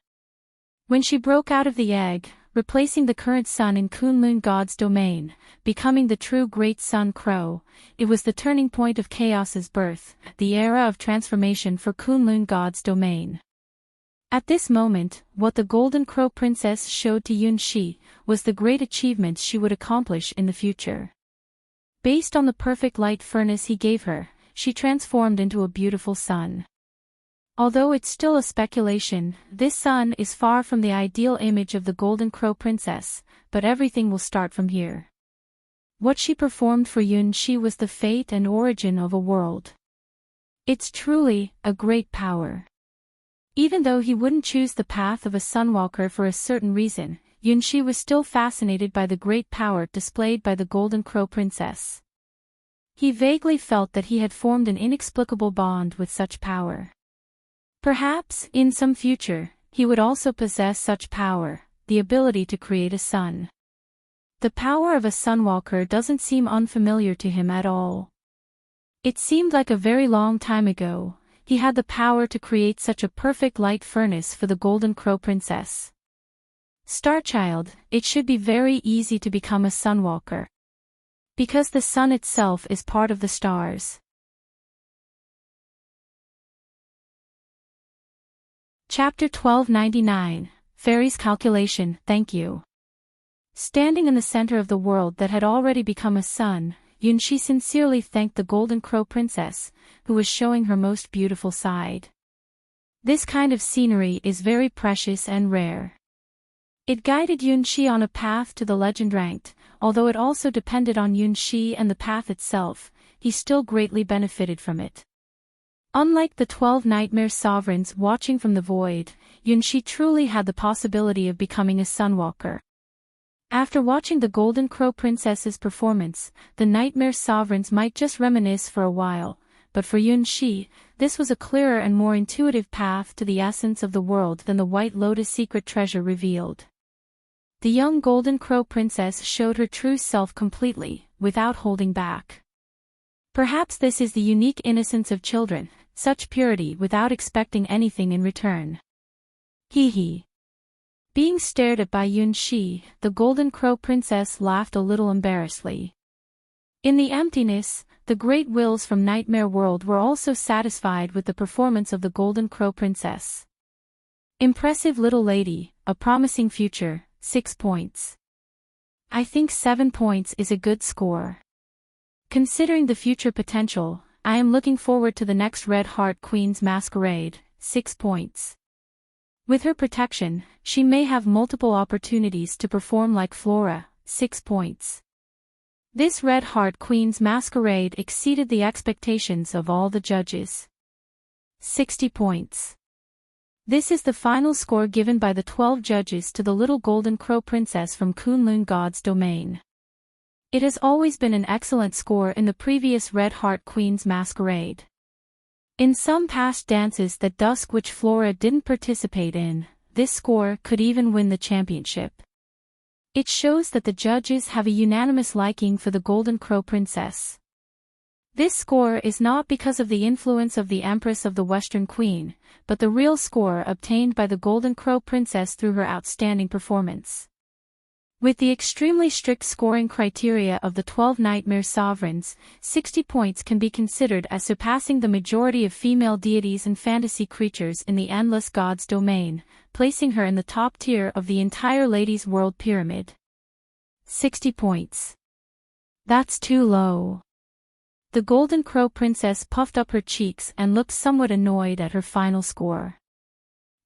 When she broke out of the egg, replacing the current sun in Kunlun God's domain, becoming the true Great Sun Crow, it was the turning point of Chaos's birth, the era of transformation for Kunlun God's domain. At this moment, what the Golden Crow Princess showed to Yunxi was the great achievement she would accomplish in the future. Based on the perfect light furnace he gave her, she transformed into a beautiful sun. Although it's still a speculation, this sun is far from the ideal image of the Golden Crow Princess, but everything will start from here. What she performed for Yunxi was the fate and origin of a world. It's truly a great power. Even though he wouldn't choose the path of a sunwalker for a certain reason, Yunxi was still fascinated by the great power displayed by the Golden Crow Princess. He vaguely felt that he had formed an inexplicable bond with such power. Perhaps, in some future, he would also possess such power, the ability to create a sun. The power of a sunwalker doesn't seem unfamiliar to him at all. It seemed like a very long time ago, he had the power to create such a perfect light furnace for the Golden Crow Princess. Starchild, it should be very easy to become a sunwalker. Because the sun itself is part of the stars. Chapter 1299, Fairy's Calculation, Thank You. Standing in the center of the world that had already become a sun, Yunxi sincerely thanked the Golden Crow Princess, who was showing her most beautiful side. This kind of scenery is very precious and rare. It guided Yunxi on a path to the legend ranked, although it also depended on Yunxi and the path itself, he still greatly benefited from it. Unlike the 12 nightmare sovereigns watching from the void, Yunxi truly had the possibility of becoming a sunwalker. After watching the Golden Crow Princess's performance, the nightmare sovereigns might just reminisce for a while, but for Yunxi, this was a clearer and more intuitive path to the essence of the world than the White Lotus secret treasure revealed. The young Golden Crow Princess showed her true self completely, without holding back. Perhaps this is the unique innocence of children, such purity without expecting anything in return. Hee hee. Being stared at by Yunxi, the Golden Crow Princess laughed a little embarrassedly. In the emptiness, the great wills from Nightmare World were also satisfied with the performance of the Golden Crow Princess. Impressive little lady, a promising future, 6 points. I think 7 points is a good score. Considering the future potential, I am looking forward to the next Red Heart Queen's Masquerade, 6 points. With her protection, she may have multiple opportunities to perform like Flora, 6 points. This Red Heart Queen's Masquerade exceeded the expectations of all the judges. 60 points. This is the final score given by the 12 judges to the little Golden Crow Princess from Kunlun God's domain. It has always been an excellent score in the previous Red Heart Queen's Masquerade. In some past dances that Dusk Witch Flora didn't participate in, this score could even win the championship. It shows that the judges have a unanimous liking for the Golden Crow Princess. This score is not because of the influence of the Empress of the Western Queen, but the real score obtained by the Golden Crow Princess through her outstanding performance. With the extremely strict scoring criteria of the 12 Nightmare Sovereigns, 60 points can be considered as surpassing the majority of female deities and fantasy creatures in the Endless Gods domain, placing her in the top tier of the entire Ladies' World pyramid. 60 points. That's too low. The Golden Crow Princess puffed up her cheeks and looked somewhat annoyed at her final score.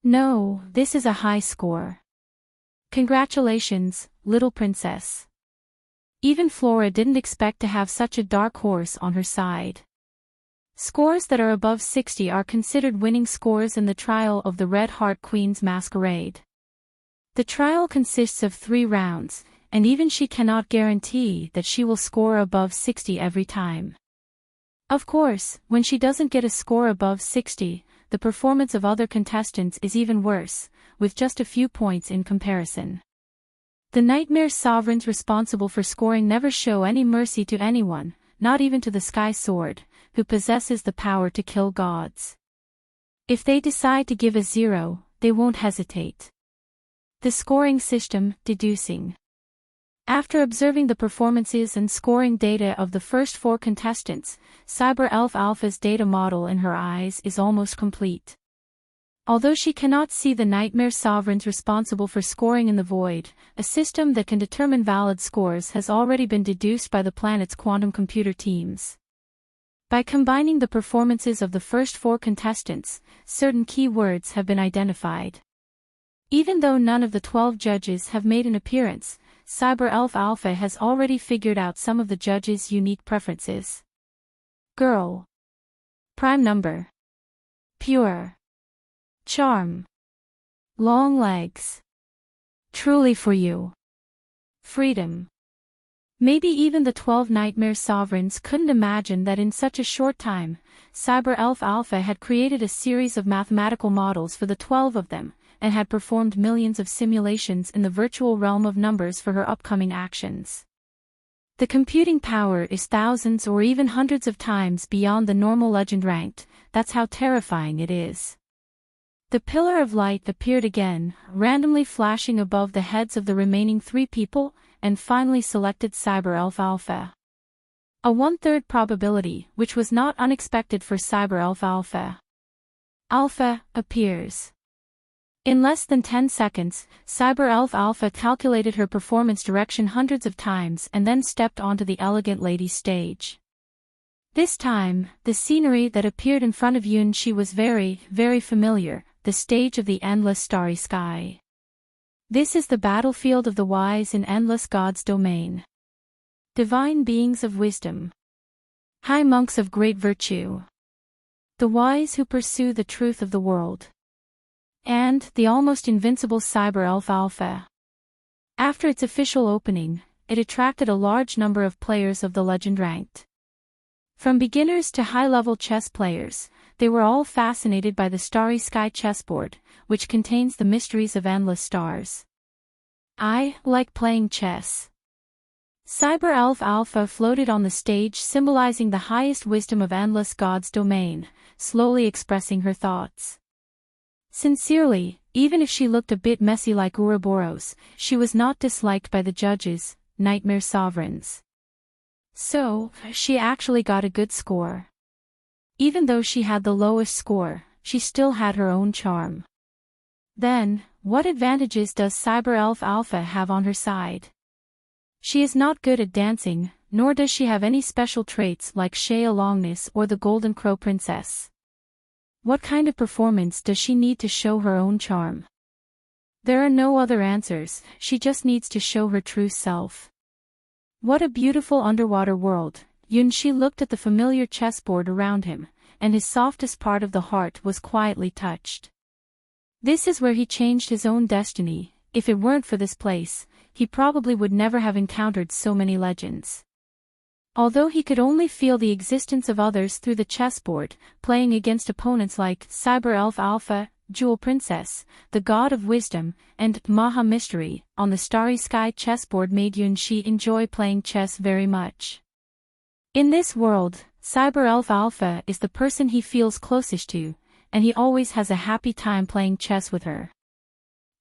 No, this is a high score. Congratulations, little princess. Even Flora didn't expect to have such a dark horse on her side. Scores that are above 60 are considered winning scores in the trial of the Red Heart Queen's Masquerade. The trial consists of 3 rounds, and even she cannot guarantee that she will score above 60 every time. Of course, when she doesn't get a score above 60, the performance of other contestants is even worse, with just a few points in comparison. The Nightmare Sovereigns responsible for scoring never show any mercy to anyone, not even to the Sky Sword, who possesses the power to kill gods. If they decide to give a 0, they won't hesitate. The scoring system, deducing. After observing the performances and scoring data of the first 4 contestants, Cyber Elf Alpha's data model in her eyes is almost complete. Although she cannot see the Nightmare Sovereigns responsible for scoring in the void, a system that can determine valid scores has already been deduced by the planet's quantum computer teams. By combining the performances of the first 4 contestants, certain key words have been identified. Even though none of the 12 judges have made an appearance, Cyber Elf Alpha has already figured out some of the judges' unique preferences. Girl. Prime number. Pure. Charm. Long legs. Truly for you. Freedom. Maybe even the 12 Nightmare Sovereigns couldn't imagine that in such a short time, Cyber Elf Alpha had created a series of mathematical models for the 12 of them, and had performed millions of simulations in the virtual realm of numbers for her upcoming actions. The computing power is thousands or even hundreds of times beyond the normal legend ranked, that's how terrifying it is. The pillar of light appeared again, randomly flashing above the heads of the remaining 3 people, and finally selected Cyber Elf Alpha. A 1/3 probability, which was not unexpected for Cyber Elf Alpha. Alpha appears. In less than 10 seconds, Cyber Elf Alpha calculated her performance direction hundreds of times and then stepped onto the elegant ladies' stage. This time, the scenery that appeared in front of Yunshi was very, very familiar, the stage of the endless starry sky. This is the battlefield of the wise in Endless Gods domain. Divine beings of wisdom. High monks of great virtue. The wise who pursue the truth of the world. And the almost invincible Cyber Elf Alpha. After its official opening, it attracted a large number of players of the legend ranked. From beginners to high-level chess players, they were all fascinated by the starry sky chessboard, which contains the mysteries of endless stars. I like playing chess. Cyber Elf Alpha floated on the stage symbolizing the highest wisdom of Endless Gods domain, slowly expressing her thoughts. Sincerely, even if she looked a bit messy like Ouroboros, she was not disliked by the judges, Nightmare Sovereigns. So, she actually got a good score. Even though she had the lowest score, she still had her own charm. Then, what advantages does Cyber Elf Alpha have on her side? She is not good at dancing, nor does she have any special traits like Shea Longness or the Golden Crow Princess. What kind of performance does she need to show her own charm? There are no other answers, she just needs to show her true self. What a beautiful underwater world. Yunshi looked at the familiar chessboard around him, and his softest part of the heart was quietly touched. This is where he changed his own destiny. If it weren't for this place, he probably would never have encountered so many legends. Although he could only feel the existence of others through the chessboard, playing against opponents like Cyber Elf Alpha, Jewel Princess, the God of Wisdom, and Maha Mystery, on the starry sky chessboard made Yunshi enjoy playing chess very much. In this world, Cyber Elf Alpha is the person he feels closest to, and he always has a happy time playing chess with her.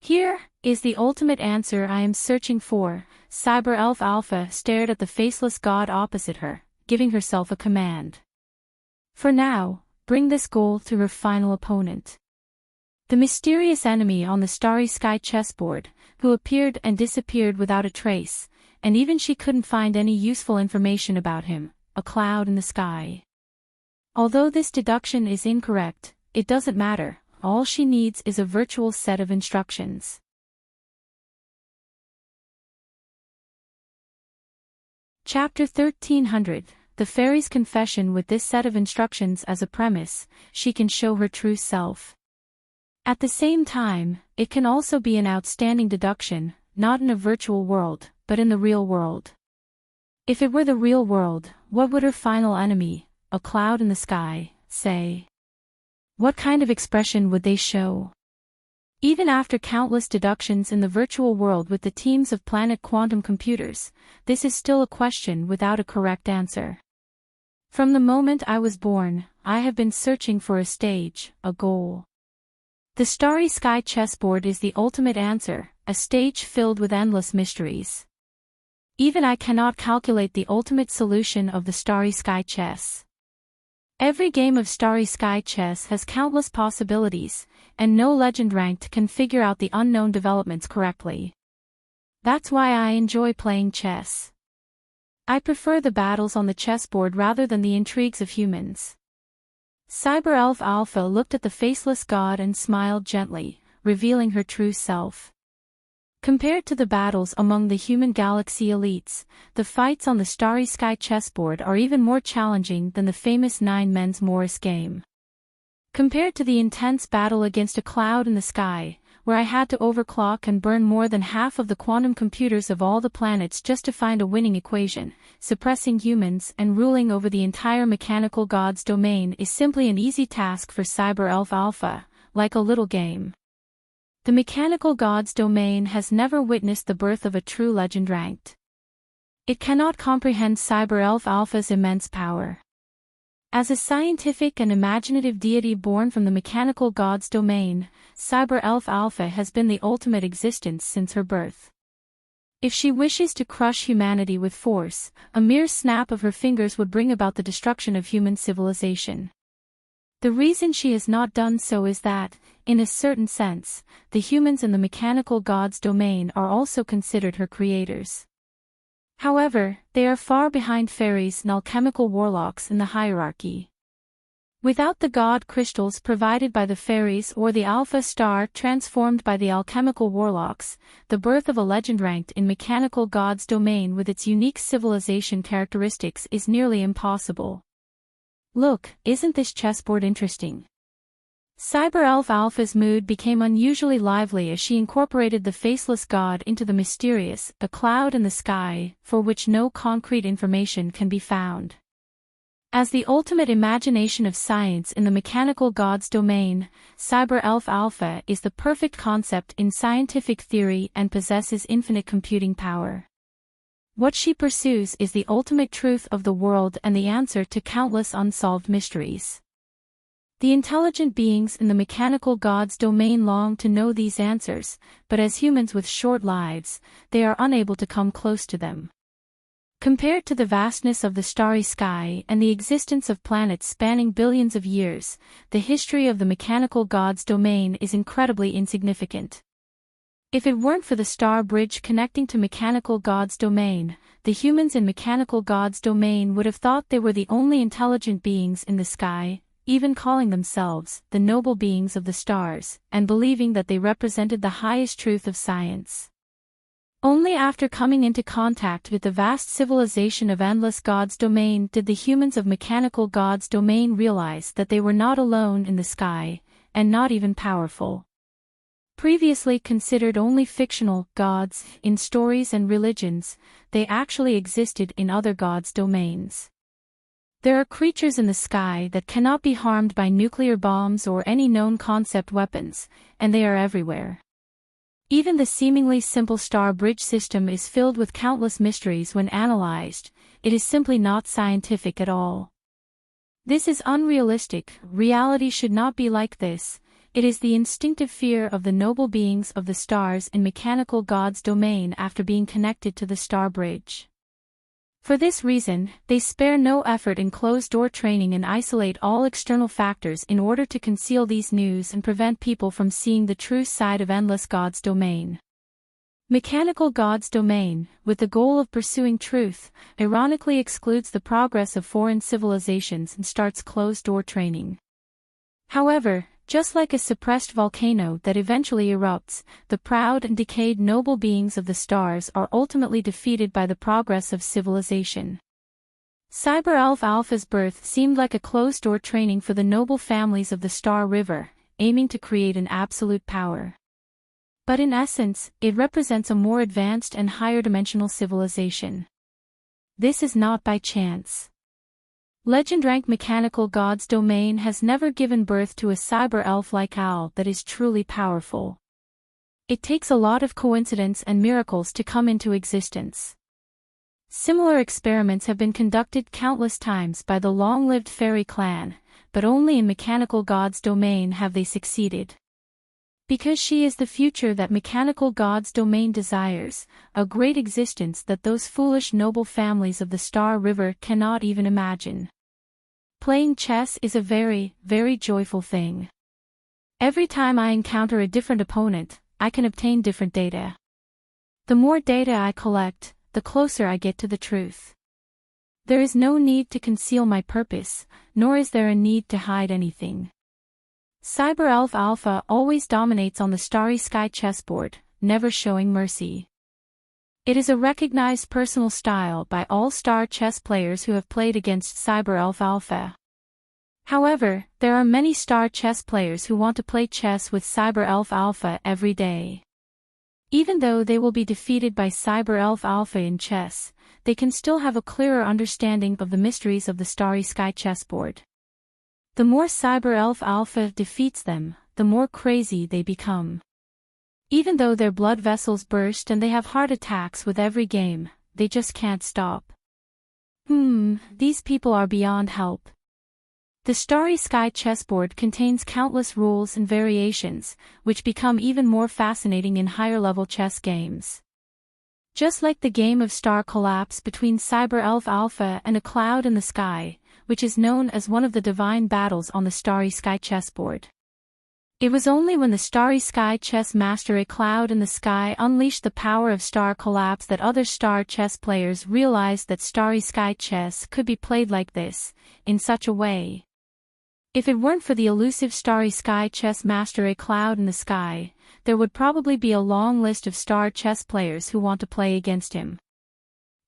Here is the ultimate answer I am searching for. Cyber Elf Alpha stared at the faceless god opposite her, giving herself a command. For now, bring this goal to her final opponent. The mysterious enemy on the starry sky chessboard, who appeared and disappeared without a trace, and even she couldn't find any useful information about him, a cloud in the sky. Although this deduction is incorrect, it doesn't matter, all she needs is a virtual set of instructions. Chapter 1300, The Fairy's Confession. With this set of instructions as a premise, she can show her true self. At the same time, it can also be an outstanding deduction, not in a virtual world, but in the real world. If it were the real world, what would her final enemy, a cloud in the sky, say? What kind of expression would they show? Even after countless deductions in the virtual world with the teams of planet quantum computers, this is still a question without a correct answer. From the moment I was born, I have been searching for a stage, a goal. The starry sky chessboard is the ultimate answer, a stage filled with endless mysteries. Even I cannot calculate the ultimate solution of the starry sky chess. Every game of starry sky chess has countless possibilities, and no legend ranked can figure out the unknown developments correctly. That's why I enjoy playing chess. I prefer the battles on the chessboard rather than the intrigues of humans. Cyber Elf Alpha looked at the faceless god and smiled gently, revealing her true self. Compared to the battles among the human galaxy elites, the fights on the starry sky chessboard are even more challenging than the famous Nine Men's Morris game. Compared to the intense battle against a cloud in the sky, where I had to overclock and burn more than half of the quantum computers of all the planets just to find a winning equation, suppressing humans and ruling over the entire mechanical god's domain is simply an easy task for Cyber Elf Alpha, like a little game. The mechanical god's domain has never witnessed the birth of a true legend ranked. It cannot comprehend Cyber Elf Alpha's immense power. As a scientific and imaginative deity born from the mechanical god's domain, Cyber Elf Alpha has been the ultimate existence since her birth. If she wishes to crush humanity with force, a mere snap of her fingers would bring about the destruction of human civilization. The reason she has not done so is that, in a certain sense, the humans in the mechanical god's domain are also considered her creators. However, they are far behind fairies and alchemical warlocks in the hierarchy. Without the god crystals provided by the fairies or the alpha star transformed by the alchemical warlocks, the birth of a legend ranked in mechanical god's domain with its unique civilization characteristics is nearly impossible. Look, isn't this chessboard interesting? Cyber Elf Alpha's mood became unusually lively as she incorporated the faceless god into the mysterious, a cloud in the sky, for which no concrete information can be found. As the ultimate imagination of science in the mechanical god's domain, Cyber Elf Alpha is the perfect concept in scientific theory and possesses infinite computing power. What she pursues is the ultimate truth of the world and the answer to countless unsolved mysteries. The intelligent beings in the mechanical god's domain long to know these answers, but as humans with short lives, they are unable to come close to them. Compared to the vastness of the starry sky and the existence of planets spanning billions of years, the history of the mechanical god's domain is incredibly insignificant. If it weren't for the star bridge connecting to mechanical god's domain, the humans in mechanical god's domain would have thought they were the only intelligent beings in the sky, even calling themselves the noble beings of the stars, and believing that they represented the highest truth of science. Only after coming into contact with the vast civilization of endless god's domain did the humans of mechanical god's domain realize that they were not alone in the sky, and not even powerful. Previously considered only fictional gods in stories and religions, they actually existed in other gods' domains. There are creatures in the sky that cannot be harmed by nuclear bombs or any known concept weapons, and they are everywhere. Even the seemingly simple star bridge system is filled with countless mysteries when analyzed. It is simply not scientific at all. This is unrealistic. Reality should not be like this. it is the instinctive fear of the noble beings of the stars in mechanical God's domain after being connected to the star bridge. For this reason, they spare no effort in closed-door training and isolate all external factors in order to conceal these news and prevent people from seeing the true side of endless God's domain. Mechanical God's domain, with the goal of pursuing truth, ironically excludes the progress of foreign civilizations and starts closed-door training. However, just like a suppressed volcano that eventually erupts, the proud and decayed noble beings of the stars are ultimately defeated by the progress of civilization. Cyber Elf Alpha's birth seemed like a closed-door training for the noble families of the Star River, aiming to create an absolute power. But in essence, it represents a more advanced and higher-dimensional civilization. This is not by chance. Legend rank mechanical God's domain has never given birth to a cyber elf-like owl that is truly powerful. It takes a lot of coincidence and miracles to come into existence. Similar experiments have been conducted countless times by the long-lived fairy clan, but only in mechanical God's domain have they succeeded. Because she is the future that mechanical God's domain desires, a great existence that those foolish noble families of the Star River cannot even imagine. Playing chess is a very, very joyful thing. Every time I encounter a different opponent, I can obtain different data. The more data I collect, the closer I get to the truth. There is no need to conceal my purpose, nor is there a need to hide anything. Cyber Elf Alpha always dominates on the starry sky chessboard, never showing mercy. It is a recognized personal style by all star chess players who have played against Cyber Elf Alpha. However, there are many star chess players who want to play chess with Cyber Elf Alpha every day. Even though they will be defeated by Cyber Elf Alpha in chess, they can still have a clearer understanding of the mysteries of the starry sky chessboard. The more Cyber Elf Alpha defeats them, the more crazy they become. Even though their blood vessels burst and they have heart attacks with every game, they just can't stop. These people are beyond help. The starry sky chessboard contains countless rules and variations, which become even more fascinating in higher-level chess games. Just like the game of star collapse between Cyber Elf Alpha and a cloud in the sky, which is known as one of the divine battles on the starry sky chessboard. It was only when the starry sky chess master A Cloud in the Sky unleashed the power of star collapse that other star chess players realized that starry sky chess could be played like this, in such a way. If it weren't for the elusive starry sky chess master A Cloud in the Sky, there would probably be a long list of star chess players who want to play against him.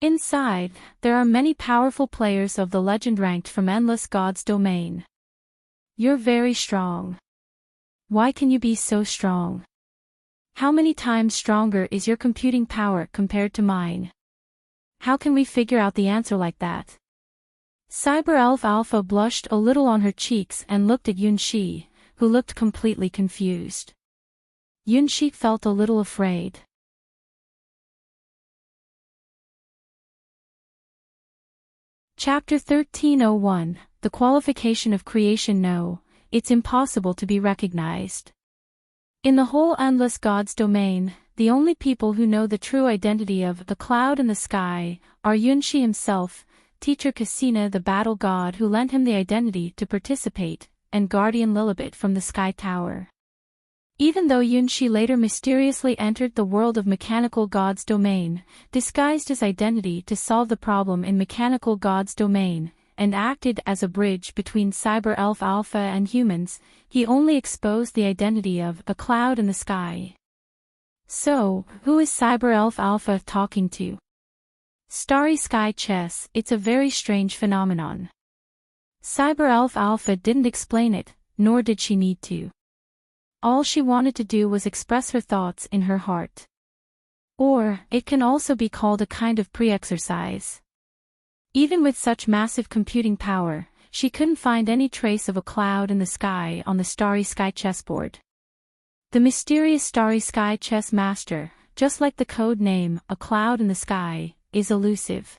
Inside, there are many powerful players of the legend ranked from endless God's domain. You're very strong. Why can you be so strong? How many times stronger is your computing power compared to mine? How can we figure out the answer like that? Cyber Elf Alpha blushed a little on her cheeks and looked at Yunxi, who looked completely confused. Yunxi felt a little afraid. Chapter 1301, The Qualification of Creation. No, it's impossible to be recognized. In the whole endless God's domain, the only people who know the true identity of the cloud in the sky are Yunxi himself, teacher Cassina the battle god who lent him the identity to participate, and guardian Lilibet from the sky tower. Even though Yunxi later mysteriously entered the world of mechanical God's domain, disguised his identity to solve the problem in mechanical God's domain, and acted as a bridge between Cyber Elf Alpha and humans, he only exposed the identity of a cloud in the sky. So, who is Cyber Elf Alpha talking to? Starry sky chess, it's a very strange phenomenon. Cyber Elf Alpha didn't explain it, nor did she need to. All she wanted to do was express her thoughts in her heart. Or, it can also be called a kind of pre-exercise. Even with such massive computing power, she couldn't find any trace of a cloud in the sky on the starry sky chessboard. The mysterious starry sky chess master, just like the code name, A Cloud in the Sky, is elusive.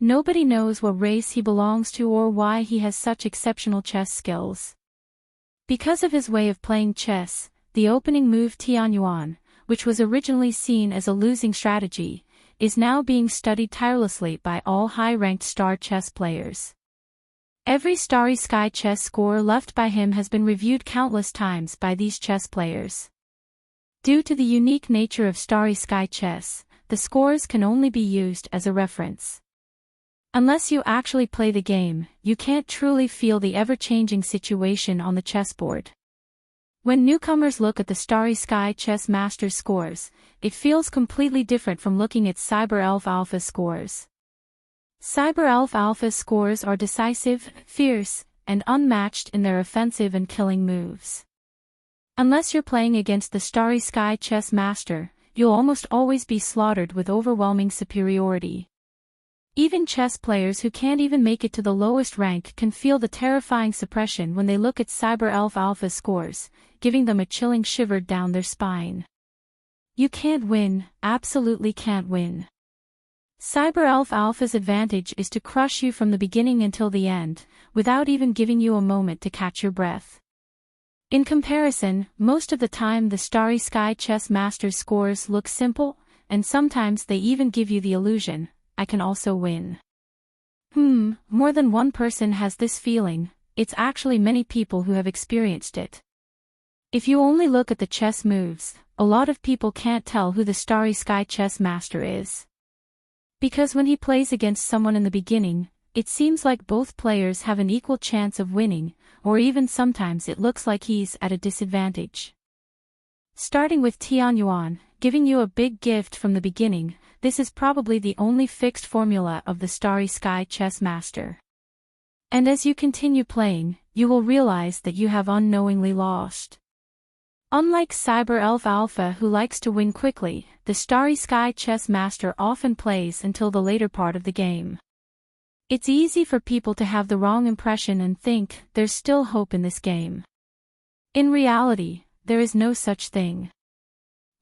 Nobody knows what race he belongs to or why he has such exceptional chess skills. Because of his way of playing chess, the opening move Tianyuan, which was originally seen as a losing strategy, is now being studied tirelessly by all high-ranked star chess players. Every Starry Sky chess score left by him has been reviewed countless times by these chess players. Due to the unique nature of Starry Sky chess, the scores can only be used as a reference. Unless you actually play the game, you can't truly feel the ever-changing situation on the chessboard. When newcomers look at the Starry Sky Chess Masters scores, it feels completely different from looking at Cyber Elf Alpha scores. Cyber Elf Alpha's scores are decisive, fierce, and unmatched in their offensive and killing moves. Unless you're playing against the Starry Sky Chess Master, you'll almost always be slaughtered with overwhelming superiority. Even chess players who can't even make it to the lowest rank can feel the terrifying suppression when they look at Cyber Elf Alpha's scores, giving them a chilling shiver down their spine. You can't win, absolutely can't win. Cyber Elf Alpha's advantage is to crush you from the beginning until the end, without even giving you a moment to catch your breath. In comparison, most of the time the Starry Sky Chess Master's scores look simple, and sometimes they even give you the illusion, I can also win. More than one person has this feeling, it's actually many people who have experienced it. If you only look at the chess moves, a lot of people can't tell who the Starry Sky Chess Master is. Because when he plays against someone in the beginning, it seems like both players have an equal chance of winning, or even sometimes it looks like he's at a disadvantage. Starting with Tianyuan, giving you a big gift from the beginning, this is probably the only fixed formula of the Starry Sky Chess Master. And as you continue playing, you will realize that you have unknowingly lost. Unlike Cyber Elf Alpha who likes to win quickly, the Starry Sky Chess Master often plays until the later part of the game. It's easy for people to have the wrong impression and think there's still hope in this game. In reality, there is no such thing.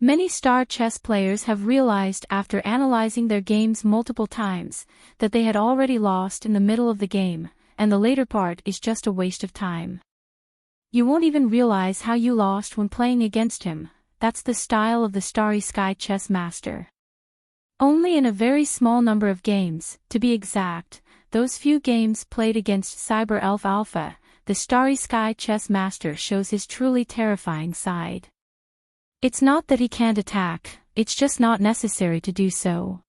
Many star chess players have realized after analyzing their games multiple times that they had already lost in the middle of the game, and the later part is just a waste of time. You won't even realize how you lost when playing against him. That's the style of the Starry Sky Chess Master. Only in a very small number of games, to be exact, those few games played against Cyber Elf Alpha, the Starry Sky Chess Master shows his truly terrifying side. It's not that he can't attack, it's just not necessary to do so.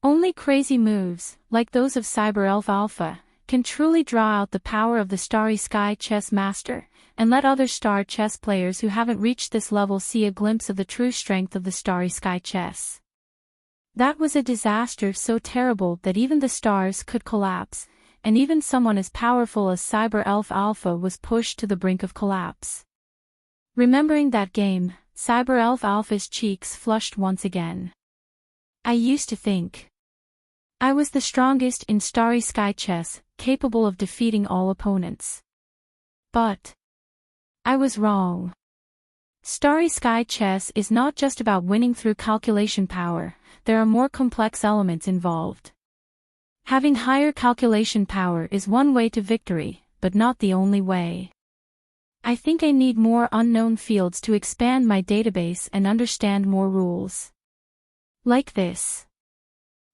Only crazy moves, like those of Cyber Elf Alpha, can truly draw out the power of the Starry Sky Chess Master, and let other star chess players who haven't reached this level see a glimpse of the true strength of the Starry Sky Chess. That was a disaster so terrible that even the stars could collapse, and even someone as powerful as Cyber Elf Alpha was pushed to the brink of collapse. Remembering that game, Cyber Elf Alpha's cheeks flushed once again. I used to think I was the strongest in Starry Sky Chess, capable of defeating all opponents. But I was wrong. Starry Sky Chess is not just about winning through calculation power, there are more complex elements involved. Having higher calculation power is one way to victory, but not the only way. I think I need more unknown fields to expand my database and understand more rules. Like this.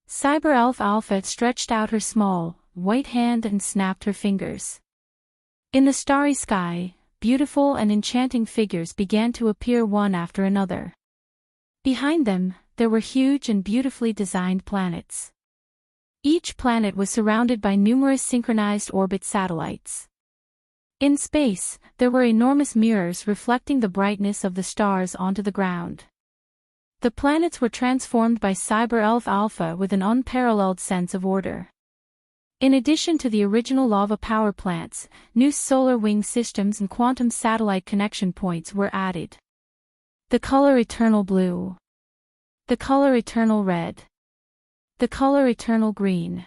Cyber Elf Alpha stretched out her small, white hand and snapped her fingers. In the starry sky, beautiful and enchanting figures began to appear one after another. Behind them, there were huge and beautifully designed planets. Each planet was surrounded by numerous synchronized orbit satellites. In space, there were enormous mirrors reflecting the brightness of the stars onto the ground. The planets were transformed by Cyber Elf Alpha with an unparalleled sense of order. In addition to the original lava power plants, new solar wing systems and quantum satellite connection points were added. The color Eternal Blue. The color Eternal Red. The color Eternal Green.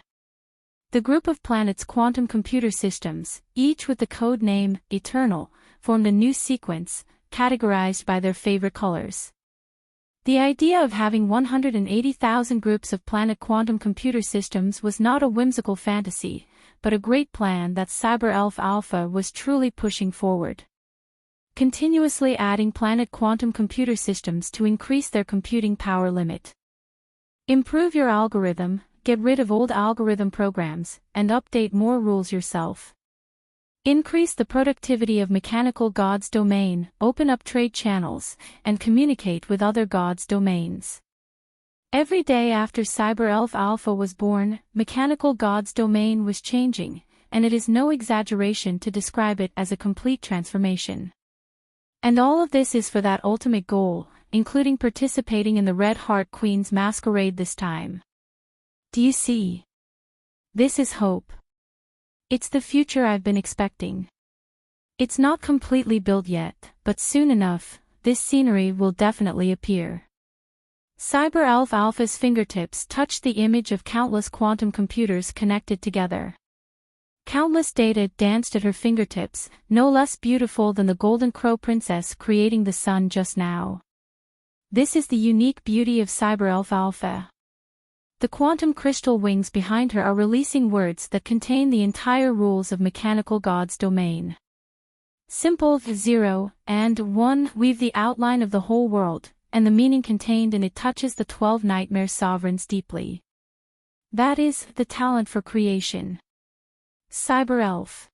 The group of planets' quantum computer systems, each with the code name Eternal, formed a new sequence, categorized by their favorite colors. The idea of having 180,000 groups of planet quantum computer systems was not a whimsical fantasy, but a great plan that Cyber Elf Alpha was truly pushing forward. continuously adding planet quantum computer systems to increase their computing power limit. Improve your algorithm, get rid of old algorithm programs, and update more rules yourself. Increase the productivity of mechanical gods domain, open up trade channels, and communicate with other gods domains. Every day after Cyber Elf Alpha was born, mechanical gods domain was changing, and it is no exaggeration to describe it as a complete transformation. And all of this is for that ultimate goal, including participating in the Red Heart Queen's masquerade this time. Do you see? This is hope. It's the future I've been expecting. It's not completely built yet, but soon enough, this scenery will definitely appear. Cyber Elf Alpha's fingertips touched the image of countless quantum computers connected together. Countless data danced at her fingertips, no less beautiful than the Golden Crow Princess creating the sun just now. This is the unique beauty of Cyber Elf Alpha. The quantum crystal wings behind her are releasing words that contain the entire rules of mechanical gods domain. Simple 0 and 1 weave the outline of the whole world, and the meaning contained in it touches the 12 nightmare sovereigns deeply. That is, the talent for creation. Cyber Elf.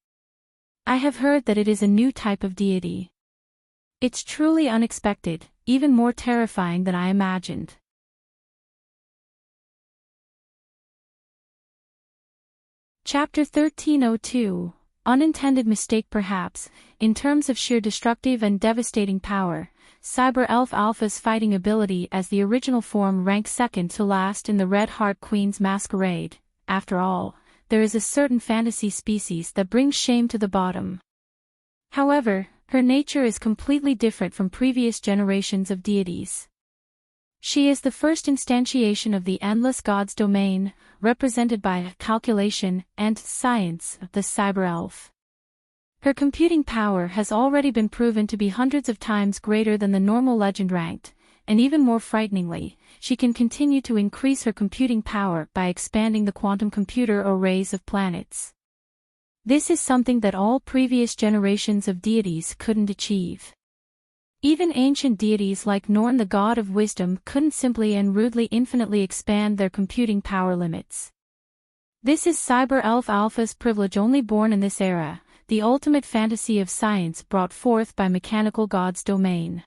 I have heard that it is a new type of deity. It's truly unexpected, even more terrifying than I imagined. Chapter 1302, Unintended Mistake. Perhaps, in terms of sheer destructive and devastating power, Cyber Elf Alpha's fighting ability as the original form ranks second to last in the Red Heart Queen's masquerade. After all, there is a certain fantasy species that brings shame to the bottom. However, her nature is completely different from previous generations of deities. She is the first instantiation of the endless gods domain, represented by calculation and science, the Cyber Elf. Her computing power has already been proven to be hundreds of times greater than the normal legend ranked, and even more frighteningly, she can continue to increase her computing power by expanding the quantum computer arrays of planets. This is something that all previous generations of deities couldn't achieve. Even ancient deities like Norn, the god of wisdom, couldn't simply and rudely infinitely expand their computing power limits. This is Cyber Elf Alpha's privilege, only born in this era, the ultimate fantasy of science brought forth by mechanical gods domain.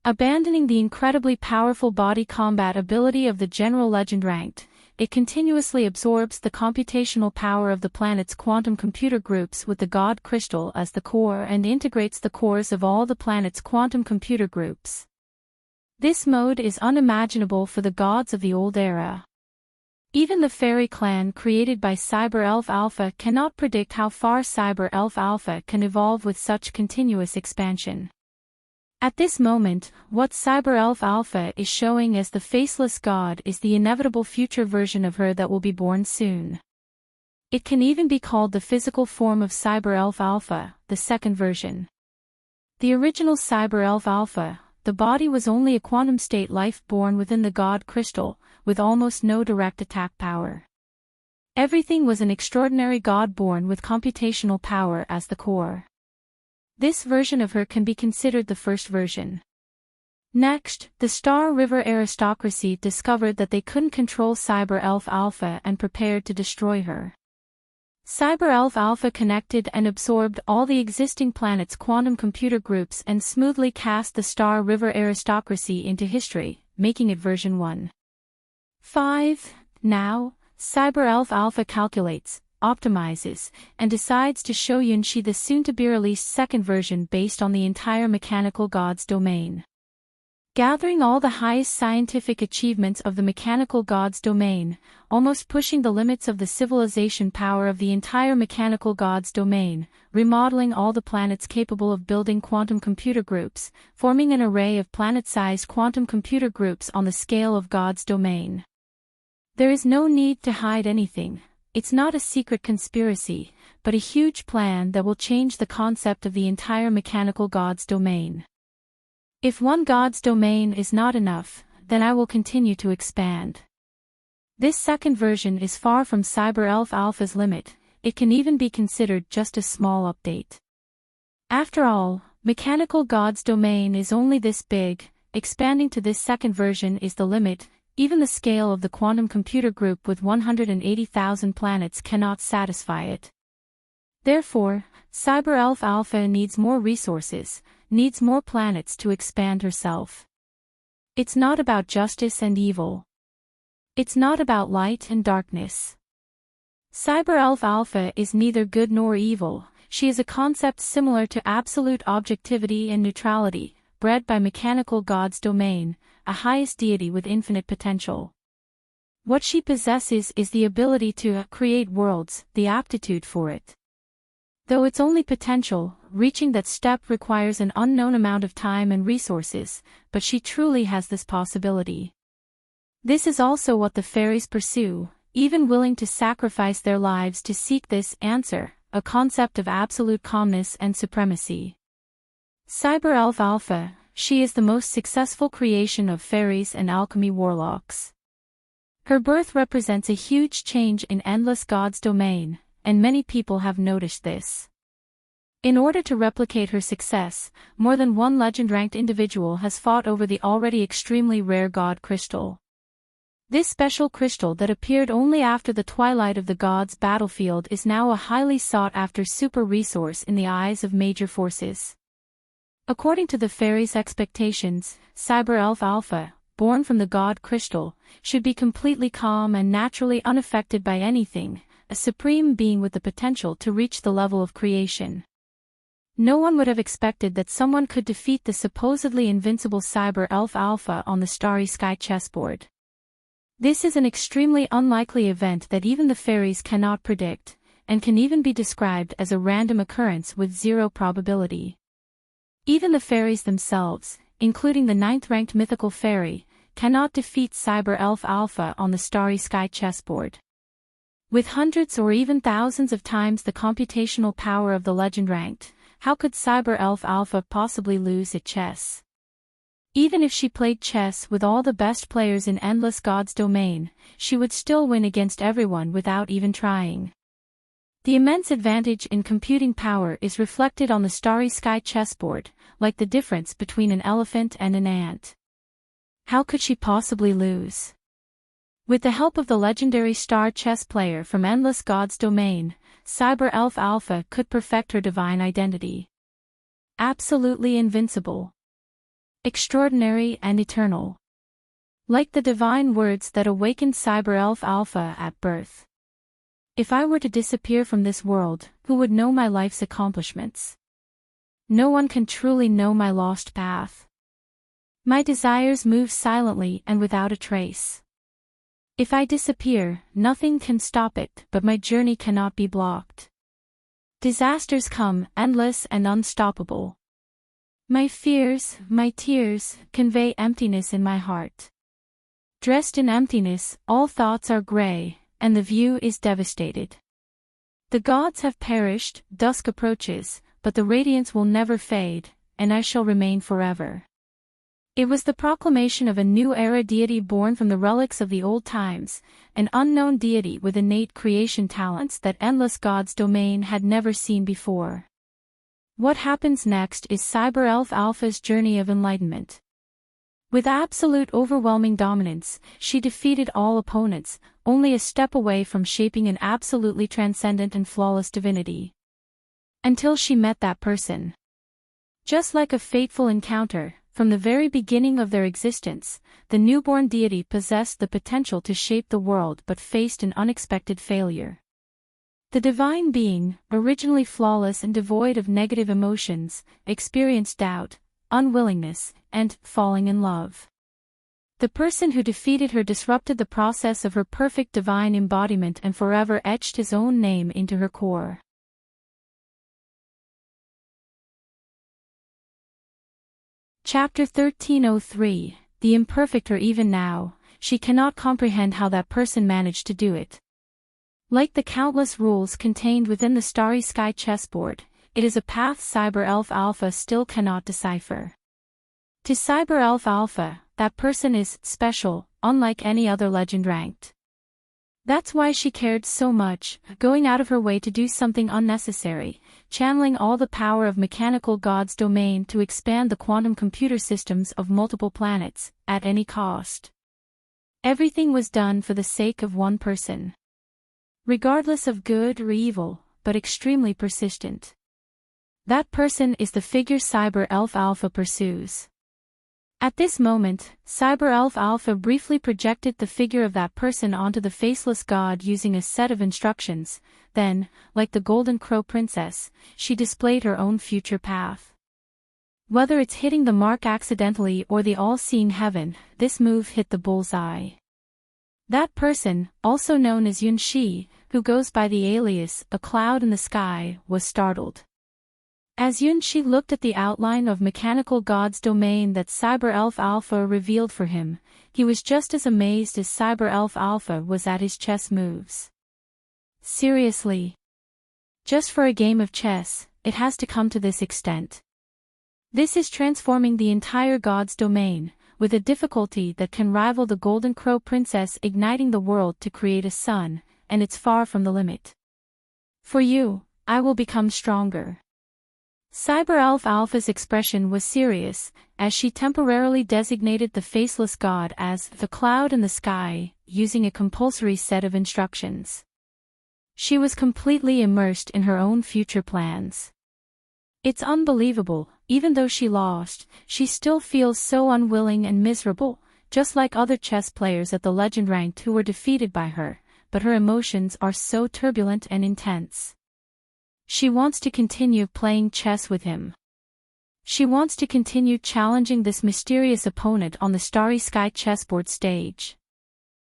Abandoning the incredibly powerful body combat ability of the general legend ranked, it continuously absorbs the computational power of the planet's quantum computer groups with the God Crystal as the core and integrates the cores of all the planet's quantum computer groups. This mode is unimaginable for the gods of the old era. Even the fairy clan created by Cyber Elf Alpha cannot predict how far Cyber Elf Alpha can evolve with such continuous expansion. At this moment, what Cyber Elf Alpha is showing as the faceless god is the inevitable future version of her that will be born soon. It can even be called the physical form of Cyber Elf Alpha, the second version. The original Cyber Elf Alpha, the body was only a quantum state life born within the God Crystal, with almost no direct attack power. Everything was an extraordinary god born with computational power as the core. This version of her can be considered the first version. Next, the Star River aristocracy discovered that they couldn't control Cyber Elf Alpha and prepared to destroy her. Cyber Elf Alpha connected and absorbed all the existing planets' quantum computer groups and smoothly cast the Star River aristocracy into history, making it version 1.5. Now, Cyber Elf Alpha calculates, optimizes, and decides to show Yunshi the soon-to-be-released second version based on the entire mechanical gods domain. Gathering all the highest scientific achievements of the mechanical gods domain, almost pushing the limits of the civilization power of the entire mechanical gods domain, remodeling all the planets capable of building quantum computer groups, forming an array of planet-sized quantum computer groups on the scale of gods domain. There is no need to hide anything. It's not a secret conspiracy, but a huge plan that will change the concept of the entire mechanical gods domain. If one god's domain is not enough, then I will continue to expand. This second version is far from Cyber Elf Alpha's limit, it can even be considered just a small update. After all, Mechanical God's domain is only this big, expanding to this second version is the limit. Even the scale of the quantum computer group with 180,000 planets cannot satisfy it. Therefore, Cyber-Elf Alpha needs more resources, needs more planets to expand herself. It's not about justice and evil. It's not about light and darkness. Cyber-Elf Alpha is neither good nor evil. She is a concept similar to absolute objectivity and neutrality, bred by Mechanical God's domain, a highest deity with infinite potential. What she possesses is the ability to create worlds, the aptitude for it. Though it's only potential, reaching that step requires an unknown amount of time and resources, but she truly has this possibility. This is also what the fairies pursue, even willing to sacrifice their lives to seek this answer, a concept of absolute calmness and supremacy. Cyber-Elf Alpha, she is the most successful creation of fairies and alchemy warlocks. Her birth represents a huge change in Endless God's domain, and many people have noticed this. In order to replicate her success, more than one legend-ranked individual has fought over the already extremely rare God Crystal. This special crystal that appeared only after the twilight of the gods' battlefield is now a highly sought-after super resource in the eyes of major forces. According to the fairies' expectations, Cyber-Elf Alpha, born from the God Crystal, should be completely calm and naturally unaffected by anything, a supreme being with the potential to reach the level of creation. No one would have expected that someone could defeat the supposedly invincible Cyber-Elf Alpha on the starry sky chessboard. This is an extremely unlikely event that even the fairies cannot predict, and can even be described as a random occurrence with zero probability. Even the fairies themselves, including the 9th-ranked mythical fairy, cannot defeat Cyber-Elf Alpha on the starry sky chessboard. With hundreds or even thousands of times the computational power of the legend-ranked, how could Cyber-Elf Alpha possibly lose at chess? Even if she played chess with all the best players in Endless God's domain, she would still win against everyone without even trying. The immense advantage in computing power is reflected on the starry sky chessboard, like the difference between an elephant and an ant. How could she possibly lose? With the help of the legendary star chess player from Endless God's domain, Cyber-Elf Alpha could perfect her divine identity. Absolutely invincible. Extraordinary and eternal. Like the divine words that awakened Cyber-Elf Alpha at birth. If I were to disappear from this world, who would know my life's accomplishments? No one can truly know my lost path. My desires move silently and without a trace. If I disappear, nothing can stop it, but my journey cannot be blocked. Disasters come, endless and unstoppable. My fears, my tears, convey emptiness in my heart. Dressed in emptiness, all thoughts are gray, and the view is devastated. The gods have perished, dusk approaches, but the radiance will never fade, and I shall remain forever. It was the proclamation of a new era deity born from the relics of the old times, an unknown deity with innate creation talents that Endless God's domain had never seen before. What happens next is Cyber-Elf Alpha's journey of enlightenment. With absolute overwhelming dominance, she defeated all opponents, only a step away from shaping an absolutely transcendent and flawless divinity. Until she met that person. Just like a fateful encounter, from the very beginning of their existence, the newborn deity possessed the potential to shape the world but faced an unexpected failure. The divine being, originally flawless and devoid of negative emotions, experienced doubt, unwillingness, and falling in love. The person who defeated her disrupted the process of her perfect divine embodiment and forever etched his own name into her core. Chapter 1303, The Imperfect. Or even now, she cannot comprehend how that person managed to do it. Like the countless rules contained within the starry sky chessboard, it is a path Cyber-Elf Alpha still cannot decipher. To Cyber-Elf Alpha, that person is special, unlike any other legend ranked. That's why she cared so much, going out of her way to do something unnecessary, channeling all the power of mechanical God's domain to expand the quantum computer systems of multiple planets, at any cost. Everything was done for the sake of one person. Regardless of good or evil, but extremely persistent. That person is the figure Cyber Elf Alpha pursues. At this moment, Cyber Elf Alpha briefly projected the figure of that person onto the faceless god using a set of instructions, then, like the Golden Crow Princess, she displayed her own future path. Whether it's hitting the mark accidentally or the all-seeing heaven, this move hit the bullseye. That person, also known as Yun Shi, who goes by the alias, A Cloud in the Sky, was startled. As Yun Shi looked at the outline of mechanical God's domain that Cyber Elf Alpha revealed for him, he was just as amazed as Cyber Elf Alpha was at his chess moves. Seriously? Just for a game of chess, it has to come to this extent. This is transforming the entire God's domain, with a difficulty that can rival the Golden Crow Princess igniting the world to create a sun, and it's far from the limit. For you, I will become stronger. Cyber Elf Alpha's expression was serious, as she temporarily designated the faceless god as the cloud in the sky, using a compulsory set of instructions. She was completely immersed in her own future plans. It's unbelievable, even though she lost, she still feels so unwilling and miserable, just like other chess players at the legend ranked who were defeated by her, but her emotions are so turbulent and intense. She wants to continue playing chess with him. She wants to continue challenging this mysterious opponent on the starry sky chessboard stage.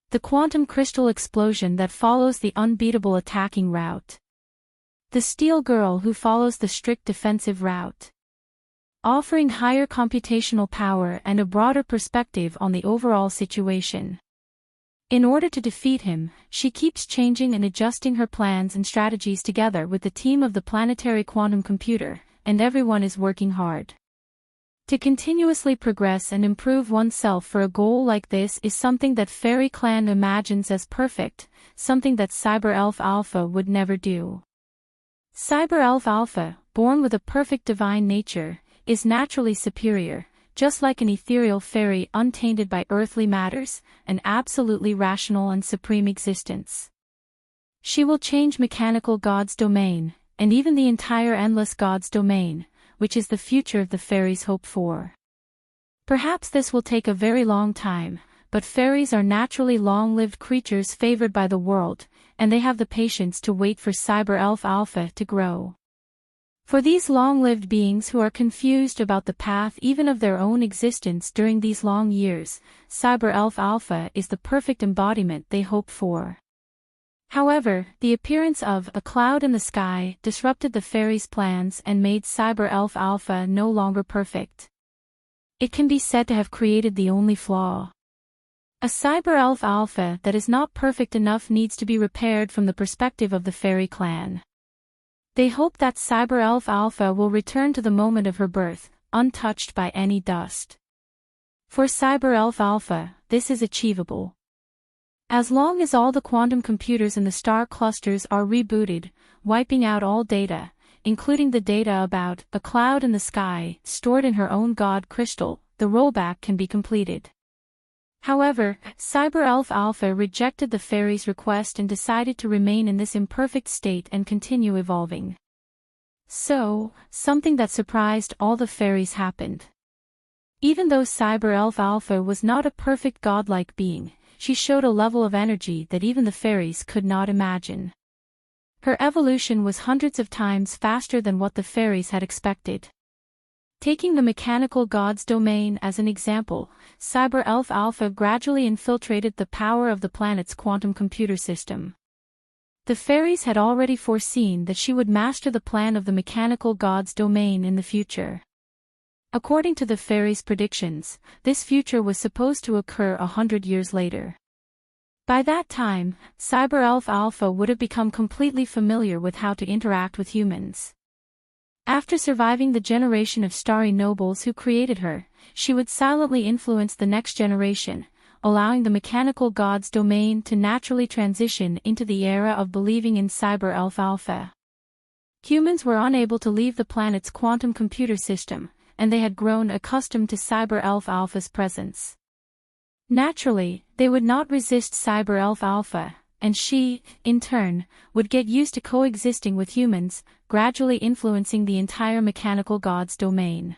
The quantum crystal explosion that follows the unbeatable attacking route. The steel girl who follows the strict defensive route. Offering higher computational power and a broader perspective on the overall situation. In order to defeat him, she keeps changing and adjusting her plans and strategies together with the team of the planetary quantum computer, and everyone is working hard. To continuously progress and improve oneself for a goal like this is something that Fairy Clan imagines as perfect, something that Cyber Elf Alpha would never do. Cyber Elf Alpha, born with a perfect divine nature, is naturally superior, just like an ethereal fairy untainted by earthly matters, an absolutely rational and supreme existence. She will change mechanical God's domain, and even the entire endless God's domain, which is the future the fairies hope for. Perhaps this will take a very long time, but fairies are naturally long-lived creatures favored by the world, and they have the patience to wait for Cyber Elf Alpha to grow. For these long-lived beings who are confused about the path even of their own existence during these long years, Cyber Elf Alpha is the perfect embodiment they hope for. However, the appearance of A Cloud in the Sky disrupted the fairies' plans and made Cyber Elf Alpha no longer perfect. It can be said to have created the only flaw. A Cyber Elf Alpha that is not perfect enough needs to be repaired from the perspective of the fairy clan. They hope that Cyber Elf Alpha will return to the moment of her birth, untouched by any dust. For Cyber Elf Alpha, this is achievable. As long as all the quantum computers in the star clusters are rebooted, wiping out all data, including the data about A Cloud in the Sky, stored in her own God crystal, the rollback can be completed. However, Cyber Elf Alpha rejected the fairies' request and decided to remain in this imperfect state and continue evolving. So, something that surprised all the fairies happened. Even though Cyber Elf Alpha was not a perfect godlike being, she showed a level of energy that even the fairies could not imagine. Her evolution was hundreds of times faster than what the fairies had expected. Taking the mechanical God's domain as an example, Cyber Elf Alpha gradually infiltrated the power of the planet's quantum computer system. The fairies had already foreseen that she would master the plan of the mechanical God's domain in the future. According to the fairies' predictions, this future was supposed to occur 100 years later. By that time, Cyber Elf Alpha would have become completely familiar with how to interact with humans. After surviving the generation of starry nobles who created her, she would silently influence the next generation, allowing the mechanical gods domain to naturally transition into the era of believing in Cyber Elf Alpha. Humans were unable to leave the planet's quantum computer system, and they had grown accustomed to Cyber Elf Alpha's presence. Naturally, they would not resist Cyber Elf Alpha, and she, in turn, would get used to coexisting with humans, gradually influencing the entire mechanical gods domain.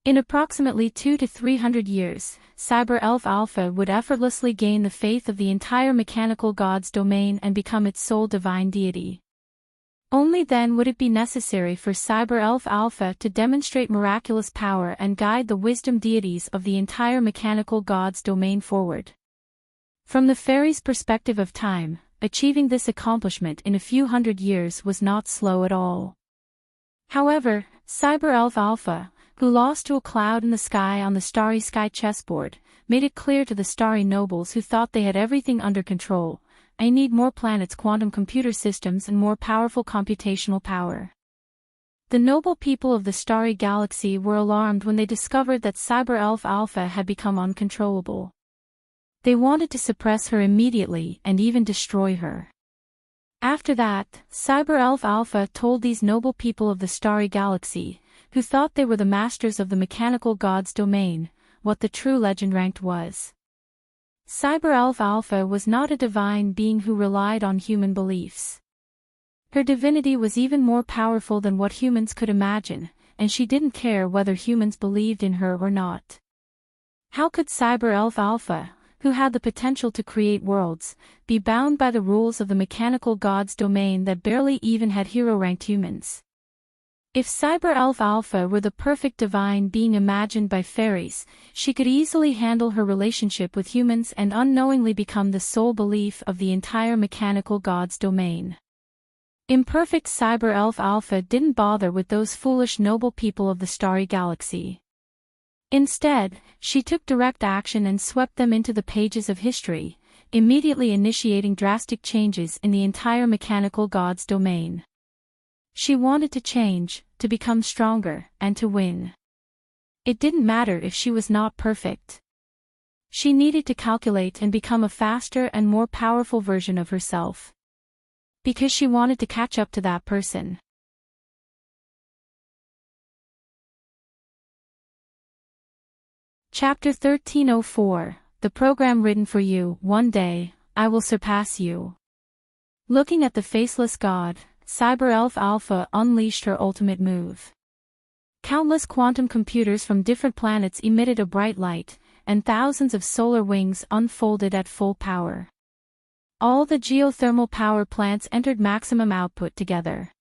In approximately 200 to 300 years, Cyber Elf Alpha would effortlessly gain the faith of the entire mechanical gods domain and become its sole divine deity. Only then would it be necessary for Cyber Elf Alpha to demonstrate miraculous power and guide the wisdom deities of the entire mechanical gods domain forward. From the fairies' perspective of time, achieving this accomplishment in a few hundred years was not slow at all. However, Cyber Elf Alpha, who lost to a cloud in the sky on the Starry Sky chessboard, made it clear to the Starry nobles who thought they had everything under control: "I need more planets' quantum computer systems and more powerful computational power." The noble people of the Starry Galaxy were alarmed when they discovered that Cyber Elf Alpha had become uncontrollable. They wanted to suppress her immediately and even destroy her. After that, Cyber Elf Alpha told these noble people of the Starry Galaxy, who thought they were the masters of the mechanical gods domain, what the true legend ranked was. Cyber Elf Alpha was not a divine being who relied on human beliefs. Her divinity was even more powerful than what humans could imagine, and she didn't care whether humans believed in her or not. How could Cyber Elf Alpha, who had the potential to create worlds, be bound by the rules of the mechanical gods domain that barely even had hero-ranked humans? If Cyber Elf Alpha were the perfect divine being imagined by fairies, she could easily handle her relationship with humans and unknowingly become the sole belief of the entire mechanical gods domain. Imperfect Cyber Elf Alpha didn't bother with those foolish noble people of the Starry Galaxy. Instead, she took direct action and swept them into the pages of history, immediately initiating drastic changes in the entire mechanical gods domain. She wanted to change, to become stronger, and to win. It didn't matter if she was not perfect. She needed to calculate and become a faster and more powerful version of herself. Because she wanted to catch up to that person. Chapter 1304, The Program Written for You. One day, I will surpass you. Looking at the faceless god, Cyber Elf Alpha unleashed her ultimate move. Countless quantum computers from different planets emitted a bright light, and thousands of solar wings unfolded at full power. All the geothermal power plants entered maximum output together.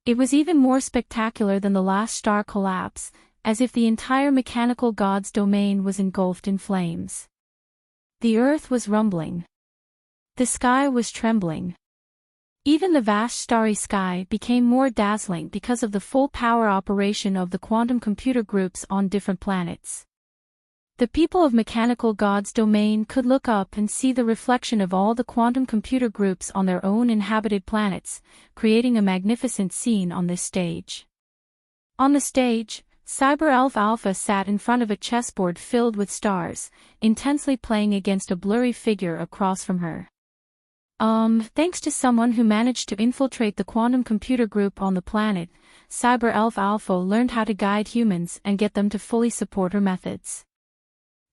It was even more spectacular than the last star collapse, as if the entire mechanical gods domain was engulfed in flames. The earth was rumbling. The sky was trembling. Even the vast starry sky became more dazzling because of the full power operation of the quantum computer groups on different planets. The people of mechanical gods domain could look up and see the reflection of all the quantum computer groups on their own inhabited planets, creating a magnificent scene on this stage. On the stage, Cyber Elf Alpha sat in front of a chessboard filled with stars, intensely playing against a blurry figure across from her. Thanks to someone who managed to infiltrate the quantum computer group on the planet, Cyber Elf Alpha learned how to guide humans and get them to fully support her methods.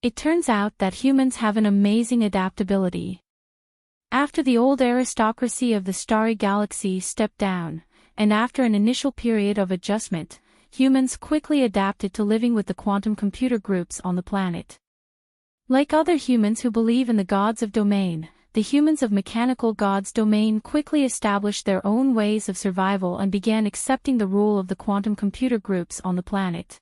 It turns out that humans have an amazing adaptability. After the old aristocracy of the Starry Galaxy stepped down, and after an initial period of adjustment, humans quickly adapted to living with the quantum computer groups on the planet. Like other humans who believe in the gods of domain, the humans of mechanical gods domain quickly established their own ways of survival and began accepting the rule of the quantum computer groups on the planet.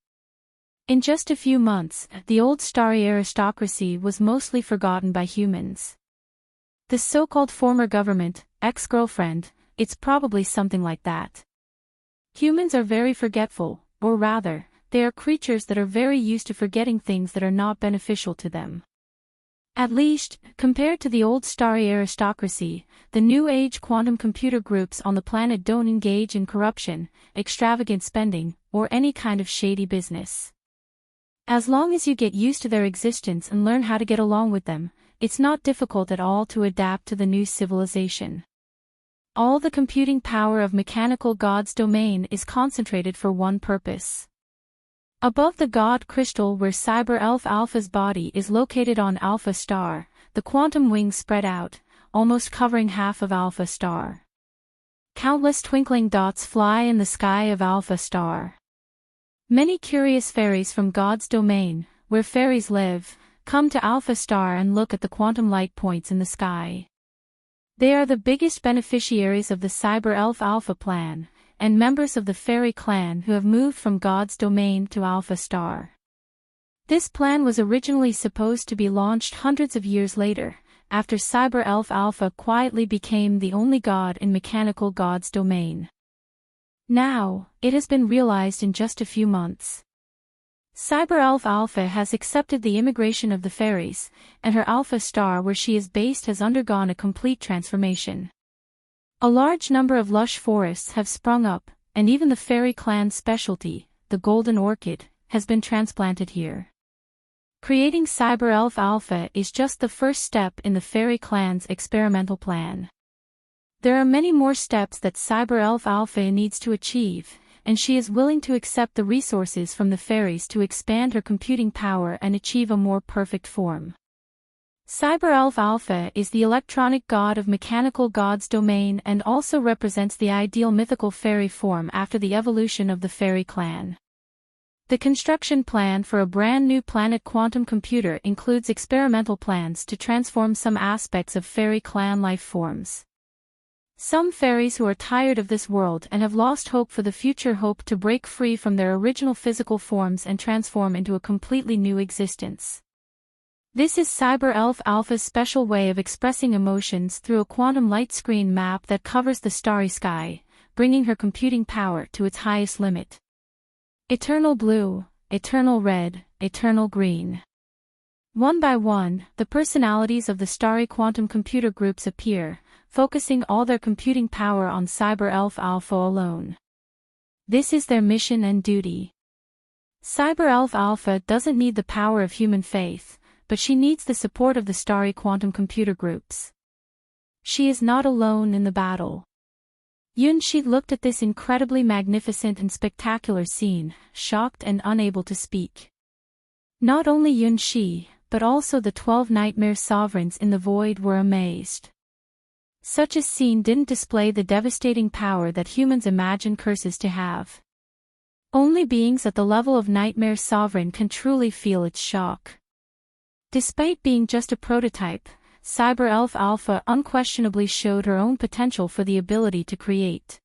In just a few months, the old starry aristocracy was mostly forgotten by humans. The so-called former government, ex-girlfriend, it's probably something like that. Humans are very forgetful, or rather, they are creatures that are very used to forgetting things that are not beneficial to them. At least, compared to the old starry aristocracy, the new age quantum computer groups on the planet don't engage in corruption, extravagant spending, or any kind of shady business. As long as you get used to their existence and learn how to get along with them, it's not difficult at all to adapt to the new civilization. All the computing power of mechanical God's domain is concentrated for one purpose. Above the God crystal where Cyber Elf Alpha's body is located on Alpha Star, the quantum wings spread out, almost covering half of Alpha Star. Countless twinkling dots fly in the sky of Alpha Star. Many curious fairies from God's domain, where fairies live, come to Alpha Star and look at the quantum light points in the sky. They are the biggest beneficiaries of the Cyber Elf Alpha plan, and members of the fairy clan who have moved from God's domain to Alpha Star. This plan was originally supposed to be launched hundreds of years later, after Cyber Elf Alpha quietly became the only god in mechanical God's domain. Now, it has been realized in just a few months. Cyber Elf Alpha has accepted the immigration of the fairies, and her Alpha Star where she is based has undergone a complete transformation. A large number of lush forests have sprung up, and even the fairy clan's specialty, the golden orchid, has been transplanted here. Creating Cyber Elf Alpha is just the first step in the fairy clan's experimental plan. There are many more steps that Cyber Elf Alpha needs to achieve, and she is willing to accept the resources from the fairies to expand her computing power and achieve a more perfect form. Cyber Elf Alpha is the electronic god of mechanical God's domain and also represents the ideal mythical fairy form after the evolution of the fairy clan. The construction plan for a brand new planet quantum computer includes experimental plans to transform some aspects of fairy clan life forms. Some fairies who are tired of this world and have lost hope for the future hope to break free from their original physical forms and transform into a completely new existence. This is Cyber Elf Alpha's special way of expressing emotions through a quantum light screen map that covers the starry sky, bringing her computing power to its highest limit. Eternal blue, eternal red, eternal green. One by one, the personalities of the starry quantum computer groups appear, focusing all their computing power on Cyber Elf Alpha alone. This is their mission and duty. Cyber Elf Alpha doesn't need the power of human faith, but she needs the support of the starry quantum computer groups. She is not alone in the battle. Yunshi looked at this incredibly magnificent and spectacular scene, shocked and unable to speak. Not only Yunshi, but also the 12 nightmare sovereigns in the void were amazed. Such a scene didn't display the devastating power that humans imagine curses to have. Only beings at the level of Nightmare Sovereign can truly feel its shock. Despite being just a prototype, Cyber Elf Alpha unquestionably showed her own potential for the ability to create.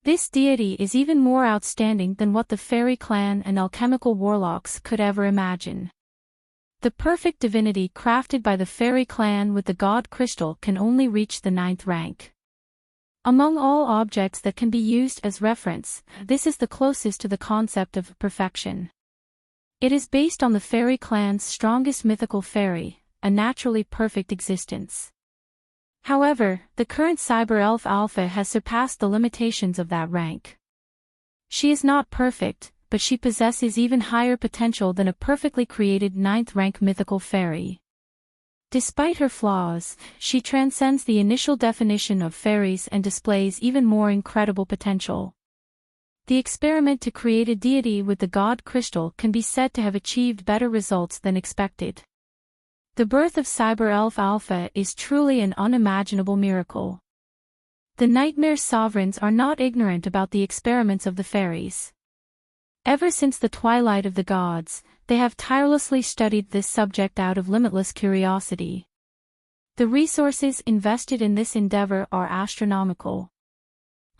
This deity is even more outstanding than what the fairy clan and alchemical warlocks could ever imagine. The perfect divinity crafted by the fairy clan with the god crystal can only reach the 9th rank. Among all objects that can be used as reference, this is the closest to the concept of perfection. It is based on the fairy clan's strongest mythical fairy, a naturally perfect existence. However, the current Cyber Elf Alpha has surpassed the limitations of that rank. She is not perfect, but she possesses even higher potential than a perfectly created 9th rank mythical fairy. Despite her flaws, she transcends the initial definition of fairies and displays even more incredible potential. The experiment to create a deity with the god crystal can be said to have achieved better results than expected. The birth of Cyber Elf Alpha is truly an unimaginable miracle. The Nightmare Sovereigns are not ignorant about the experiments of the fairies. Ever since the twilight of the gods, they have tirelessly studied this subject out of limitless curiosity. The resources invested in this endeavor are astronomical.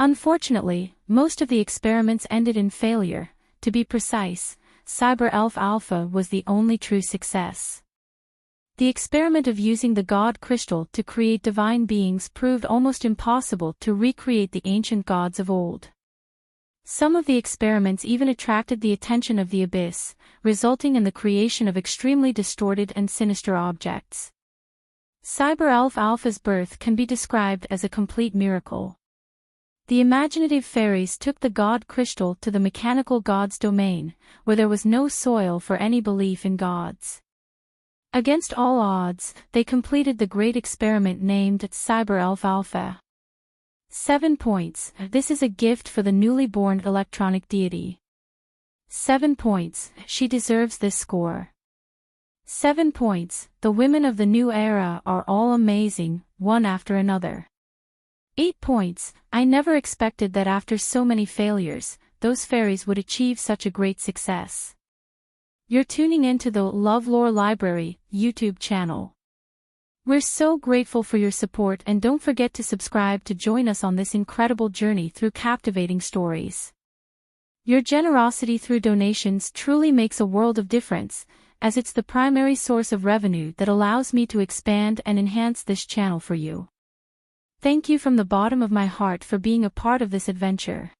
Unfortunately, most of the experiments ended in failure. To be precise, Cyber Elf Alpha was the only true success. The experiment of using the god crystal to create divine beings proved almost impossible to recreate the ancient gods of old. Some of the experiments even attracted the attention of the Abyss, resulting in the creation of extremely distorted and sinister objects. Cyber Elf Alpha's birth can be described as a complete miracle. The imaginative fairies took the god crystal to the mechanical god's domain, where there was no soil for any belief in gods. Against all odds, they completed the great experiment named Cyber Elf Alpha. 7 points. This is a gift for the newly born electronic deity. 7 points. She deserves this score. 7 points. The women of the new era are all amazing, one after another. 8 points. I never expected that after so many failures, those fairies would achieve such a great success. You're tuning into the LoveLore Library YouTube channel. We're so grateful for your support, and don't forget to subscribe to join us on this incredible journey through captivating stories. Your generosity through donations truly makes a world of difference, as it's the primary source of revenue that allows me to expand and enhance this channel for you. Thank you from the bottom of my heart for being a part of this adventure.